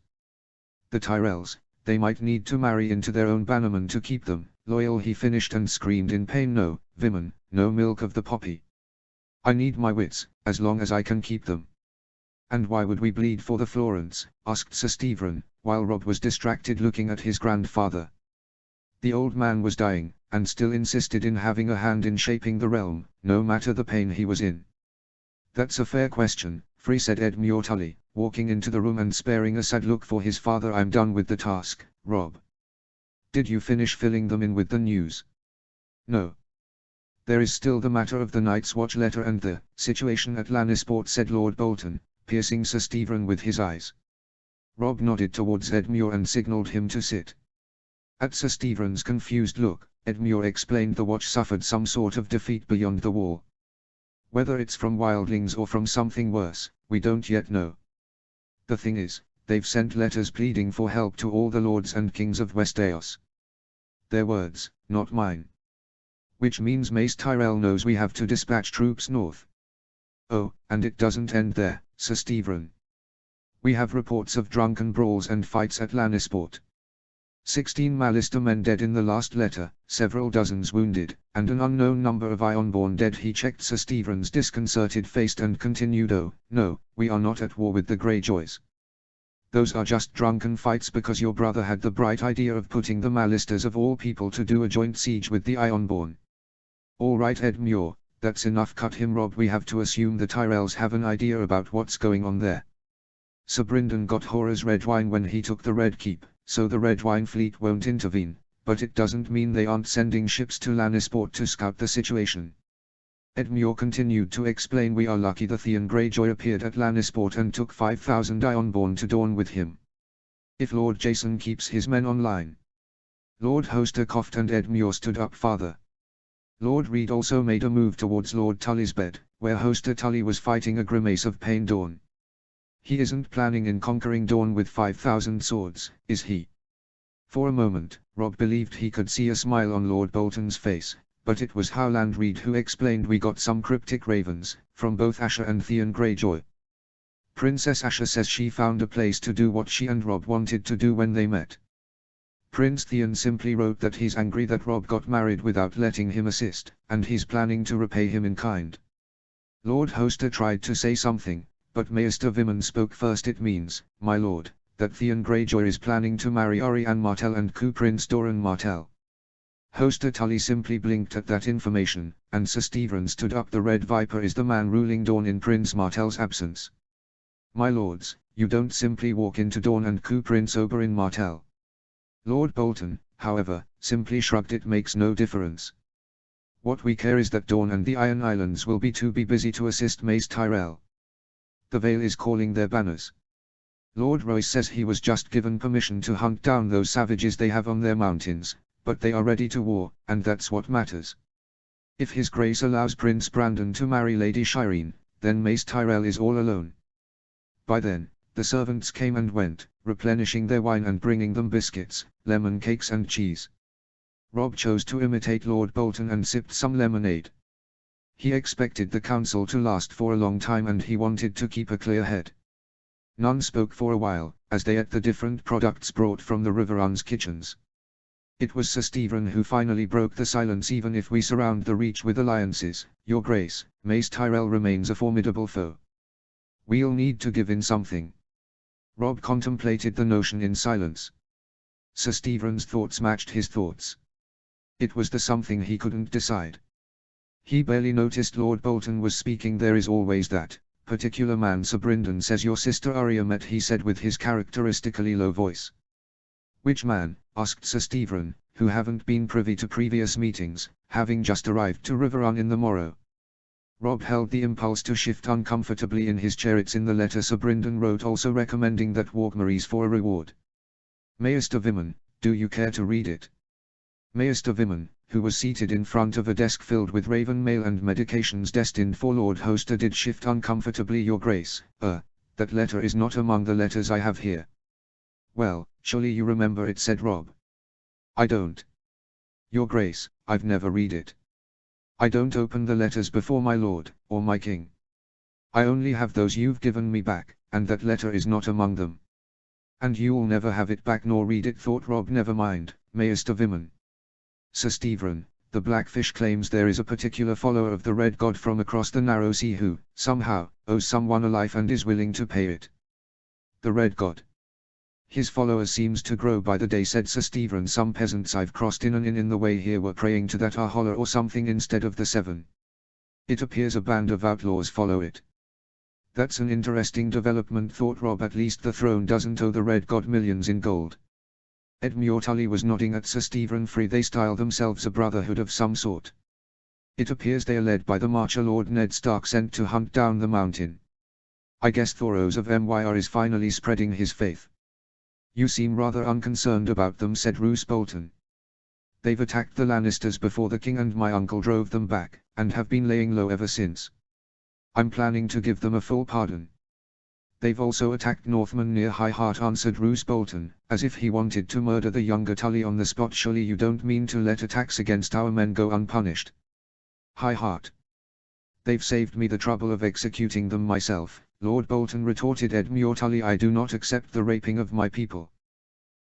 The Tyrells, they might need to marry into their own bannermen to keep them loyal," he finished and screamed in pain. "No, Vimen, no milk of the poppy. I need my wits, as long as I can keep them." "And why would we bleed for the Florents?" asked Sir Stephen, while Rob was distracted looking at his grandfather. The old man was dying, and still insisted in having a hand in shaping the realm, no matter the pain he was in. "That's a fair question," Free said Edmure Tully, walking into the room and sparing a sad look for his father. "I'm done with the task, Rob. Did you finish filling them in with the news?" "No. There is still the matter of the Night's Watch letter and the situation at Lannisport," said Lord Bolton, piercing Sir Stephen with his eyes. Rob nodded towards Edmure and signalled him to sit. At Sir Stephen's confused look, Edmure explained the Watch suffered some sort of defeat beyond the wall. "Whether it's from wildlings or from something worse, we don't yet know. The thing is, they've sent letters pleading for help to all the lords and kings of Westeros. Their words, not mine. Which means Mace Tyrell knows we have to dispatch troops north. Oh, and it doesn't end there, Sir Stephen. We have reports of drunken brawls and fights at Lannisport. 16 Mallister men dead in the last letter, several dozens wounded, and an unknown number of Ironborn dead." He checked Sir Stephen's disconcerted face and continued, "Oh, no, we are not at war with the Greyjoys. Those are just drunken fights because your brother had the bright idea of putting the Malisters of all people to do a joint siege with the Ironborn. All right Edmure, that's enough, cut him Rob. We have to assume the Tyrells have an idea about what's going on there. Sir Brynden got Hora's red wine when he took the Red Keep, so the Red Wine fleet won't intervene, but it doesn't mean they aren't sending ships to Lannisport to scout the situation. Edmure continued to explain, we are lucky the Theon Greyjoy appeared at Lannisport and took 5,000 Ironborn to Dawn with him. If Lord Jason keeps his men online. Lord Hoster coughed and Edmure stood up farther. Lord Reed also made a move towards Lord Tully's bed, where Hoster Tully was fighting a grimace of pain. Dawn. He isn't planning in conquering Dawn with 5,000 swords, is he? For a moment, Rob believed he could see a smile on Lord Bolton's face, but it was Howland Reed who explained, we got some cryptic ravens, from both Asha and Theon Greyjoy. Princess Asha says she found a place to do what she and Rob wanted to do when they met. Prince Theon simply wrote that he's angry that Rob got married without letting him assist, and he's planning to repay him in kind. Lord Hoster tried to say something, but Maester Vimen spoke first. It means, my lord, that Theon Greyjoy is planning to marry Arianne Martell and coup Prince Doran Martell. Hoster Tully simply blinked at that information, and Sir Stephen stood up. The Red Viper is the man ruling Dawn in Prince Martell's absence. My lords, you don't simply walk into Dawn and coup Prince Oberyn Martell. Lord Bolton, however, simply shrugged. It makes no difference. What we care is that Dawn and the Iron Islands will be too busy to assist Mace Tyrell. The Vale is calling their banners. Lord Royce says he was just given permission to hunt down those savages they have on their mountains, but they are ready to war, and that's what matters. If His Grace allows Prince Brandon to marry Lady Shireen, then Mace Tyrell is all alone. By then, the servants came and went, replenishing their wine and bringing them biscuits, lemon cakes and cheese. Rob chose to imitate Lord Bolton and sipped some lemonade. He expected the council to last for a long time and he wanted to keep a clear head. None spoke for a while, as they ate the different products brought from the Riverruns kitchens. It was Sir Stephen who finally broke the silence. Even if we surround the Reach with alliances, Your Grace, Mace Tyrell remains a formidable foe. We'll need to give in something. Rob contemplated the notion in silence. Sir Stephen's thoughts matched his thoughts. It was the something he couldn't decide. He barely noticed Lord Bolton was speaking. There is always that particular man Sir Brynden says your sister Arya met, he said with his characteristically low voice. Which man? Asked Sir Stephen, who haven't been privy to previous meetings, having just arrived to Riverrun in the morrow. Rob held the impulse to shift uncomfortably in his chair. It's in the letter Sir Brynden wrote, also recommending that Walkmaries for a reward. Maester Vimen, do you care to read it? Maester Vimen, who was seated in front of a desk filled with Raven mail and medications destined for Lord Hoster, did shift uncomfortably. Your Grace, that letter is not among the letters I have here. Well, surely you remember it, said Rob. I don't. Your Grace, I've never read it. I don't open the letters before my lord, or my king. I only have those you've given me back, and that letter is not among them. And you'll never have it back nor read it, thought Rob. Never mind, Maester Vimen. Sir Stephen, the Blackfish claims there is a particular follower of the Red God from across the Narrow Sea who, somehow, owes someone a life and is willing to pay it. The Red God. His followers seems to grow by the day, said Sir Stephen. Some peasants I've crossed in an inn in the way here were praying to that Aholler or something instead of the seven. It appears a band of outlaws follow it. That's an interesting development, thought Rob. At least the throne doesn't owe the Red God millions in gold. Edmure Tully was nodding at Sir Stephen. Free, they style themselves a brotherhood of some sort. It appears they are led by the Marcher Lord Ned Stark, sent to hunt down the mountain. I guess Thoros of Myr is finally spreading his faith. You seem rather unconcerned about them, said Roose Bolton. They've attacked the Lannisters before the king and my uncle drove them back, and have been laying low ever since. I'm planning to give them a full pardon. They've also attacked Northmen near High Heart, answered Roose Bolton, as if he wanted to murder the younger Tully on the spot. Surely you don't mean to let attacks against our men go unpunished. High Heart. They've saved me the trouble of executing them myself, Lord Bolton retorted. Edmure Tully, I do not accept the raping of my people.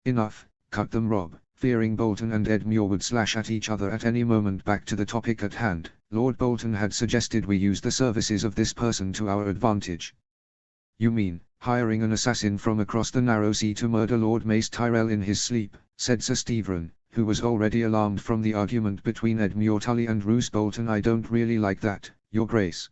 Enough, cut them, Rob, fearing Bolton and Edmure would slash at each other at any moment. Back to the topic at hand, Lord Bolton had suggested we use the services of this person to our advantage. You mean, hiring an assassin from across the narrow sea to murder Lord Mace Tyrell in his sleep, said Sir Stephen, who was already alarmed from the argument between Edmure Tully and Roose Bolton. I don't really like that, Your Grace.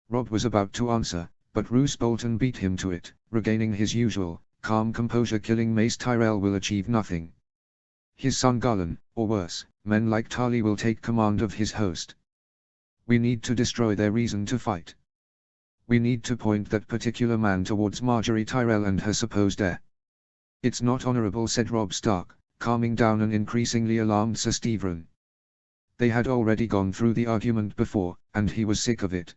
Rob was about to answer, but Roose Bolton beat him to it, regaining his usual, calm composure. Killing Mace Tyrell will achieve nothing. His son Garland, or worse, men like Tully will take command of his host. We need to destroy their reason to fight. We need to point that particular man towards Marjorie Tyrell and her supposed heir. It's not honorable, said Robb Stark, calming down an increasingly alarmed Sir Stephen. They had already gone through the argument before, and he was sick of it.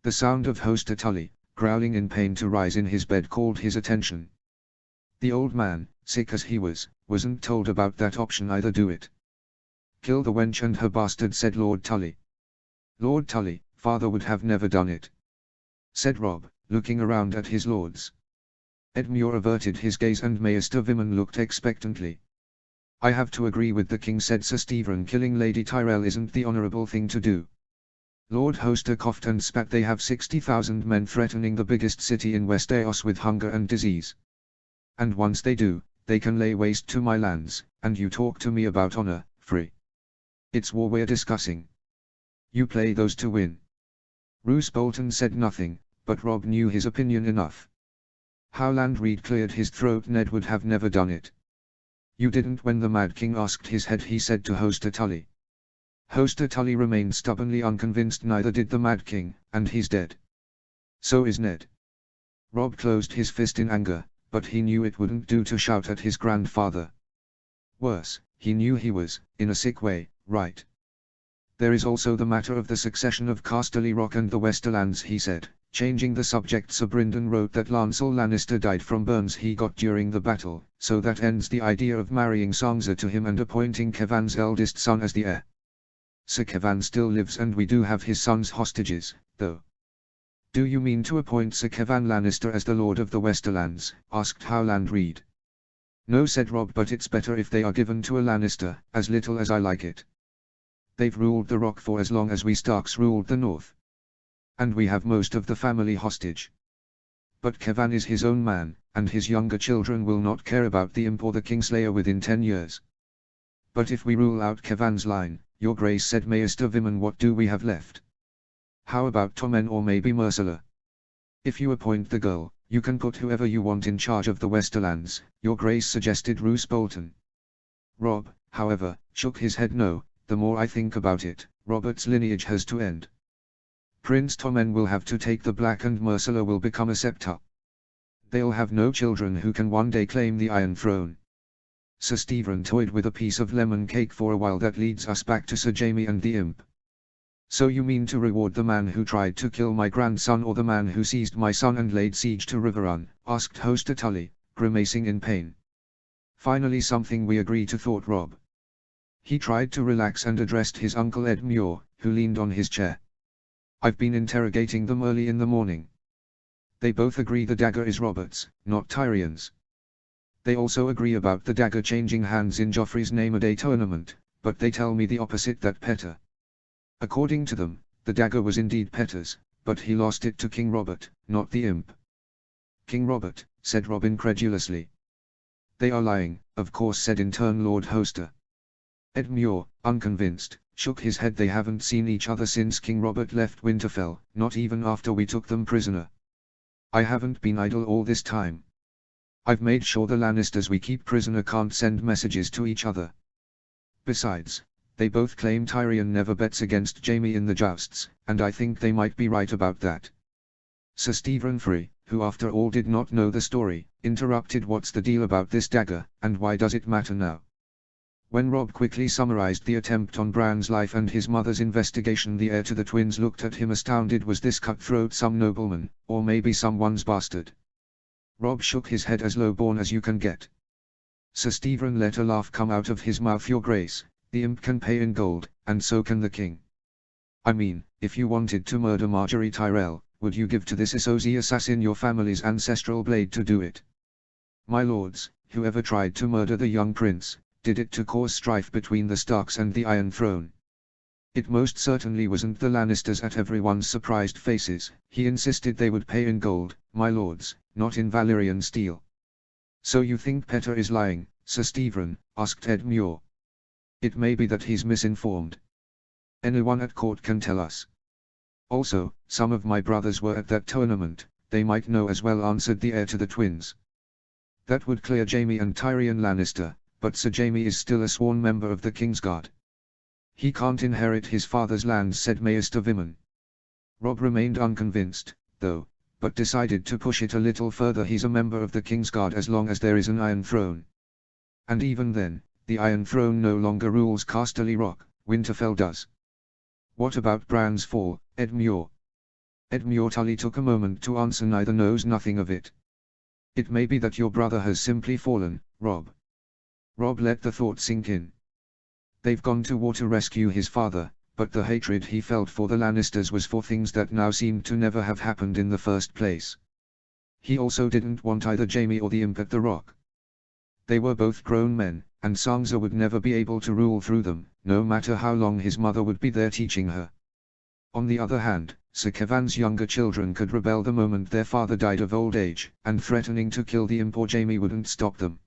The sound of Hoster Tully, growling in pain to rise in his bed, called his attention. The old man, sick as he wasn't told about that option either. Do it. Kill the wench and her bastard, said Lord Tully. Lord Tully, father would have never done it, said Robb, looking around at his lords. Edmure averted his gaze and Maester Vimen looked expectantly. I have to agree with the king, said Sir Stephen. Killing Lady Tyrell isn't the honourable thing to do. Lord Hoster coughed and spat. They have 60,000 men threatening the biggest city in Westeros with hunger and disease. And once they do, they can lay waste to my lands, and you talk to me about honour, free. It's war we're discussing. You play those to win. Roose Bolton said nothing, but Robb knew his opinion enough. Howland Reed cleared his throat. Ned would have never done it. You didn't when the Mad King asked his head, he said to Hoster Tully. Hoster Tully remained stubbornly unconvinced. Neither did the Mad King, and he's dead. So is Ned. Robb closed his fist in anger, but he knew it wouldn't do to shout at his grandfather. Worse, he knew he was, in a sick way, right. There is also the matter of the succession of Casterly Rock and the Westerlands, he said, changing the subject. Sir Brynden wrote that Lancel Lannister died from burns he got during the battle, so that ends the idea of marrying Sansa to him and appointing Kevan's eldest son as the heir. Sir Kevan still lives and we do have his son's hostages, though. Do you mean to appoint Sir Kevan Lannister as the Lord of the Westerlands? Asked Howland Reed. No, said Robb, but it's better if they are given to a Lannister, as little as I like it. They've ruled the Rock for as long as we Starks ruled the North. And we have most of the family hostage. But Kevan is his own man, and his younger children will not care about the Imp or the Kingslayer within 10 years. But if we rule out Kevan's line, Your Grace, said Maester Vimen, what do we have left? How about Tommen or maybe Myrcella? If you appoint the girl, you can put whoever you want in charge of the Westerlands, Your Grace, suggested Roose Bolton. Robb, however, shook his head. No, the more I think about it, Robert's lineage has to end. Prince Tommen will have to take the Black and Myrcella will become a Septa. They'll have no children who can one day claim the Iron Throne. Sir Stephen toyed with a piece of lemon cake for a while. That leads us back to Sir Jaime and the Imp. So you mean to reward the man who tried to kill my grandson or the man who seized my son and laid siege to Riverrun? Asked Hoster Tully, grimacing in pain. Finally something we agree to, thought Robb. He tried to relax and addressed his uncle Edmure, who leaned on his chair. I've been interrogating them early in the morning. They both agree the dagger is Robert's, not Tyrion's. They also agree about the dagger changing hands in Joffrey's name at a tournament, but they tell me the opposite, that Petter. According to them, the dagger was indeed Petter's, but he lost it to King Robert, not the Imp. King Robert, said Robb incredulously. They are lying, of course, said in turn Lord Hoster. Edmure, unconvinced, shook his head. They haven't seen each other since King Robert left Winterfell, not even after we took them prisoner. I haven't been idle all this time. I've made sure the Lannisters we keep prisoner can't send messages to each other. Besides, they both claim Tyrion never bets against Jaime in the jousts, and I think they might be right about that. Sir Stephen Free, who after all did not know the story, interrupted. What's the deal about this dagger, and why does it matter now? When Robb quickly summarized the attempt on Bran's life and his mother's investigation, the heir to the twins looked at him astounded. Was this cutthroat some nobleman, or maybe someone's bastard? Robb shook his head. As low-born as you can get. Sir Stephen let a laugh come out of his mouth. Your Grace, the Imp can pay in gold, and so can the king. I mean, if you wanted to murder Marjorie Tyrell, would you give to this Isozi assassin your family's ancestral blade to do it? My lords, whoever tried to murder the young prince, did it to cause strife between the Starks and the Iron Throne. It most certainly wasn't the Lannisters. At everyone's surprised faces, he insisted they would pay in gold. My lords, not in Valyrian steel. So you think Petter is lying, Sir Stephen? Asked Edmure. It may be that he's misinformed. Anyone at court can tell us. Also, some of my brothers were at that tournament, they might know as well, answered the heir to the twins. That would clear Jaime and Tyrion Lannister, but Sir Jaime is still a sworn member of the Kingsguard. He can't inherit his father's lands, said Maester Vimen. Robb remained unconvinced, though, but decided to push it a little further. He's a member of the Kingsguard as long as there is an Iron Throne. And even then, the Iron Throne no longer rules Casterly Rock, Winterfell does. What about Bran's fall, Edmure? Edmure Tully took a moment to answer. Neither knows nothing of it. It may be that your brother has simply fallen, Robb. Robb let the thought sink in. They've gone to war to rescue his father, but the hatred he felt for the Lannisters was for things that now seemed to never have happened in the first place. He also didn't want either Jaime or the Imp at the Rock. They were both grown men, and Sansa would never be able to rule through them, no matter how long his mother would be there teaching her. On the other hand, Sir Kevan's younger children could rebel the moment their father died of old age, and threatening to kill the Imp or Jaime wouldn't stop them.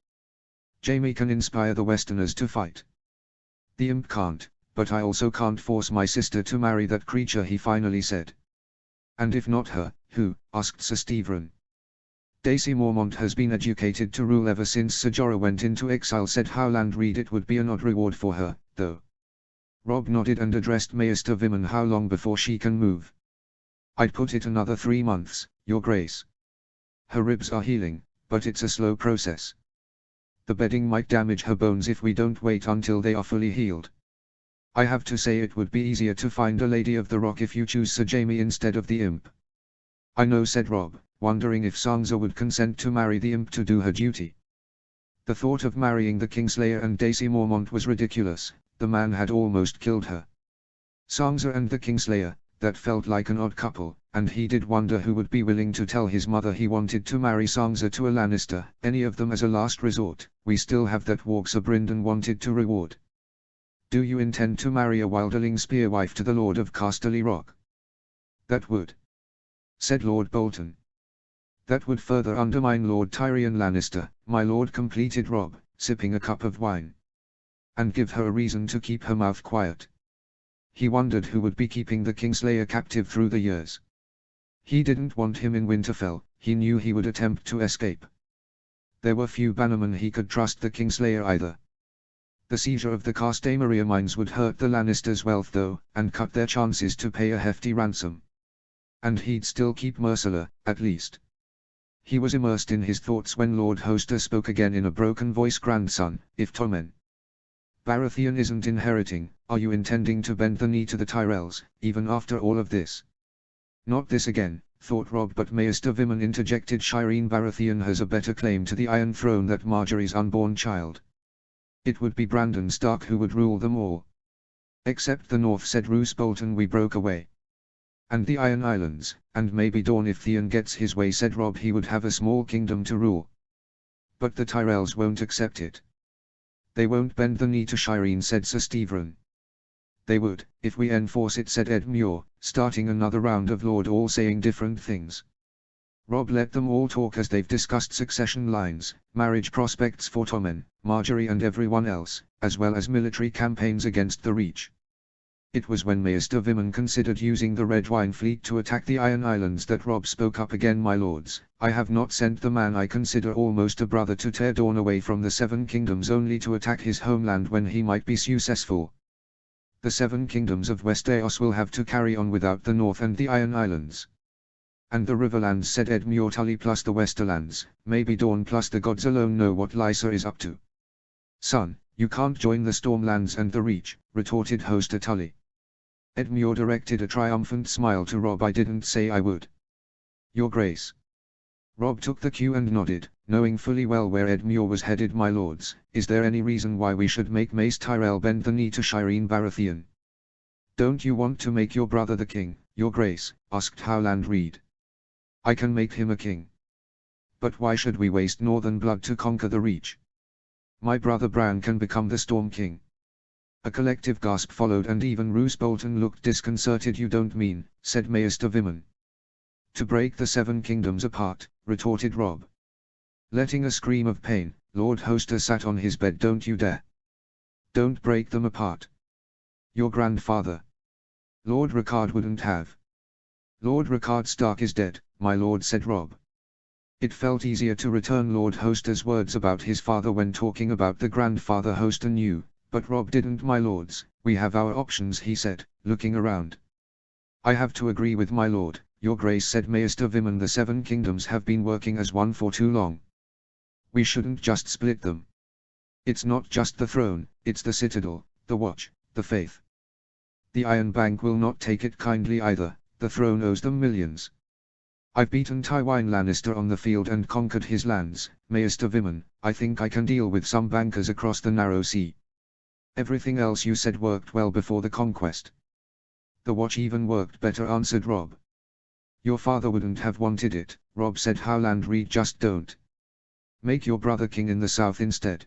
Jaime can inspire the Westerners to fight. The Imp can't, but I also can't force my sister to marry that creature, he finally said. And if not her, who? Asked Sir Stephen. Daisy Mormont has been educated to rule ever since Ser Jorah went into exile, said Howland Reed. It would be an odd reward for her, though. Robb nodded and addressed Maester Vimen. How long before she can move? I'd put it another 3 months, Your Grace. Her ribs are healing, but it's a slow process. The bedding might damage her bones if we don't wait until they are fully healed. I have to say it would be easier to find a Lady of the Rock if you choose Sir Jaime instead of the Imp. I know, said Robb, wondering if Sansa would consent to marry the Imp to do her duty. The thought of marrying the Kingslayer and Daisy Mormont was ridiculous. The man had almost killed her. Sansa and the Kingslayer, that felt like an odd couple, and he did wonder who would be willing to tell his mother he wanted to marry Sansa to a Lannister, any of them as a last resort. We still have that Warg Sir Brynden wanted to reward. Do you intend to marry a Wilderling spearwife to the Lord of Casterly Rock? That would, said Lord Bolton. That would further undermine Lord Tyrion Lannister, my lord, completed Robb, sipping a cup of wine. And give her a reason to keep her mouth quiet. He wondered who would be keeping the Kingslayer captive through the years. He didn't want him in Winterfell. He knew he would attempt to escape. There were few bannermen he could trust the Kingslayer either. The seizure of the Castamaria mines would hurt the Lannisters' wealth though, and cut their chances to pay a hefty ransom. And he'd still keep Myrcella, at least. He was immersed in his thoughts when Lord Hoster spoke again in a broken voice. Grandson, if Tommen Baratheon isn't inheriting, are you intending to bend the knee to the Tyrells, even after all of this? Not this again, thought Robb, but Maester Vimen interjected. Shireen Baratheon has a better claim to the Iron Throne than Margaery's unborn child. It would be Brandon Stark who would rule them all. Except the North, said Roose Bolton. We broke away. And the Iron Islands, and maybe Dorne if Theon gets his way, said Robb. He would have a small kingdom to rule. But the Tyrells won't accept it. They won't bend the knee to Shireen, said Sir Stephen. They would, if we enforce it, said Edmure, starting another round of Lord all saying different things. Robb let them all talk as they've discussed succession lines, marriage prospects for Tommen, Margaery and everyone else, as well as military campaigns against the Reach. It was when Maester Vimen considered using the Red Wine Fleet to attack the Iron Islands that Robb spoke up again. My lords, I have not sent the man I consider almost a brother to tear Dorne away from the Seven Kingdoms only to attack his homeland when he might be successful. The Seven Kingdoms of Westeros will have to carry on without the North and the Iron Islands. And the Riverlands, said Edmure Tully, plus the Westerlands. Maybe Dorne plus the gods alone know what Lysa is up to. Son, you can't join the Stormlands and the Reach, retorted Hoster Tully. Edmure directed a triumphant smile to Robb. I didn't say I would. Your Grace. Robb took the cue and nodded, knowing fully well where Edmure was headed. My lords, is there any reason why we should make Mace Tyrell bend the knee to Shireen Baratheon? Don't you want to make your brother the king, Your Grace? Asked Howland Reed. I can make him a king. But why should we waste northern blood to conquer the Reach? My brother Bran can become the Storm King. A collective gasp followed, and even Roose Bolton looked disconcerted. You don't mean, said Maester Vimen, to break the Seven Kingdoms apart, retorted Rob. Letting a scream of pain, Lord Hoster sat on his bed. Don't you dare. Don't break them apart. Your grandfather, Lord Ricard, wouldn't have. Lord Ricard Stark is dead, my lord, said Rob. It felt easier to return Lord Hoster's words about his father when talking about the grandfather Hoster knew, but Rob didn't. My lords, we have our options, he said, looking around. I have to agree with my lord, your grace, said Maester Vimen. The 7 kingdoms have been working as one for too long. We shouldn't just split them. It's not just the throne, it's the citadel, the watch, the faith. The Iron Bank will not take it kindly either, the throne owes them millions. I've beaten Tywin Lannister on the field and conquered his lands, Maester Vimen. I think I can deal with some bankers across the narrow sea. Everything else you said worked well before the conquest. The watch even worked better, answered Rob. Your father wouldn't have wanted it, Rob said. Howland Reed just don't. Make your brother king in the south instead.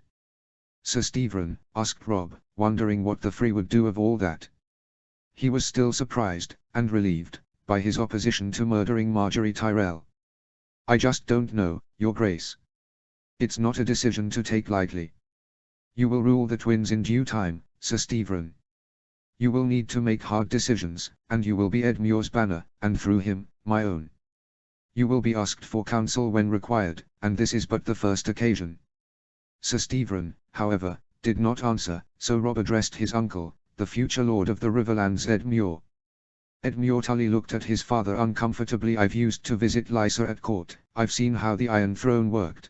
Sir Stephen, asked Rob, wondering what the Free would do of all that. He was still surprised, and relieved, by his opposition to murdering Marjorie Tyrell. I just don't know, your grace. It's not a decision to take lightly. You will rule the twins in due time, Sir Stephen. You will need to make hard decisions, and you will be Edmure's banner, and through him, my own. You will be asked for counsel when required, and this is but the first occasion. Sir Stephen, however, did not answer, so Rob addressed his uncle, the future lord of the Riverlands, Edmure. Edmure Tully looked at his father uncomfortably. I've used to visit Lysa at court, I've seen how the Iron Throne worked.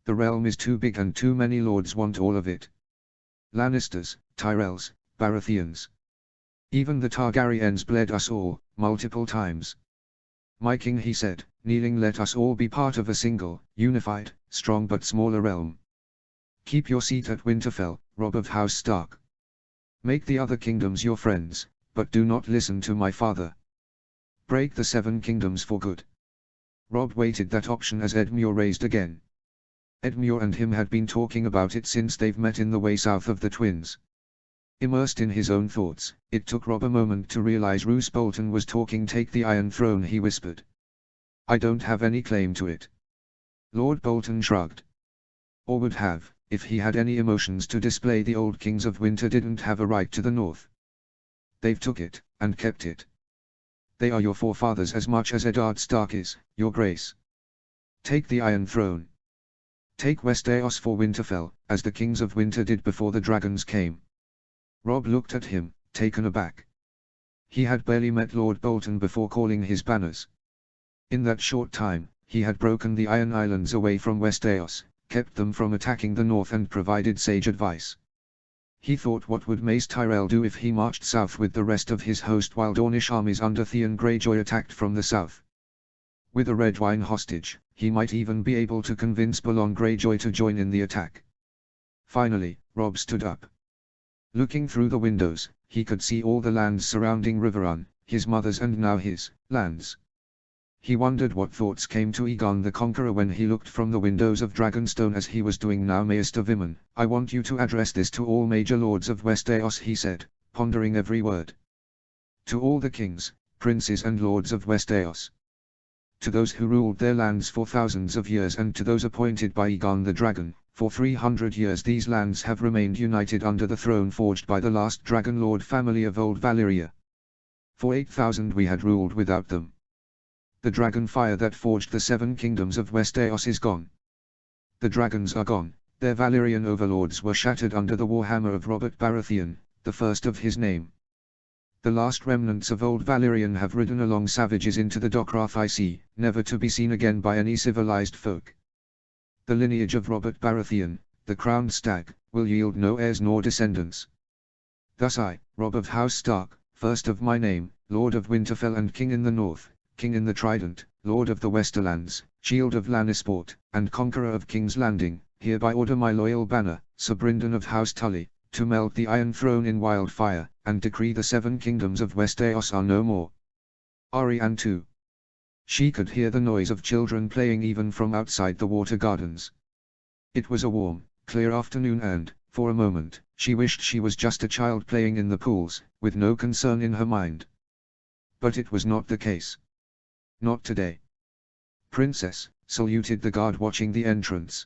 The realm is too big and too many lords want all of it. Lannisters, Tyrells, Baratheons. Even the Targaryens bled us all, multiple times. My king, he said, kneeling, let us all be part of a single, unified, strong but smaller realm. Keep your seat at Winterfell, Rob of House Stark. Make the other kingdoms your friends, but do not listen to my father. Break the 7 kingdoms for good. Rob waited that option as Edmure raised again. Edmure and him had been talking about it since they've met in the way south of the twins. Immersed in his own thoughts, it took Rob a moment to realize Roose Bolton was talking. Take the Iron Throne, he whispered. I don't have any claim to it. Lord Bolton shrugged. Or would have, if he had any emotions to display. The old kings of winter didn't have a right to the north. They've took it, and kept it. They are your forefathers as much as Eddard Stark is, your grace. Take the Iron Throne. Take Westeros for Winterfell, as the kings of winter did before the dragons came. Rob looked at him, taken aback. He had barely met Lord Bolton before calling his banners. In that short time, he had broken the Iron Islands away from Westeros, kept them from attacking the north, and provided sage advice. He thought, what would Mace Tyrell do if he marched south with the rest of his host while Dornish armies under Theon Greyjoy attacked from the south? With a Redwyne hostage, he might even be able to convince Balon Greyjoy to join in the attack. Finally, Rob stood up. Looking through the windows, he could see all the lands surrounding Riverrun, his mother's and now his lands. He wondered what thoughts came to Aegon the Conqueror when he looked from the windows of Dragonstone as he was doing now. Maester Vimen, I want you to address this to all major lords of Westeros, he said, pondering every word. To all the kings, princes and lords of Westeros. To those who ruled their lands for thousands of years, and to those appointed by Aegon the Dragon. For 300 years these lands have remained united under the throne forged by the last Dragon Lord family of Old Valyria. For 8,000 we had ruled without them. The dragon fire that forged the 7 kingdoms of Westeros is gone. The dragons are gone, their Valyrian overlords were shattered under the warhammer of Robert Baratheon, the first of his name. The last remnants of Old Valyrian have ridden along savages into the Dothraki Sea, never to be seen again by any civilized folk. The lineage of Robert Baratheon, the crowned stag, will yield no heirs nor descendants. Thus I, Rob of House Stark, first of my name, Lord of Winterfell and King in the North, King in the Trident, Lord of the Westerlands, Shield of Lannisport, and Conqueror of King's Landing, hereby order my loyal banner, Sir Brynden of House Tully, to melt the Iron Throne in wildfire, and decree the 7 kingdoms of Westeros are no more. Arianne too. She could hear the noise of children playing even from outside the water gardens. It was a warm, clear afternoon and, for a moment, she wished she was just a child playing in the pools, with no concern in her mind. But it was not the case. Not today. Princess, saluted the guard watching the entrance.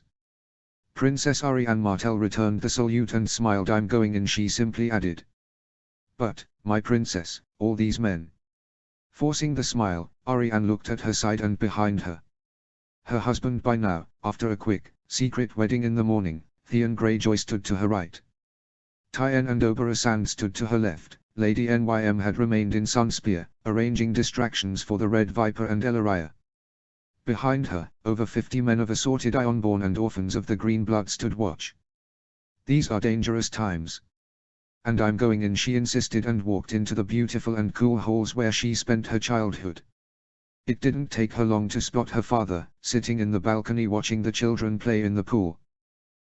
Princess Ariane Martel returned the salute and smiled. I'm going in, she simply added. But, my princess, all these men. Forcing the smile, Ariane looked at her side and behind her. Her husband by now, after a quick, secret wedding in the morning, Theon Greyjoy stood to her right. Tyen and Oberyn Sand stood to her left. Lady Nym had remained in Sunspear, arranging distractions for the Red Viper and Elaria. Behind her, over 50 men of assorted Ironborn and orphans of the Green Blood stood watch. These are dangerous times. And I'm going in, she insisted, and walked into the beautiful and cool halls where she spent her childhood. It didn't take her long to spot her father, sitting in the balcony watching the children play in the pool.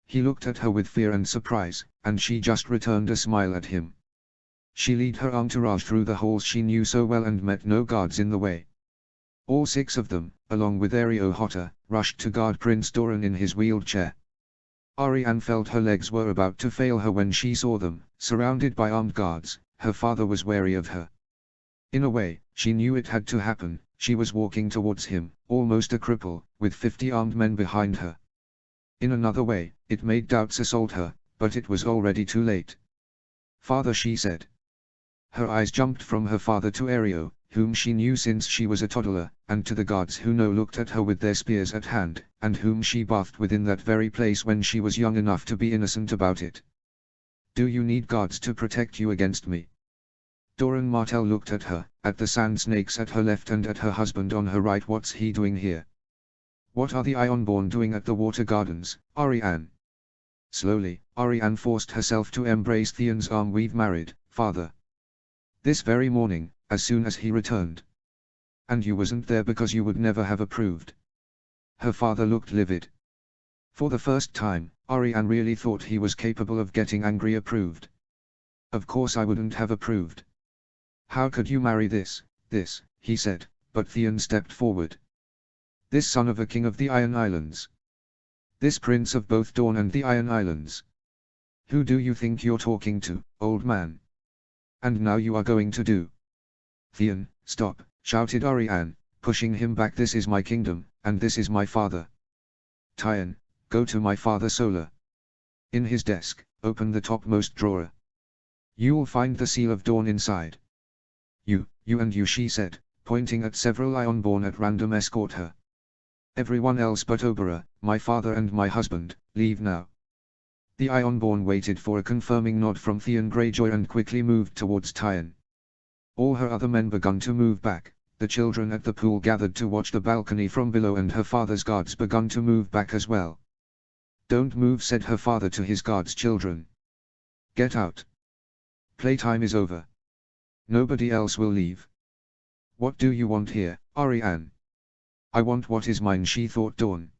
He looked at her with fear and surprise, and she just returned a smile at him. She led her entourage through the halls she knew so well and met no guards in the way. All 6 of them, along with Ario Hotter, rushed to guard Prince Doran in his wheeled chair. Ariane felt her legs were about to fail her when she saw them, surrounded by armed guards. Her father was wary of her. In a way, she knew it had to happen. She was walking towards him, almost a cripple, with 50 armed men behind her. In another way, it made doubts assault her, but it was already too late. Father, she said. Her eyes jumped from her father to Ario, whom she knew since she was a toddler, and to the guards who now looked at her with their spears at hand, and whom she bathed within that very place when she was young enough to be innocent about it. Do you need guards to protect you against me? Doran Martell looked at her, at the sand snakes at her left and at her husband on her right. What's he doing here? What are the Ironborn doing at the Water Gardens, Ariane? Slowly, Ariane forced herself to embrace Theon's arm. We've married, father. This very morning, as soon as he returned. And you wasn't there because you would never have approved. Her father looked livid. For the first time, Ariane really thought he was capable of getting angry. Approved? Of course I wouldn't have approved. How could you marry this, he said, but Theon stepped forward. This son of a king of the Iron Islands. This prince of both Dawn and the Iron Islands. Who do you think you're talking to, old man? And now you are going to do? Theon, stop, shouted Ariane, pushing him back. This is my kingdom, and this is my father. Tyen, go to my father Solar. In his desk, open the topmost drawer. You'll find the Seal of Dawn inside. You and you, she said, pointing at several Ironborn at random. Escort her. Everyone else but Oberyn, my father and my husband, leave now. The Ironborn waited for a confirming nod from Theon Greyjoy and quickly moved towards Tyen. All her other men began to move back. The children at the pool gathered to watch the balcony from below, and her father's guards began to move back as well. Don't move, said her father to his guards. Children, get out. Playtime is over. Nobody else will leave. What do you want here, Ariane? I want what is mine, she thought. Dawn.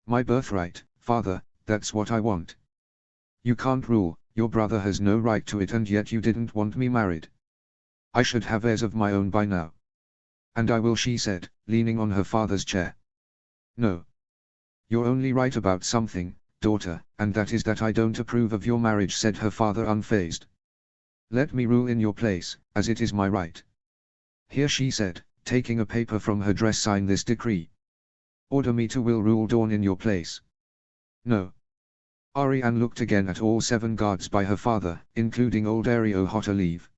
My birthright, father, that's what I want. You can't rule, your brother has no right to it, and yet you didn't want me married. I should have heirs of my own by now. And I will, she said, leaning on her father's chair. No. You're only right about something, daughter, and that is that I don't approve of your marriage, said her father unfazed. Let me rule in your place, as it is my right. Here, she said, taking a paper from her dress. Sign this decree. Order me to will rule Dawn in your place. No. Ariane looked again at all 7 guards by her father, including old Ario Hotter. Leave.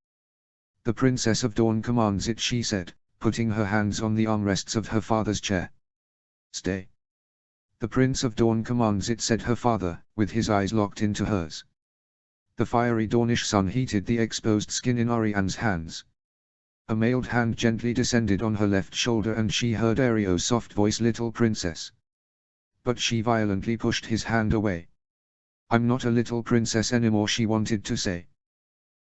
The Princess of Dawn commands it, she said, putting her hands on the armrests of her father's chair. Stay. The Prince of Dawn commands it, said her father, with his eyes locked into hers. The fiery Dawnish sun heated the exposed skin in Ariane's hands. A mailed hand gently descended on her left shoulder, and she heard Ario's soft voice, little princess. But she violently pushed his hand away. I'm not a little princess anymore, she wanted to say.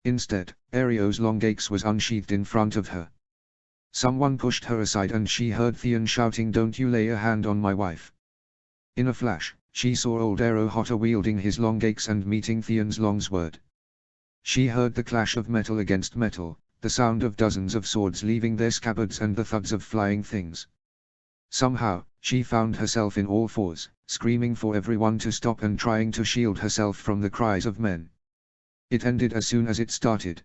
Instead, Ario's long axe was unsheathed in front of her. Someone pushed her aside, and she heard Theon shouting, don't you lay a hand on my wife. In a flash, she saw old Ario Hotter wielding his long axe and meeting Theon's long sword. She heard the clash of metal against metal, the sound of dozens of swords leaving their scabbards, and the thuds of flying things. Somehow, she found herself in all fours, screaming for everyone to stop and trying to shield herself from the cries of men. It ended as soon as it started.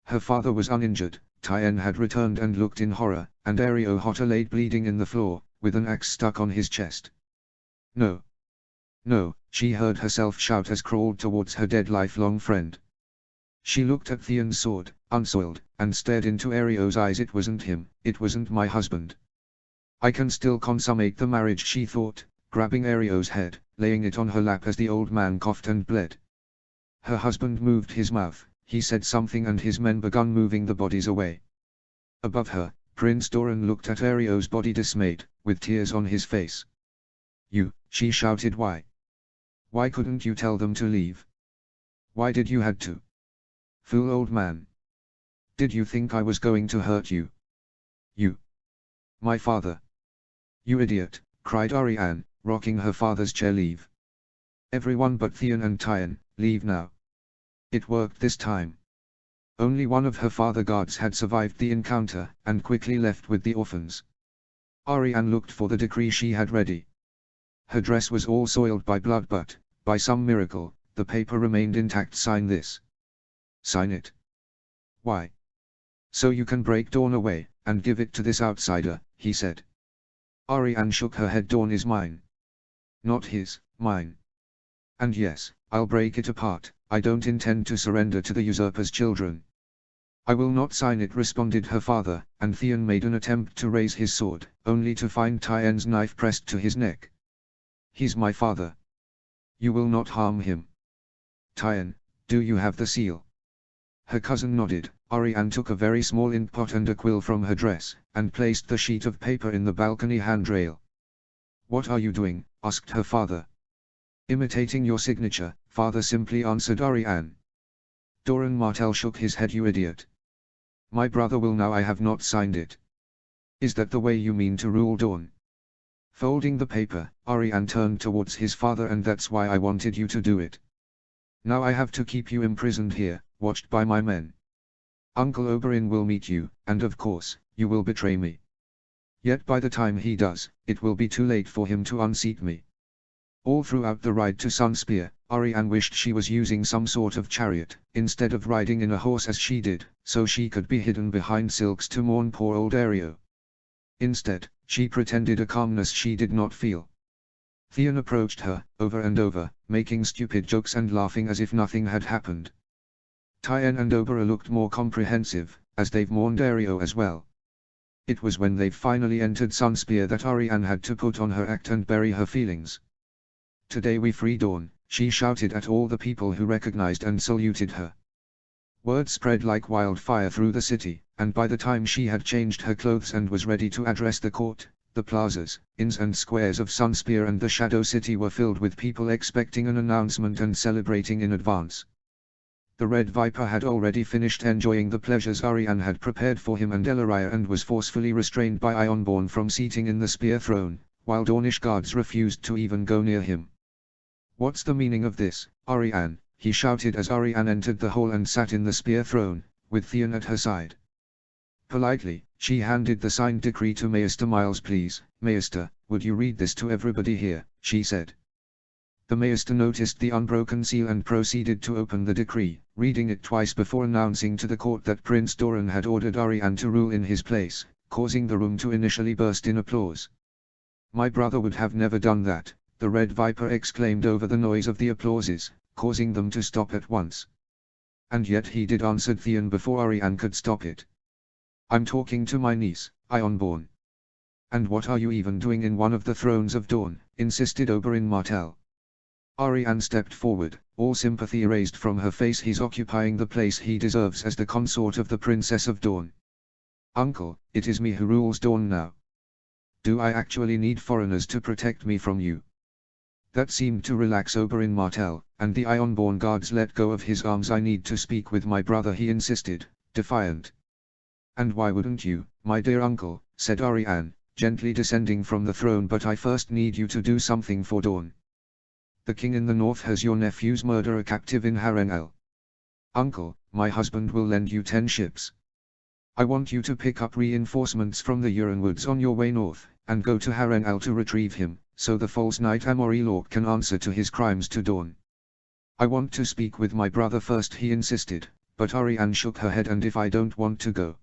Her father was uninjured, Tyen had returned and looked in horror, and Ario Hotter laid bleeding in the floor, with an axe stuck on his chest. No. No, she heard herself shout as crawled towards her dead lifelong friend. She looked at Theon's sword, unsoiled, and stared into Ario's eyes. It wasn't him, it wasn't my husband. I can still consummate the marriage, she thought, grabbing Ario's head, laying it on her lap as the old man coughed and bled. Her husband moved his mouth, he said something and his men began moving the bodies away. Above her, Prince Doran looked at Ario's body dismayed, with tears on his face. You, she shouted, why? Why couldn't you tell them to leave? Why did you had to? Fool old man. Did you think I was going to hurt you? You. My father. You idiot, cried Ariane, rocking her father's chair. Leave. Everyone but Theon and Tyen, leave now. It worked this time. Only one of her father guards had survived the encounter, and quickly left with the orphans. Ariane looked for the decree she had ready. Her dress was all soiled by blood, but, by some miracle, the paper remained intact. Sign this. Sign it. Why? So you can break Dawn away, and give it to this outsider, he said. Ariane shook her head. Dawn is mine. Not his, mine. And yes, I'll break it apart. I don't intend to surrender to the usurper's children. I will not sign it, responded her father, and Theon made an attempt to raise his sword, only to find Tyen's knife pressed to his neck. He's my father. You will not harm him. Tyen, do you have the seal? Her cousin nodded. Ariane took a very small ink pot and a quill from her dress, and placed the sheet of paper in the balcony handrail. What are you doing? Asked her father. Imitating your signature, father, simply answered Ariane. Doran Martell shook his head. You idiot. My brother will now. I have not signed it. Is that the way you mean to rule Dawn? Folding the paper, Ariane turned towards his father. And that's why I wanted you to do it. Now I have to keep you imprisoned here, watched by my men. Uncle Oberyn will meet you, and of course, you will betray me. Yet by the time he does, it will be too late for him to unseat me. All throughout the ride to Sunspear, Ariane wished she was using some sort of chariot, instead of riding in a horse as she did, so she could be hidden behind silks to mourn poor old Ario. Instead, she pretended a calmness she did not feel. Theon approached her, over and over, making stupid jokes and laughing as if nothing had happened. Tyen and Oberyn looked more comprehensive, as they've mourned Ario as well. It was when they finally entered Sunspear that Ariane had to put on her act and bury her feelings. Today we free Dawn, she shouted at all the people who recognized and saluted her. Word spread like wildfire through the city, and by the time she had changed her clothes and was ready to address the court, the plazas, inns and squares of Sunspear and the Shadow City were filled with people expecting an announcement and celebrating in advance. The Red Viper had already finished enjoying the pleasures Ariane had prepared for him and Elaria, and was forcefully restrained by Ironborn from seating in the spear throne, while Dornish guards refused to even go near him. What's the meaning of this, Ariane? He shouted as Ariane entered the hall and sat in the spear throne, with Theon at her side. Politely, she handed the signed decree to Maester Miles. Please, Maester, would you read this to everybody here, she said. The Maester noticed the unbroken seal and proceeded to open the decree, reading it twice before announcing to the court that Prince Doran had ordered Ariane to rule in his place, causing the room to initially burst in applause. My brother would have never done that, the Red Viper exclaimed over the noise of the applauses, causing them to stop at once. And yet he did, answered Theon before Ariane could stop it. I'm talking to my niece, Ironborn. And what are you even doing in one of the thrones of Dawn, insisted Oberyn Martell. Ariane stepped forward, all sympathy erased from her face. He's occupying the place he deserves as the consort of the Princess of Dawn. Uncle, it is me who rules Dawn now. Do I actually need foreigners to protect me from you? That seemed to relax Oberyn Martell, and the Ironborn guards let go of his arms. I need to speak with my brother, he insisted, defiant. And why wouldn't you, my dear uncle, said Ariane, gently descending from the throne. But I first need you to do something for Dawn. The king in the north has your nephew's murderer captive in Harrenhal. Uncle, my husband will lend you 10 ships. I want you to pick up reinforcements from the Huron Woods on your way north, and go to Harrenhal to retrieve him, so the false knight Amory Lork can answer to his crimes to Dawn. I want to speak with my brother first, he insisted, but Ariane shook her head. And if I don't want to go?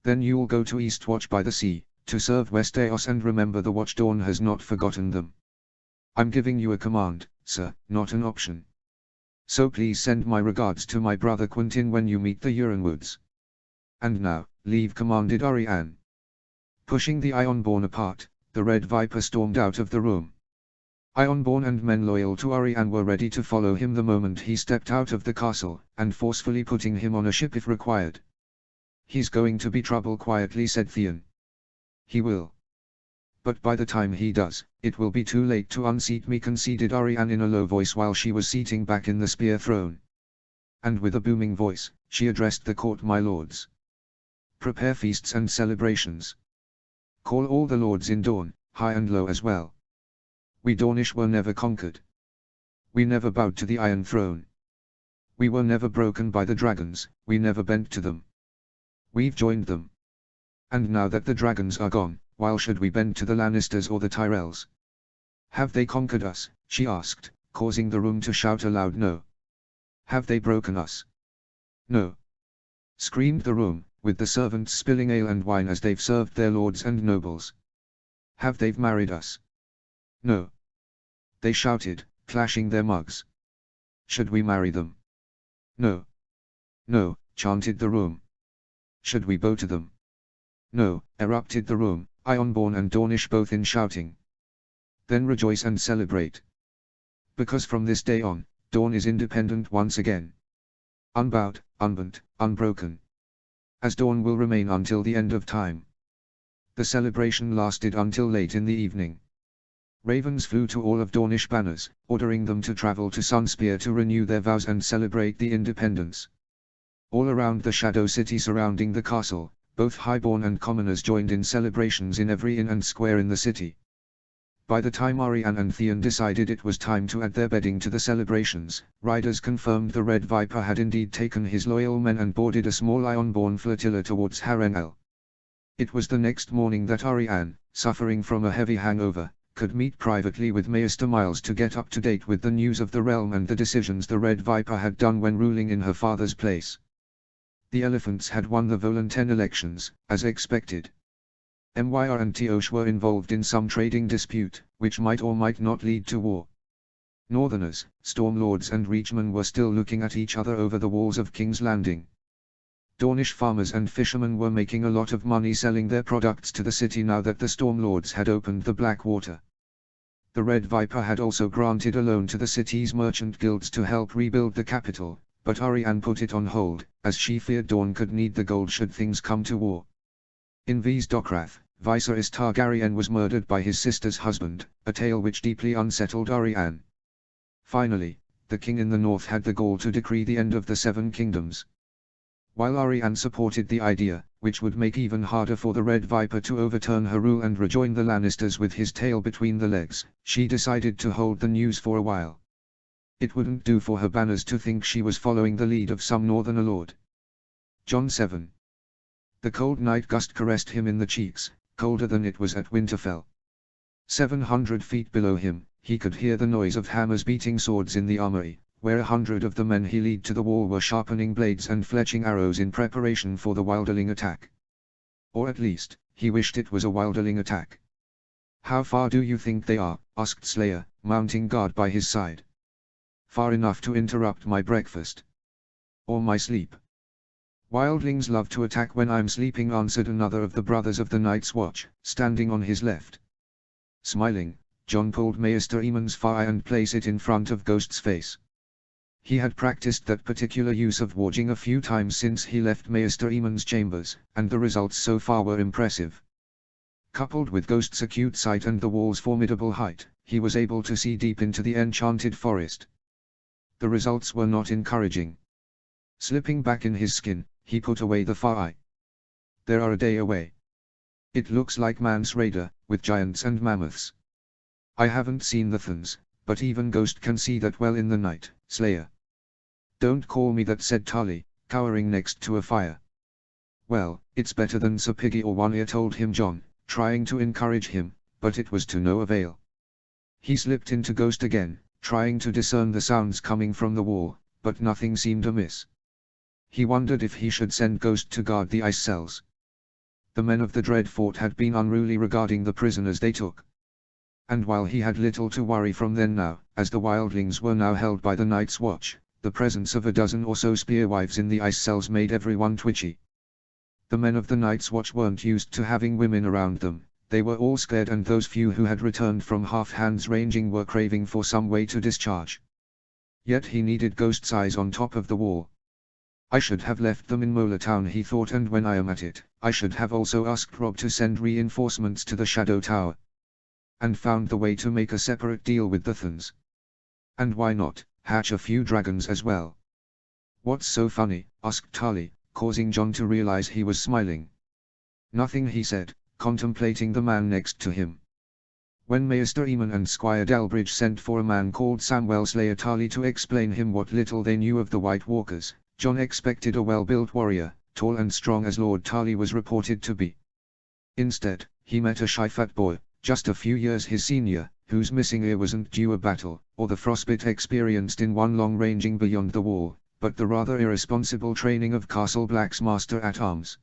Then you'll go to Eastwatch by the sea, to serve Westeros and remember the Watch. Dawn has not forgotten them. I'm giving you a command, sir, not an option. So please send my regards to my brother Quentin when you meet the Ironwoods. And now, leave, commanded Arianne. Pushing the Ironborn apart, the Red Viper stormed out of the room. Ironborn and men loyal to Arianne were ready to follow him the moment he stepped out of the castle, and forcefully putting him on a ship if required. He's going to be trouble, quietly said Theon. He will. But by the time he does, it will be too late to unseat me, conceded Arianne in a low voice while she was seating back in the spear throne. And with a booming voice, she addressed the court. My lords, prepare feasts and celebrations. Call all the lords in Dawn, high and low as well. We Dornish were never conquered. We never bowed to the Iron Throne. We were never broken by the dragons, we never bent to them. We've joined them. And now that the dragons are gone, why should we bend to the Lannisters or the Tyrells? Have they conquered us? She asked, causing the room to shout aloud. No. Have they broken us? No. Screamed the room, with the servants spilling ale and wine as they've served their lords and nobles. Have they married us? No. They shouted, clashing their mugs. Should we marry them? No. No, chanted the room. Should we bow to them? No, erupted the room, Ironborn and Dornish both in shouting. Then rejoice and celebrate. Because from this day on, Dawn is independent once again. Unbowed, unbent, unbroken. As Dawn will remain until the end of time. The celebration lasted until late in the evening. Ravens flew to all of Dornish banners, ordering them to travel to Sunspear to renew their vows and celebrate the independence. All around the Shadow City surrounding the castle, both highborn and commoners joined in celebrations in every inn and square in the city. By the time Arianne and Theon decided it was time to add their bedding to the celebrations, riders confirmed the Red Viper had indeed taken his loyal men and boarded a small Ironborn flotilla towards Harrenhal. It was the next morning that Arianne, suffering from a heavy hangover, could meet privately with Maester Miles to get up to date with the news of the realm and the decisions the Red Viper had done when ruling in her father's place. The Elephants had won the Volanten elections, as expected. Myr and Tiosh were involved in some trading dispute, which might or might not lead to war. Northerners, Stormlords and Reachmen were still looking at each other over the walls of King's Landing. Dornish farmers and fishermen were making a lot of money selling their products to the city now that the Stormlords had opened the Blackwater. The Red Viper had also granted a loan to the city's merchant guilds to help rebuild the capital, but Arianne put it on hold, as she feared Dawn could need the gold should things come to war. In V's Dockrath, Viserys Targaryen was murdered by his sister's husband, a tale which deeply unsettled Arianne. Finally, the king in the north had the gall to decree the end of the Seven Kingdoms. While Arianne supported the idea, which would make even harder for the Red Viper to overturn her rule and rejoin the Lannisters with his tail between the legs, she decided to hold the news for a while. It wouldn't do for her banners to think she was following the lead of some northerner lord. John 7. The cold night gust caressed him in the cheeks, colder than it was at Winterfell. 700 feet below him, he could hear the noise of hammers beating swords in the armory, where 100 of the men he led to the wall were sharpening blades and fletching arrows in preparation for the Wilderling attack. Or at least, he wished it was a Wilderling attack. "How far do you think they are?" asked Slayer, mounting guard by his side. "Far enough to interrupt my breakfast. Or my sleep." "Wildlings love to attack when I'm sleeping," answered another of the brothers of the Night's Watch, standing on his left. Smiling, Jon pulled Maester Aemon's fire and placed it in front of Ghost's face. He had practiced that particular use of warging a few times since he left Maester Aemon's chambers, and the results so far were impressive. Coupled with Ghost's acute sight and the wall's formidable height, he was able to see deep into the enchanted forest. The results were not encouraging. Slipping back in his skin, he put away the fire. "They are a day away. It looks like Mance Rayder, with giants and mammoths. I haven't seen the Thans, but even Ghost can see that well in the night, Slayer." "Don't call me that," said Tully, cowering next to a fire. "Well, it's better than Sir Piggy or One Ear," told him Jon, trying to encourage him, but it was to no avail. He slipped into Ghost again, trying to discern the sounds coming from the wall, but nothing seemed amiss. He wondered if he should send Ghost to guard the ice cells. The men of the Dread Fort had been unruly regarding the prisoners they took. And while he had little to worry from then now, as the wildlings were now held by the Night's Watch, the presence of a dozen or so spearwives in the ice cells made everyone twitchy. The men of the Night's Watch weren't used to having women around them, they were all scared, and those few who had returned from half-hands ranging were craving for some way to discharge. Yet he needed Ghost's eyes on top of the wall. I should have left them in Mola Town, he thought, and when I am at it, I should have also asked Rob to send reinforcements to the Shadow Tower. And found the way to make a separate deal with the Thans. And why not, hatch a few dragons as well? What's so funny? Asked Tali, causing John to realize he was smiling. Nothing, he said, contemplating the man next to him. When Maester Eamon and Squire Delbridge sent for a man called Samwell Slayer Tali to explain him what little they knew of the White Walkers, John expected a well-built warrior, tall and strong as Lord Tali was reported to be. Instead, he met a shy fat boy, just a few years his senior, whose missing ear wasn't due a battle, or the frostbite experienced in one long ranging beyond the wall, but the rather irresponsible training of Castle Black's master-at-arms.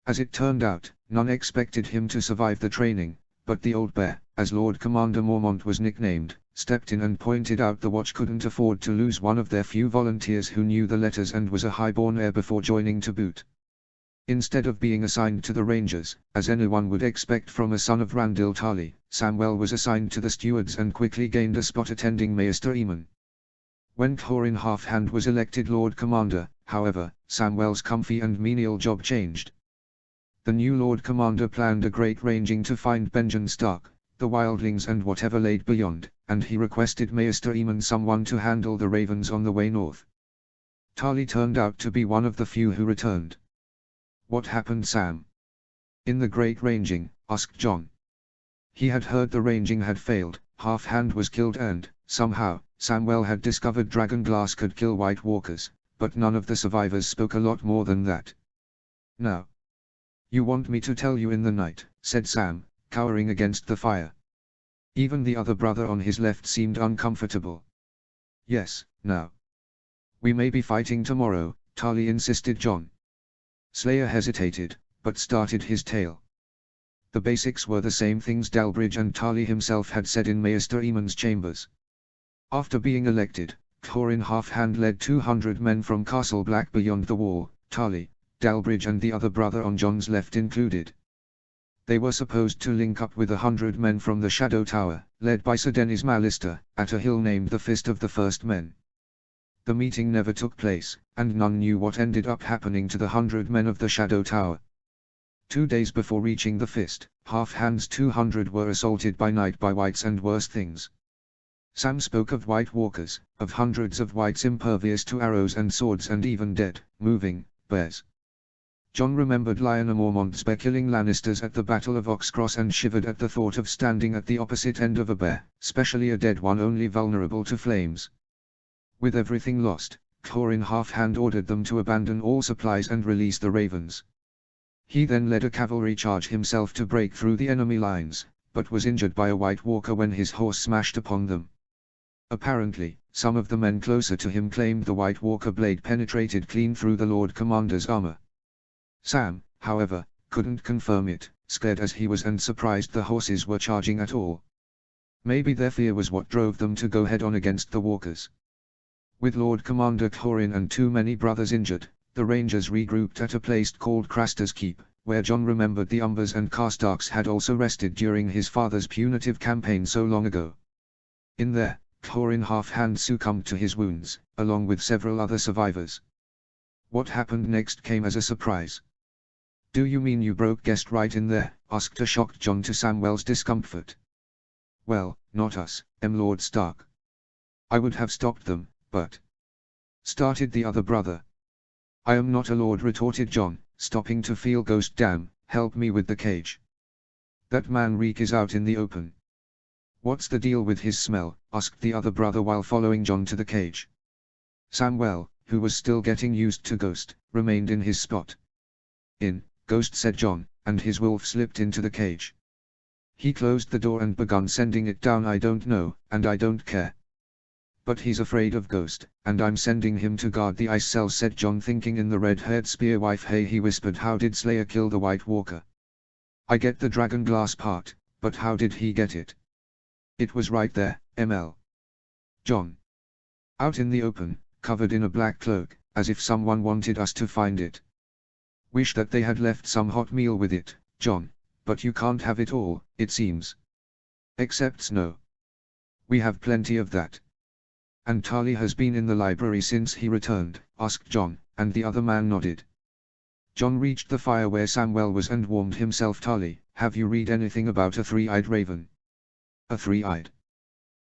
As it turned out, none expected him to survive the training, but the old bear, as Lord Commander Mormont was nicknamed, stepped in and pointed out the watch couldn't afford to lose one of their few volunteers who knew the letters and was a highborn heir before joining to boot. Instead of being assigned to the Rangers, as anyone would expect from a son of Randil Tali, Samwell was assigned to the stewards and quickly gained a spot attending Maester Eamon. When Thorin Halfhand was elected Lord Commander, however, Samwell's comfy and menial job changed. The new Lord Commander planned a great ranging to find Benjen Stark, the wildlings and whatever laid beyond, and he requested Maester Eamon someone to handle the ravens on the way north. Tali turned out to be one of the few who returned. What happened, Sam? In the great ranging, asked John. He had heard the ranging had failed, Halfhand was killed and, somehow, Samwell had discovered dragon glass could kill White Walkers, but none of the survivors spoke a lot more than that. Now. You want me to tell you in the night, said Sam, cowering against the fire. Even the other brother on his left seemed uncomfortable. Yes, now. We may be fighting tomorrow, Tali insisted John. Slayer hesitated, but started his tale. The basics were the same things Delbridge and Tali himself had said in Maester Eamon's chambers. After being elected, Thorin Halfhand led 200 men from Castle Black beyond the wall, Tali, Delbridge and the other brother on John's left included. They were supposed to link up with 100 men from the Shadow Tower, led by Sir Denys Mallister, at a hill named the Fist of the First Men. The meeting never took place, and none knew what ended up happening to the 100 men of the Shadow Tower. 2 days before reaching the Fist, Halfhand's 200 were assaulted by night by Whites and worse things. Sam spoke of White Walkers, of hundreds of Whites impervious to arrows and swords and even dead, moving, bears. John remembered Lyanna Mormont speculing Lannisters at the Battle of Oxcross and shivered at the thought of standing at the opposite end of a bear, especially a dead one only vulnerable to flames. With everything lost, Thorin Halfhand ordered them to abandon all supplies and release the ravens. He then led a cavalry charge himself to break through the enemy lines, but was injured by a White Walker when his horse smashed upon them. Apparently, some of the men closer to him claimed the White Walker blade penetrated clean through the Lord Commander's armor. Sam, however, couldn't confirm it, scared as he was and surprised the horses were charging at all. Maybe their fear was what drove them to go head-on against the walkers. With Lord Commander Thorin and too many brothers injured, the Rangers regrouped at a place called Craster's Keep, where John remembered the Umbers and Carstarks had also rested during his father's punitive campaign so long ago. In there, Thorin Halfhand succumbed to his wounds, along with several other survivors. What happened next came as a surprise. Do you mean you broke guest right in there? Asked a shocked John to Samwell's discomfort. Well, not us, Lord Stark. I would have stopped them, but... started the other brother. I am not a lord, retorted John, stopping to feel Ghost. Damn, help me with the cage. That man Reek is out in the open. What's the deal with his smell? Asked the other brother while following John to the cage. Samwell, who was still getting used to Ghost, remained in his spot. In, Ghost, said John, and his wolf slipped into the cage. He closed the door and begun sending it down. I don't know, and I don't care. But he's afraid of Ghost, and I'm sending him to guard the ice cells, said John, thinking in the red-haired spearwife. Hey, he whispered, how did Slayer kill the White Walker? I get the dragon glass part, but how did he get it? It was right there, ML. John. Out in the open, covered in a black cloak, as if someone wanted us to find it. Wish that they had left some hot meal with it, John, but you can't have it all, it seems. Except snow. We have plenty of that. And Tali has been in the library since he returned, asked John, and the other man nodded. John reached the fire where Samuel was and warmed himself. Tali, have you read anything about a three-eyed raven? A three-eyed?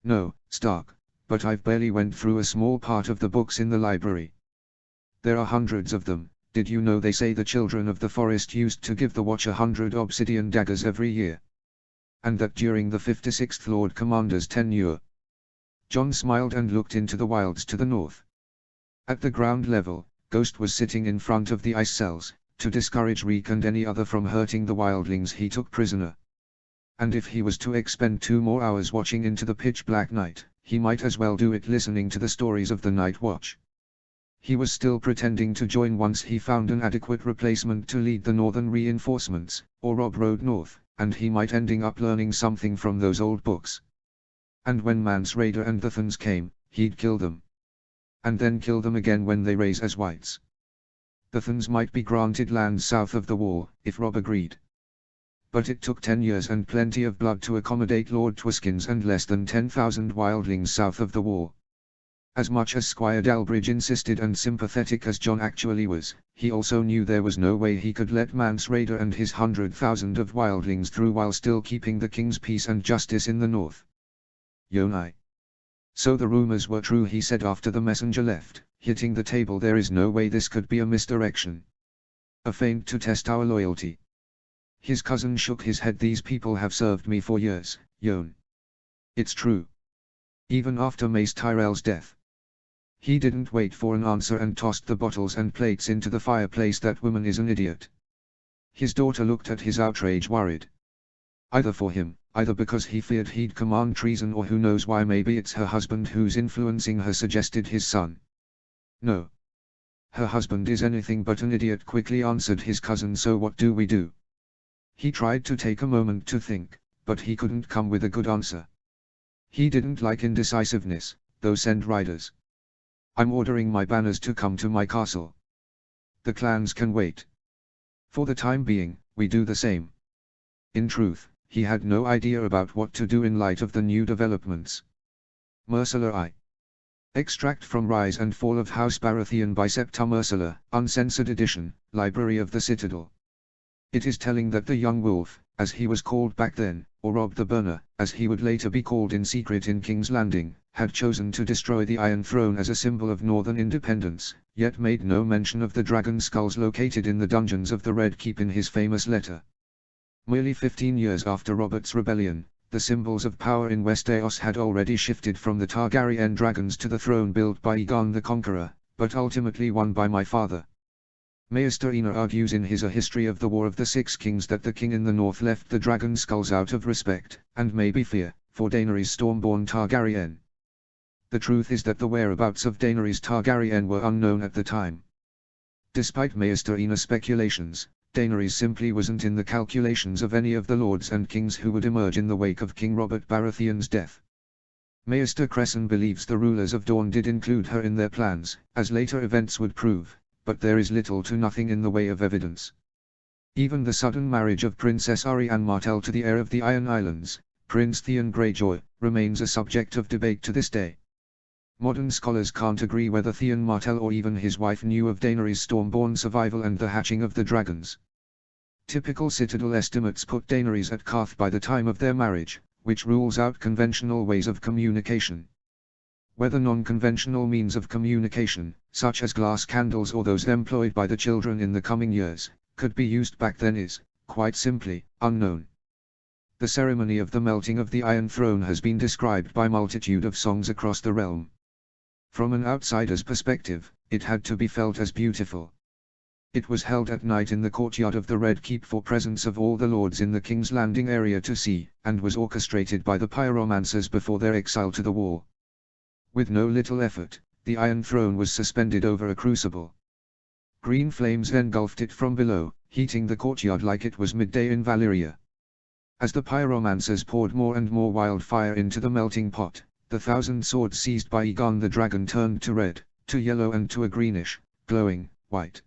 No, Stark, but I've barely went through a small part of the books in the library. There are hundreds of them. Did you know they say the children of the forest used to give the watch 100 obsidian daggers every year? And that during the 56th Lord Commander's tenure. John smiled and looked into the wilds to the north. At the ground level, Ghost was sitting in front of the ice cells, to discourage Reek and any other from hurting the wildlings he took prisoner. And if he was to expend 2 more hours watching into the pitch-black night, he might as well do it listening to the stories of the Night Watch. He was still pretending to join once he found an adequate replacement to lead the northern reinforcements, or Rob rode north, and he might ending up learning something from those old books. And when Mance Rayder and the Thans came, he'd kill them. And then kill them again when they raise as whites. The Thans might be granted land south of the wall, if Rob agreed. But it took 10 years and plenty of blood to accommodate Lord Twiskins and less than 10,000 wildlings south of the wall. As much as Squire Delbridge insisted and sympathetic as John actually was, he also knew there was no way he could let Mance Rayder and his 100,000 of wildlings through while still keeping the king's peace and justice in the north. Yonai. So the rumors were true, he said after the messenger left, hitting the table. There is no way this could be a misdirection. A feint to test our loyalty. His cousin shook his head. These people have served me for years, Yon. It's true. Even after Mace Tyrell's death. He didn't wait for an answer and tossed the bottles and plates into the fireplace. That woman is an idiot. His daughter looked at his outrage worried. Either for him, either because he feared he'd command treason, or who knows why. Maybe it's her husband who's influencing her, suggested his son. No. Her husband is anything but an idiot, quickly answered his cousin. So what do we do? He tried to take a moment to think, but he couldn't come with a good answer. He didn't like indecisiveness, though. Send riders. I'm ordering my banners to come to my castle. The clans can wait. For the time being, we do the same. In truth, he had no idea about what to do in light of the new developments. Mercilor I. Extract from Rise and Fall of House Baratheon by Septa Mercilor, Uncensored Edition, Library of the Citadel. It is telling that the young wolf, as he was called back then, or Rob the Burner, as he would later be called in secret in King's Landing, had chosen to destroy the Iron Throne as a symbol of northern independence, yet made no mention of the dragon skulls located in the dungeons of the Red Keep in his famous letter. Merely 15 years after Robert's rebellion, the symbols of power in Westeros had already shifted from the Targaryen dragons to the throne built by Aegon the Conqueror, but ultimately won by my father. Maester Ina argues in his A History of the War of the Six Kings that the king in the north left the dragon skulls out of respect, and maybe fear, for Daenerys Stormborn Targaryen. The truth is that the whereabouts of Daenerys Targaryen were unknown at the time. Despite Maester Ina's speculations, Daenerys simply wasn't in the calculations of any of the lords and kings who would emerge in the wake of King Robert Baratheon's death. Maester Cresson believes the rulers of Dorne did include her in their plans, as later events would prove, but there is little to nothing in the way of evidence. Even the sudden marriage of Princess Arianne Martell to the heir of the Iron Islands, Prince Theon Greyjoy, remains a subject of debate to this day. Modern scholars can't agree whether Theon Martell or even his wife knew of Daenerys Stormborn survival and the hatching of the dragons. Typical Citadel estimates put Daenerys at Qarth by the time of their marriage, which rules out conventional ways of communication. Whether non-conventional means of communication, such as glass candles or those employed by the children in the coming years, could be used back then is, quite simply, unknown. The ceremony of the melting of the Iron Throne has been described by multitude of songs across the realm. From an outsider's perspective, it had to be felt as beautiful. It was held at night in the courtyard of the Red Keep for presence of all the lords in the King's Landing area to see, and was orchestrated by the pyromancers before their exile to the wall. With no little effort, the Iron Throne was suspended over a crucible. Green flames engulfed it from below, heating the courtyard like it was midday in Valyria. As the pyromancers poured more and more wildfire into the melting pot, the 1,000 swords seized by Egon the dragon turned to red, to yellow and to a greenish, glowing, white.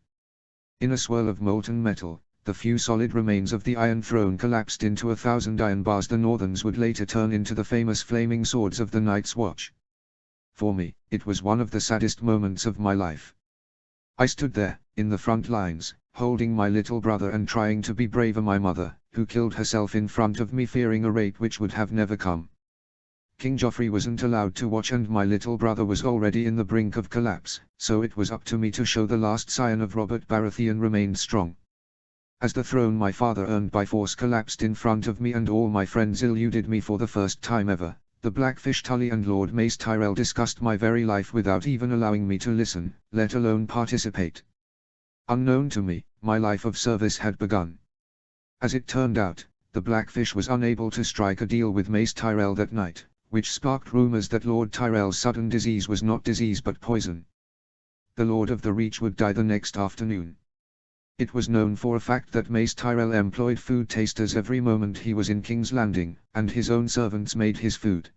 In a swirl of molten metal, the few solid remains of the Iron Throne collapsed into 1,000 iron bars the Northerns would later turn into the famous flaming swords of the Night's Watch. For me, it was one of the saddest moments of my life. I stood there, in the front lines, holding my little brother and trying to be braver my mother, who killed herself in front of me fearing a rape which would have never come. King Joffrey wasn't allowed to watch and my little brother was already in the brink of collapse, so it was up to me to show the last scion of Robert Baratheon remained strong. As the throne my father earned by force collapsed in front of me and all my friends eluded me for the first time ever, the Blackfish Tully and Lord Mace Tyrell discussed my very life without even allowing me to listen, let alone participate. Unknown to me, my life of service had begun. As it turned out, the Blackfish was unable to strike a deal with Mace Tyrell that night, which sparked rumors that Lord Tyrell's sudden disease was not disease but poison. The Lord of the Reach would die the next afternoon. It was known for a fact that Mace Tyrell employed food tasters every moment he was in King's Landing, and his own servants made his food.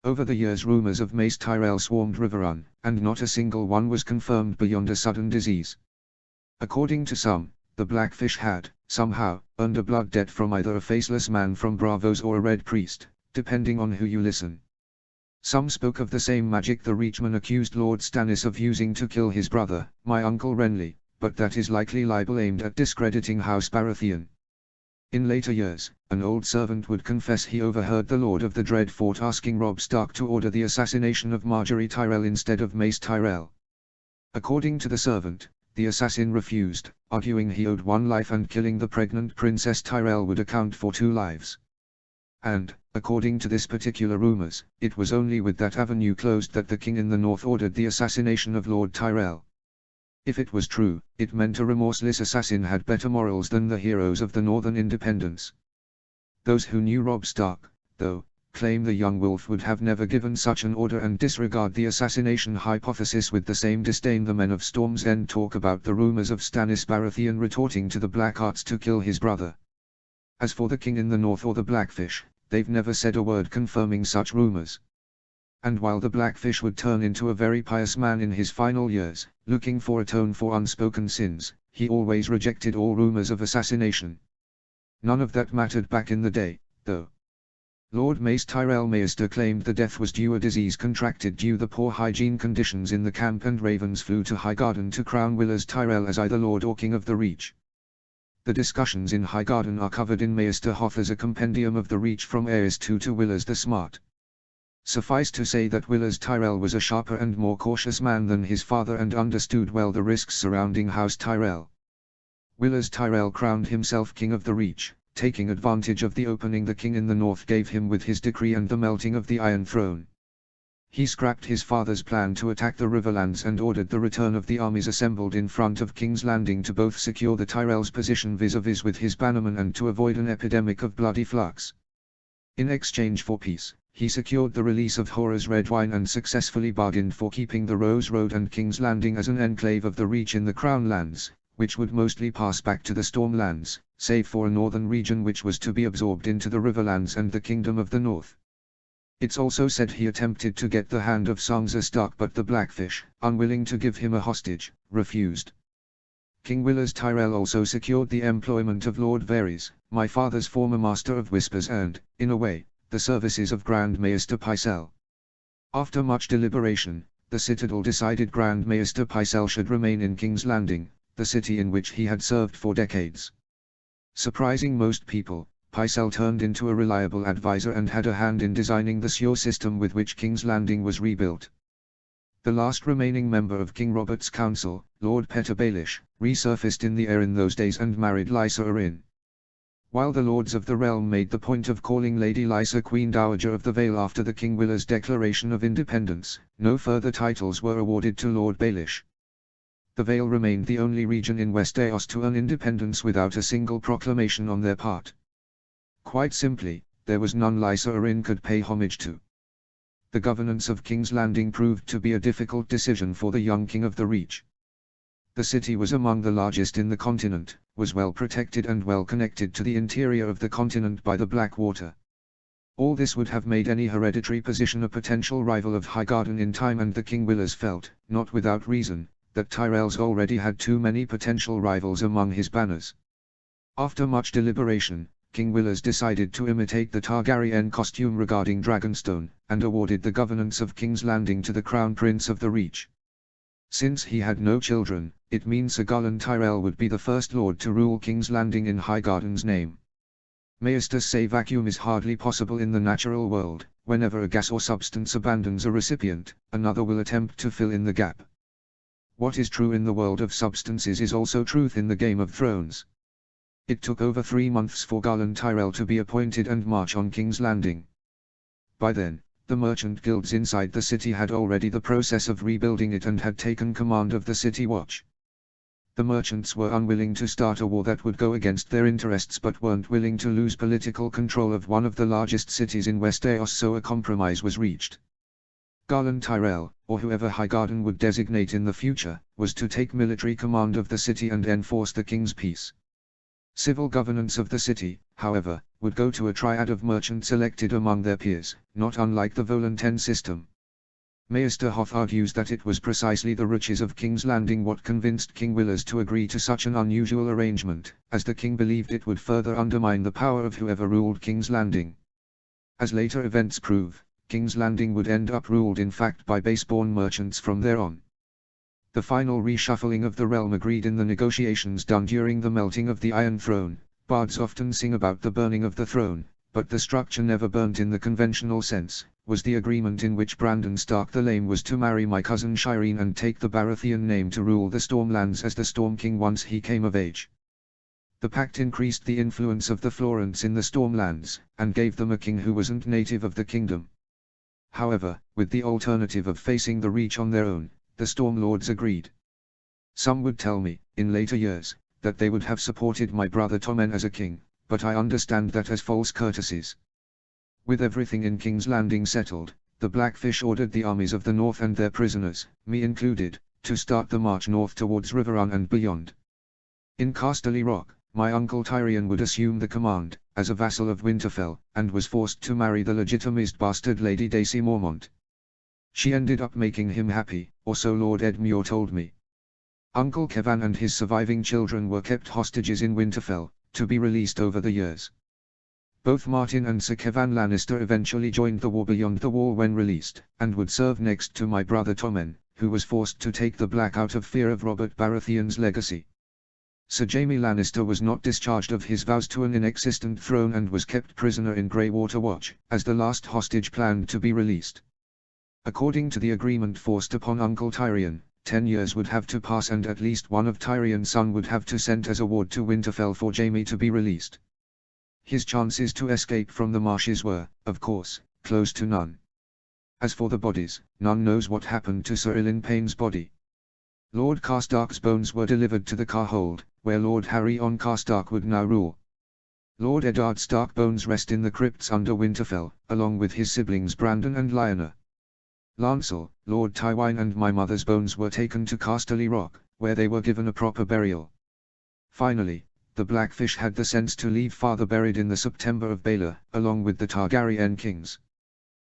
Over the years rumors of Mace Tyrell swarmed Riverrun, and not a single one was confirmed beyond a sudden disease. According to some, the Blackfish had, somehow, earned a blood debt from either a faceless man from Braavos or a Red Priest, depending on who you listen. Some spoke of the same magic the Reachman accused Lord Stannis of using to kill his brother, my uncle Renly, but that is likely libel aimed at discrediting House Baratheon. In later years, an old servant would confess he overheard the Lord of the Dread Fort asking Robb Stark to order the assassination of Margaery Tyrell instead of Mace Tyrell. According to the servant, the assassin refused, arguing he owed one life and killing the pregnant Princess Tyrell would account for 2 lives. And, according to this particular rumors, it was only with that avenue closed that the king in the north ordered the assassination of Lord Tyrell. If it was true, it meant a remorseless assassin had better morals than the heroes of the northern independence. Those who knew Robb Stark, though, claim the young wolf would have never given such an order and disregard the assassination hypothesis with the same disdain the men of Storm's End talk about the rumors of Stannis Baratheon retorting to the Black Arts to kill his brother. As for the king in the north or the Blackfish, they've never said a word confirming such rumors. And while the Blackfish would turn into a very pious man in his final years, looking for atone for unspoken sins, he always rejected all rumors of assassination. None of that mattered back in the day, though. Lord Mace Tyrell Maester claimed the death was due a disease contracted due the poor hygiene conditions in the camp and ravens flew to Highgarden to crown Willers Tyrell as either Lord or King of the Reach. The discussions in Highgarden are covered in Maester Hoth as a compendium of the Reach from Aerys II to Willers the Smart. Suffice to say that Willers Tyrell was a sharper and more cautious man than his father and understood well the risks surrounding House Tyrell. Willers Tyrell crowned himself King of the Reach, taking advantage of the opening the king in the north gave him with his decree and the melting of the Iron Throne. He scrapped his father's plan to attack the Riverlands and ordered the return of the armies assembled in front of King's Landing to both secure the Tyrell's position vis-a-vis with his bannermen and to avoid an epidemic of bloody flux. In exchange for peace, he secured the release of Hora's red wine and successfully bargained for keeping the Rose Road and King's Landing as an enclave of the Reach in the Crown Lands, which would mostly pass back to the Stormlands, save for a northern region which was to be absorbed into the Riverlands and the Kingdom of the North. It's also said he attempted to get the hand of Sansa Stark but the Blackfish, unwilling to give him a hostage, refused. King Willers Tyrell also secured the employment of Lord Varys, my father's former Master of Whispers and, in a way, the services of Grand Maester Pycelle. After much deliberation, the Citadel decided Grand Maester Pycelle should remain in King's Landing, the city in which he had served for decades. Surprising most people, Pycelle turned into a reliable advisor and had a hand in designing the sewer system with which King's Landing was rebuilt. The last remaining member of King Robert's council, Lord Petyr Baelish, resurfaced in the air in those days and married Lysa Arryn. While the lords of the realm made the point of calling Lady Lysa Queen Dowager of the Vale after the King Willers' declaration of independence, no further titles were awarded to Lord Baelish. The Vale remained the only region in Westeros to earn independence without a single proclamation on their part. Quite simply, there was none Lysa Arryn could pay homage to. The governance of King's Landing proved to be a difficult decision for the young King of the Reach. The city was among the largest in the continent, was well protected and well connected to the interior of the continent by the Black Water. All this would have made any hereditary position a potential rival of Highgarden in time, and the King Willers felt, not without reason, that Tyrell's already had too many potential rivals among his banners. After much deliberation, King Willers decided to imitate the Targaryen costume regarding Dragonstone, and awarded the governance of King's Landing to the Crown Prince of the Reach. Since he had no children, it means Sir Garland Tyrell would be the first lord to rule King's Landing in Highgarden's name. Maesters say vacuum is hardly possible in the natural world. Whenever a gas or substance abandons a recipient, another will attempt to fill in the gap. What is true in the world of substances is also truth in the Game of Thrones. It took over 3 months for Garland Tyrell to be appointed and march on King's Landing. By then, the merchant guilds inside the city had already the process of rebuilding it and had taken command of the city watch. The merchants were unwilling to start a war that would go against their interests, but weren't willing to lose political control of one of the largest cities in Westeros, so a compromise was reached. Garland Tyrell, or whoever Highgarden would designate in the future, was to take military command of the city and enforce the king's peace. Civil governance of the city, however, would go to a triad of merchants elected among their peers, not unlike the Volunteer system. Maester Hoth argues that it was precisely the riches of King's Landing what convinced King Willers to agree to such an unusual arrangement, as the king believed it would further undermine the power of whoever ruled King's Landing. As later events prove, King's Landing would end up ruled in fact by base-born merchants from there on. The final reshuffling of the realm agreed in the negotiations done during the melting of the Iron Throne. Bards often sing about the burning of the throne, but the structure never burnt in the conventional sense, was the agreement in which Brandon Stark the Lame was to marry my cousin Shireen and take the Baratheon name to rule the Stormlands as the Storm King once he came of age. The pact increased the influence of the Florents in the Stormlands, and gave them a king who wasn't native of the kingdom. However, with the alternative of facing the Reach on their own, the Stormlords agreed. Some would tell me, in later years, that they would have supported my brother Tommen as a king, but I understand that as false courtesies. With everything in King's Landing settled, the Blackfish ordered the armies of the north and their prisoners, me included, to start the march north towards Riverrun and beyond. In Casterly Rock, my uncle Tyrion would assume the command, as a vassal of Winterfell, and was forced to marry the legitimized bastard Lady Daisy Mormont. She ended up making him happy, or so Lord Edmure told me. Uncle Kevan and his surviving children were kept hostages in Winterfell, to be released over the years. Both Martin and Sir Kevan Lannister eventually joined the war beyond the wall when released, and would serve next to my brother Tommen, who was forced to take the Black out of fear of Robert Baratheon's legacy. Sir Jaime Lannister was not discharged of his vows to an inexistent throne and was kept prisoner in Greywater Watch, as the last hostage planned to be released. According to the agreement forced upon Uncle Tyrion, 10 years would have to pass and at least one of Tyrion's sons would have to send as a ward to Winterfell for Jaime to be released. His chances to escape from the marshes were, of course, close to none. As for the bodies, none knows what happened to Sir Ilyn Payne's body. Lord Karstark's bones were delivered to the Carhold, where Lord Harry on Karstark would now rule. Lord Eddard Stark bones rest in the crypts under Winterfell, along with his siblings Brandon and Lyanna. Lancel, Lord Tywine and my mother's bones were taken to Casterly Rock, where they were given a proper burial. Finally, the Blackfish had the sense to leave father buried in the September of Baelor, along with the Targaryen kings.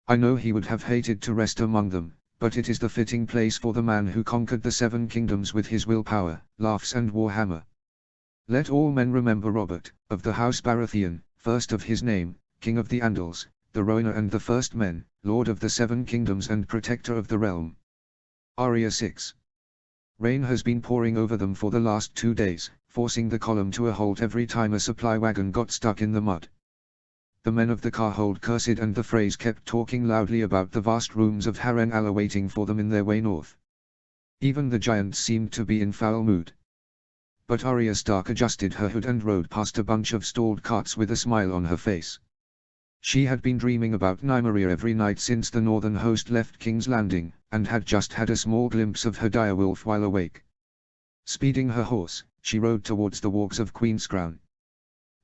I know he would have hated to rest among them, but it is the fitting place for the man who conquered the 7 kingdoms with his willpower, laughs and warhammer. Let all men remember Robert, of the House Baratheon, first of his name, King of the Andals, the Rhoynar and the First Men, Lord of the 7 kingdoms and Protector of the realm. Arya 6. Rain has been pouring over them for the last 2 days, forcing the column to a halt every time a supply wagon got stuck in the mud. The men of the Carhold cursed and the Freys kept talking loudly about the vast rooms of Harrenhal awaiting for them in their way north. Even the giants seemed to be in foul mood. But Arya Stark adjusted her hood and rode past a bunch of stalled carts with a smile on her face. She had been dreaming about Nymeria every night since the northern host left King's Landing, and had just had a small glimpse of her direwolf while awake. Speeding her horse, she rode towards the Wargs of Queenscrown.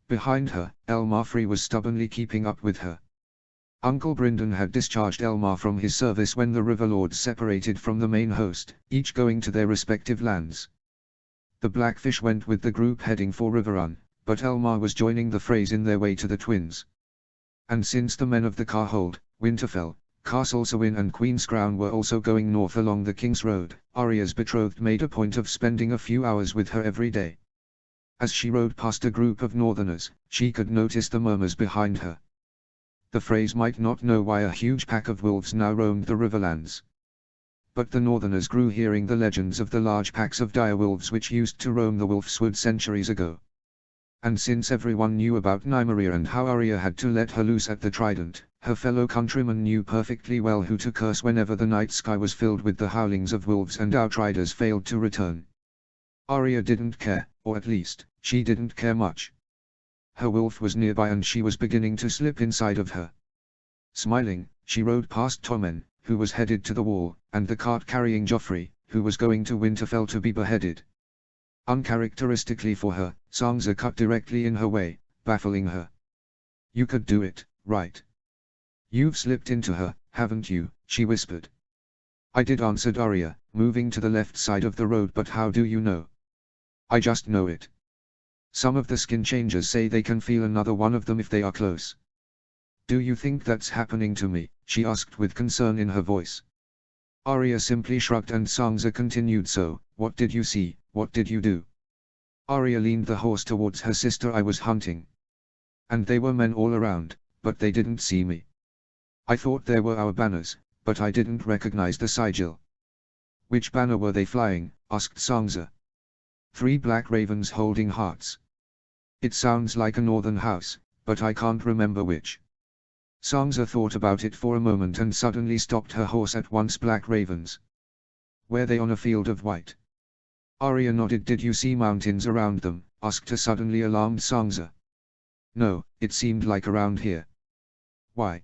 Behind her, Elmar Free was stubbornly keeping up with her. Uncle Brynden had discharged Elmar from his service when the Riverlords separated from the main host, each going to their respective lands. The Blackfish went with the group heading for Riverrun, but Elmar was joining the Freys in their way to the Twins. And since the men of the Carhold, Winterfell, Castle Sewin and Queen's Crown were also going north along the King's Road, Arya's betrothed made a point of spending a few hours with her every day. As she rode past a group of Northerners, she could notice the murmurs behind her. The Freys might not know why a huge pack of wolves now roamed the Riverlands. But the Northerners grew hearing the legends of the large packs of direwolves which used to roam the Wolfswood centuries ago. And since everyone knew about Nymeria and how Arya had to let her loose at the Trident, her fellow countrymen knew perfectly well who to curse whenever the night sky was filled with the howlings of wolves and outriders failed to return. Arya didn't care, or at least, she didn't care much. Her wolf was nearby and she was beginning to slip inside of her. Smiling, she rode past Tommen, who was headed to the wall, and the cart carrying Joffrey, who was going to Winterfell to be beheaded. Uncharacteristically for her, Sansa cut directly in her way, baffling her. "You could do it, right? You've slipped into her, haven't you?" she whispered. "I did," answered Arya, moving to the left side of the road. "But how do you know?" "I just know it. Some of the skin changers say they can feel another one of them if they are close." "Do you think that's happening to me?" she asked with concern in her voice. Arya simply shrugged and Sansa continued, "So, what did you see, what did you do?" Arya leaned the horse towards her sister. "I was hunting. And there were men all around, but they didn't see me. I thought there were our banners, but I didn't recognize the sigil." "Which banner were they flying?" asked Sansa. "3 black ravens holding hearts. It sounds like a northern house, but I can't remember which." Sansa thought about it for a moment and suddenly stopped her horse at once. "Black ravens? Were they on a field of white?" Arya nodded. "Did you see mountains around them?" asked a suddenly alarmed Sansa. "No, it seemed like around here." "Why?"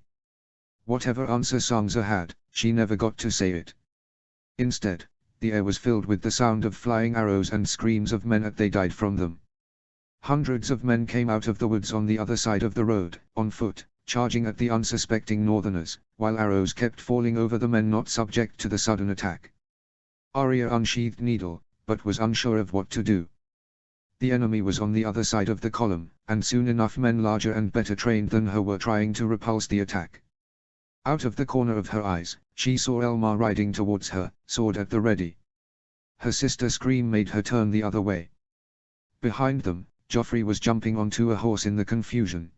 Whatever answer Sansa had, she never got to say it. Instead, the air was filled with the sound of flying arrows and screams of men as they died from them. Hundreds of men came out of the woods on the other side of the road, on foot, charging at the unsuspecting Northerners, while arrows kept falling over the men not subject to the sudden attack. Arya unsheathed needle, but was unsure of what to do. The enemy was on the other side of the column, and soon enough men larger and better trained than her were trying to repulse the attack. Out of the corner of her eyes, she saw Elmar riding towards her, sword at the ready. Her sister's scream made her turn the other way. Behind them, Joffrey was jumping onto a horse in the confusion.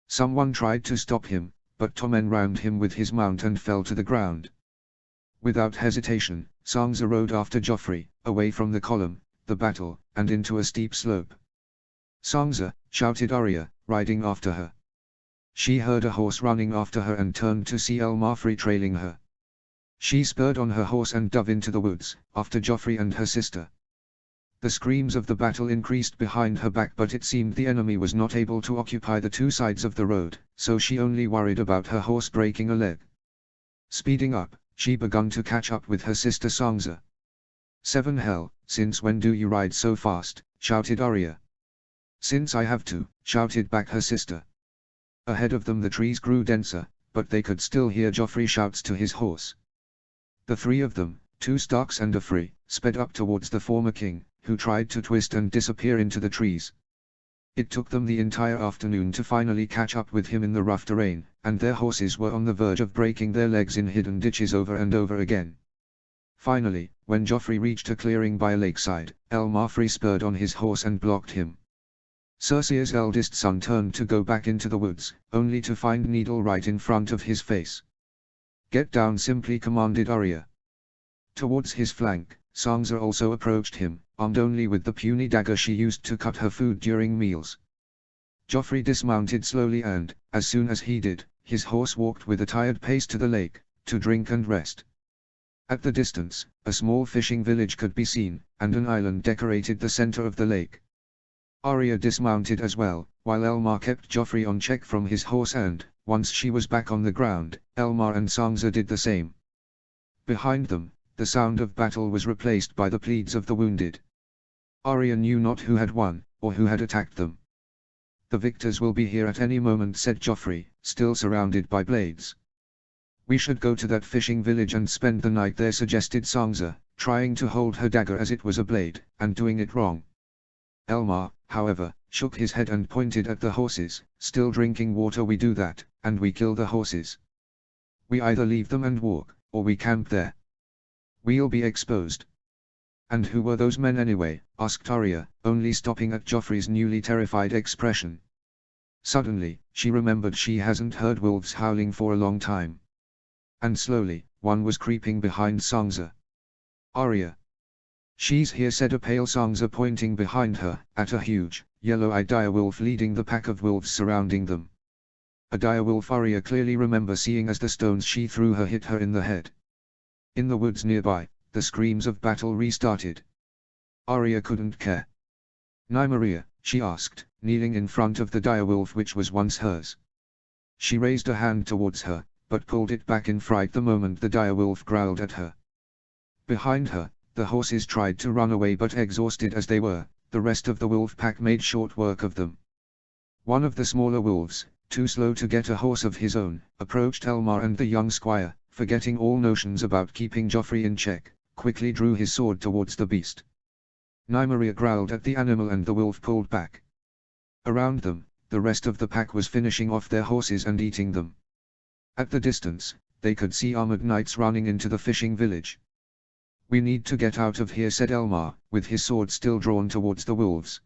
Someone tried to stop him, but Tommen rammed him with his mount and fell to the ground. Without hesitation, Sansa rode after Joffrey, away from the column, the battle, and into a steep slope. "Sansa!" shouted Arya, riding after her. She heard a horse running after her and turned to see Elmar Free trailing her. She spurred on her horse and dove into the woods, after Joffrey and her sister. The screams of the battle increased behind her back, but it seemed the enemy was not able to occupy the 2 sides of the road, so she only worried about her horse breaking a leg. Speeding up, she began to catch up with her sister Sansa. "Seven hell, since when do you ride so fast?" shouted Arya. "Since I have to," shouted back her sister. Ahead of them the trees grew denser, but they could still hear Joffrey shouts to his horse. The 3 of them, 2 Starks and a Free, sped up towards the former king, who tried to twist and disappear into the trees. It took them the entire afternoon to finally catch up with him in the rough terrain, and their horses were on the verge of breaking their legs in hidden ditches over and over again. Finally, when Joffrey reached a clearing by a lakeside, Elmar Free spurred on his horse and blocked him. Cersei's eldest son turned to go back into the woods, only to find Needle right in front of his face. "Get down," simply commanded Arya. Towards his flank, Sansa also approached him, armed only with the puny dagger she used to cut her food during meals. Joffrey dismounted slowly and, as soon as he did, his horse walked with a tired pace to the lake, to drink and rest. At the distance, a small fishing village could be seen, and an island decorated the center of the lake. Arya dismounted as well, while Elmar kept Joffrey on check from his horse and, once she was back on the ground, Elmar and Sansa did the same. Behind them, the sound of battle was replaced by the pleads of the wounded. Arya knew not who had won, or who had attacked them. "The victors will be here at any moment," said Joffrey, still surrounded by blades. "We should go to that fishing village and spend the night there," suggested Sansa, trying to hold her dagger as it was a blade, and doing it wrong. Elmar, however, shook his head and pointed at the horses. Still drinking water, we do that, and we kill the horses. We either leave them and walk, or we camp there. We'll be exposed. And who were those men anyway? Asked Arya, only stopping at Joffrey's newly terrified expression. Suddenly, she remembered she hasn't heard wolves howling for a long time. And slowly, one was creeping behind Sansa. Arya. She's here, said a pale Sansa, pointing behind her, at a huge, yellow-eyed direwolf leading the pack of wolves surrounding them. A direwolf Arya clearly remember seeing as the stones she threw her hit her in the head. In the woods nearby, the screams of battle restarted. Arya couldn't care. Nymeria, she asked, kneeling in front of the direwolf which was once hers. She raised a hand towards her, but pulled it back in fright the moment the direwolf growled at her. Behind her, the horses tried to run away, but exhausted as they were, the rest of the wolf pack made short work of them. One of the smaller wolves, too slow to get a horse of his own, approached Elmar, and the young squire, forgetting all notions about keeping Joffrey in check, quickly drew his sword towards the beast. Nymeria growled at the animal and the wolf pulled back. Around them, the rest of the pack was finishing off their horses and eating them. At the distance, they could see armored knights running into the fishing village. We need to get out of here, said Elmar, with his sword still drawn towards the wolves.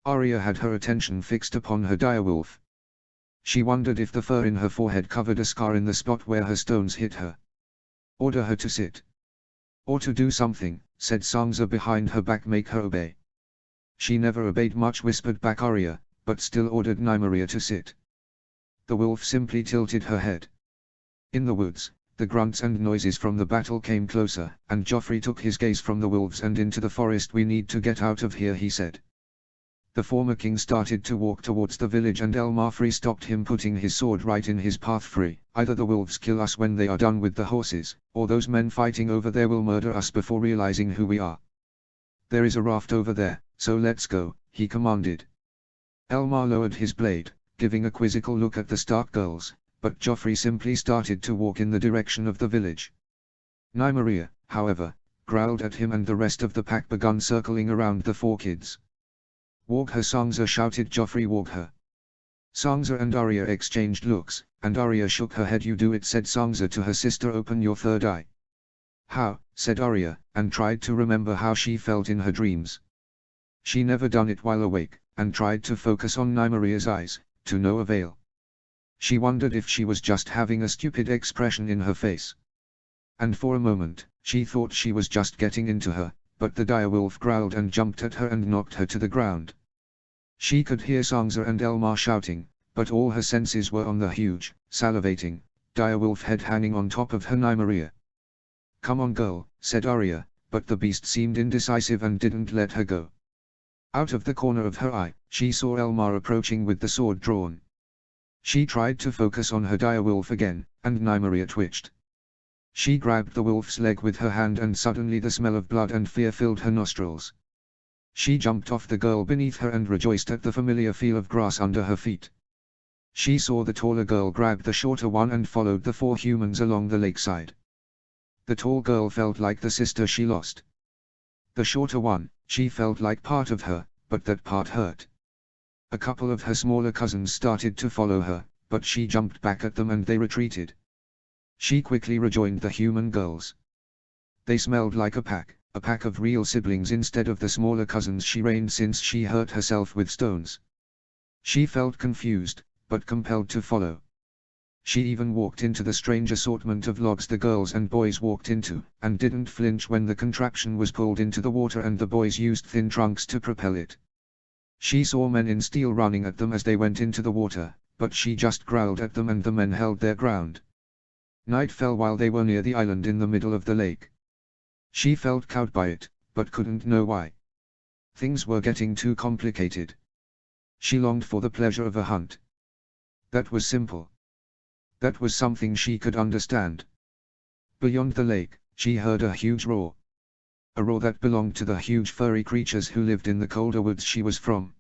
Arya had her attention fixed upon her direwolf. She wondered if the fur in her forehead covered a scar in the spot where her stones hit her. Order her to sit. Or to do something, said Sansa behind her back, make her obey. She never obeyed much, whispered back Arya, but still ordered Nymeria to sit. The wolf simply tilted her head. In the woods, the grunts and noises from the battle came closer, and Joffrey took his gaze from the wolves and into the forest. We need to get out of here, he said. The former king started to walk towards the village, and Elmar stopped him, putting his sword right in his path. Free, either the wolves kill us when they are done with the horses, or those men fighting over there will murder us before realizing who we are. There is a raft over there, so let's go, he commanded. Elmar lowered his blade, giving a quizzical look at the Stark girls, but Joffrey simply started to walk in the direction of the village. Nymeria, however, growled at him, and the rest of the pack began circling around the four kids. Walk her, Sansa shouted Joffrey, walk her. Sansa and Arya exchanged looks, and Arya shook her head. You do it, said Sansa to her sister, open your third eye. How, said Arya, and tried to remember how she felt in her dreams. She never done it while awake, and tried to focus on Nymeria's eyes, to no avail. She wondered if she was just having a stupid expression in her face. And for a moment, she thought she was just getting into her, but the direwolf growled and jumped at her and knocked her to the ground. She could hear Sansa and Elmar shouting, but all her senses were on the huge, salivating, direwolf head hanging on top of her. Nymeria. Come on, girl, said Arya, but the beast seemed indecisive and didn't let her go. Out of the corner of her eye, she saw Elmar approaching with the sword drawn. She tried to focus on her direwolf again, and Nymeria twitched. She grabbed the wolf's leg with her hand, and suddenly the smell of blood and fear filled her nostrils. She jumped off the girl beneath her and rejoiced at the familiar feel of grass under her feet. She saw the taller girl grab the shorter one and followed the four humans along the lakeside. The tall girl felt like the sister she lost. The shorter one, she felt like part of her, but that part hurt. A couple of her smaller cousins started to follow her, but she jumped back at them and they retreated. She quickly rejoined the human girls. They smelled like a pack of real siblings instead of the smaller cousins she reigned since she hurt herself with stones. She felt confused, but compelled to follow. She even walked into the strange assortment of logs the girls and boys walked into, and didn't flinch when the contraption was pulled into the water and the boys used thin trunks to propel it. She saw men in steel running at them as they went into the water, but she just growled at them and the men held their ground. Night fell while they were near the island in the middle of the lake. She felt cowed by it, but couldn't know why. Things were getting too complicated. She longed for the pleasure of a hunt. That was simple. That was something she could understand. Beyond the lake, she heard a huge roar. A roar that belonged to the huge furry creatures who lived in the colder woods she was from.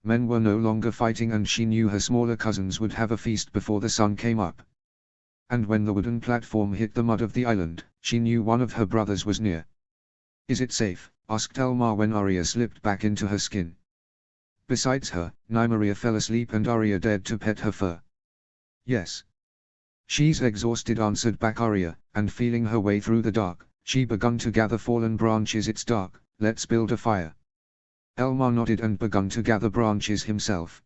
Men were no longer fighting and she knew her smaller cousins would have a feast before the sun came up. And when the wooden platform hit the mud of the island, she knew one of her brothers was near. Is it safe? Asked Elmar when Arya slipped back into her skin. Besides her, Nymeria fell asleep and Arya dared to pet her fur. Yes. She's exhausted, answered back Arya, and feeling her way through the dark, she begun to gather fallen branches. It's dark, let's build a fire. Elmar nodded and begun to gather branches himself.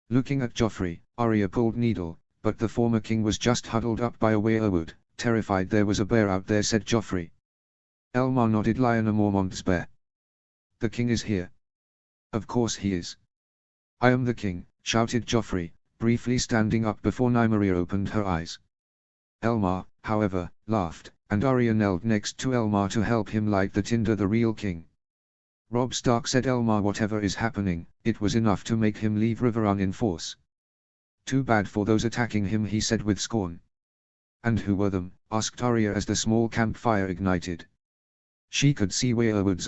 Looking at Joffrey, Arya pulled needle, but the former king was just huddled up by a weirwood, terrified there was a bear out there, said Joffrey. Elmar nodded. Lyanna Mormont's bear. The king is here. Of course he is. I am the king, shouted Joffrey, briefly standing up before Nymeria opened her eyes. Elmar, however, laughed, and Arya knelt next to Elmar to help him light the tinder. The real king. Robb Stark, said Elmar. Whatever is happening, it was enough to make him leave Riverrun in force. Too bad for those attacking him, he said with scorn. And who were them? Asked Arya as the small campfire ignited. She could see weirwoods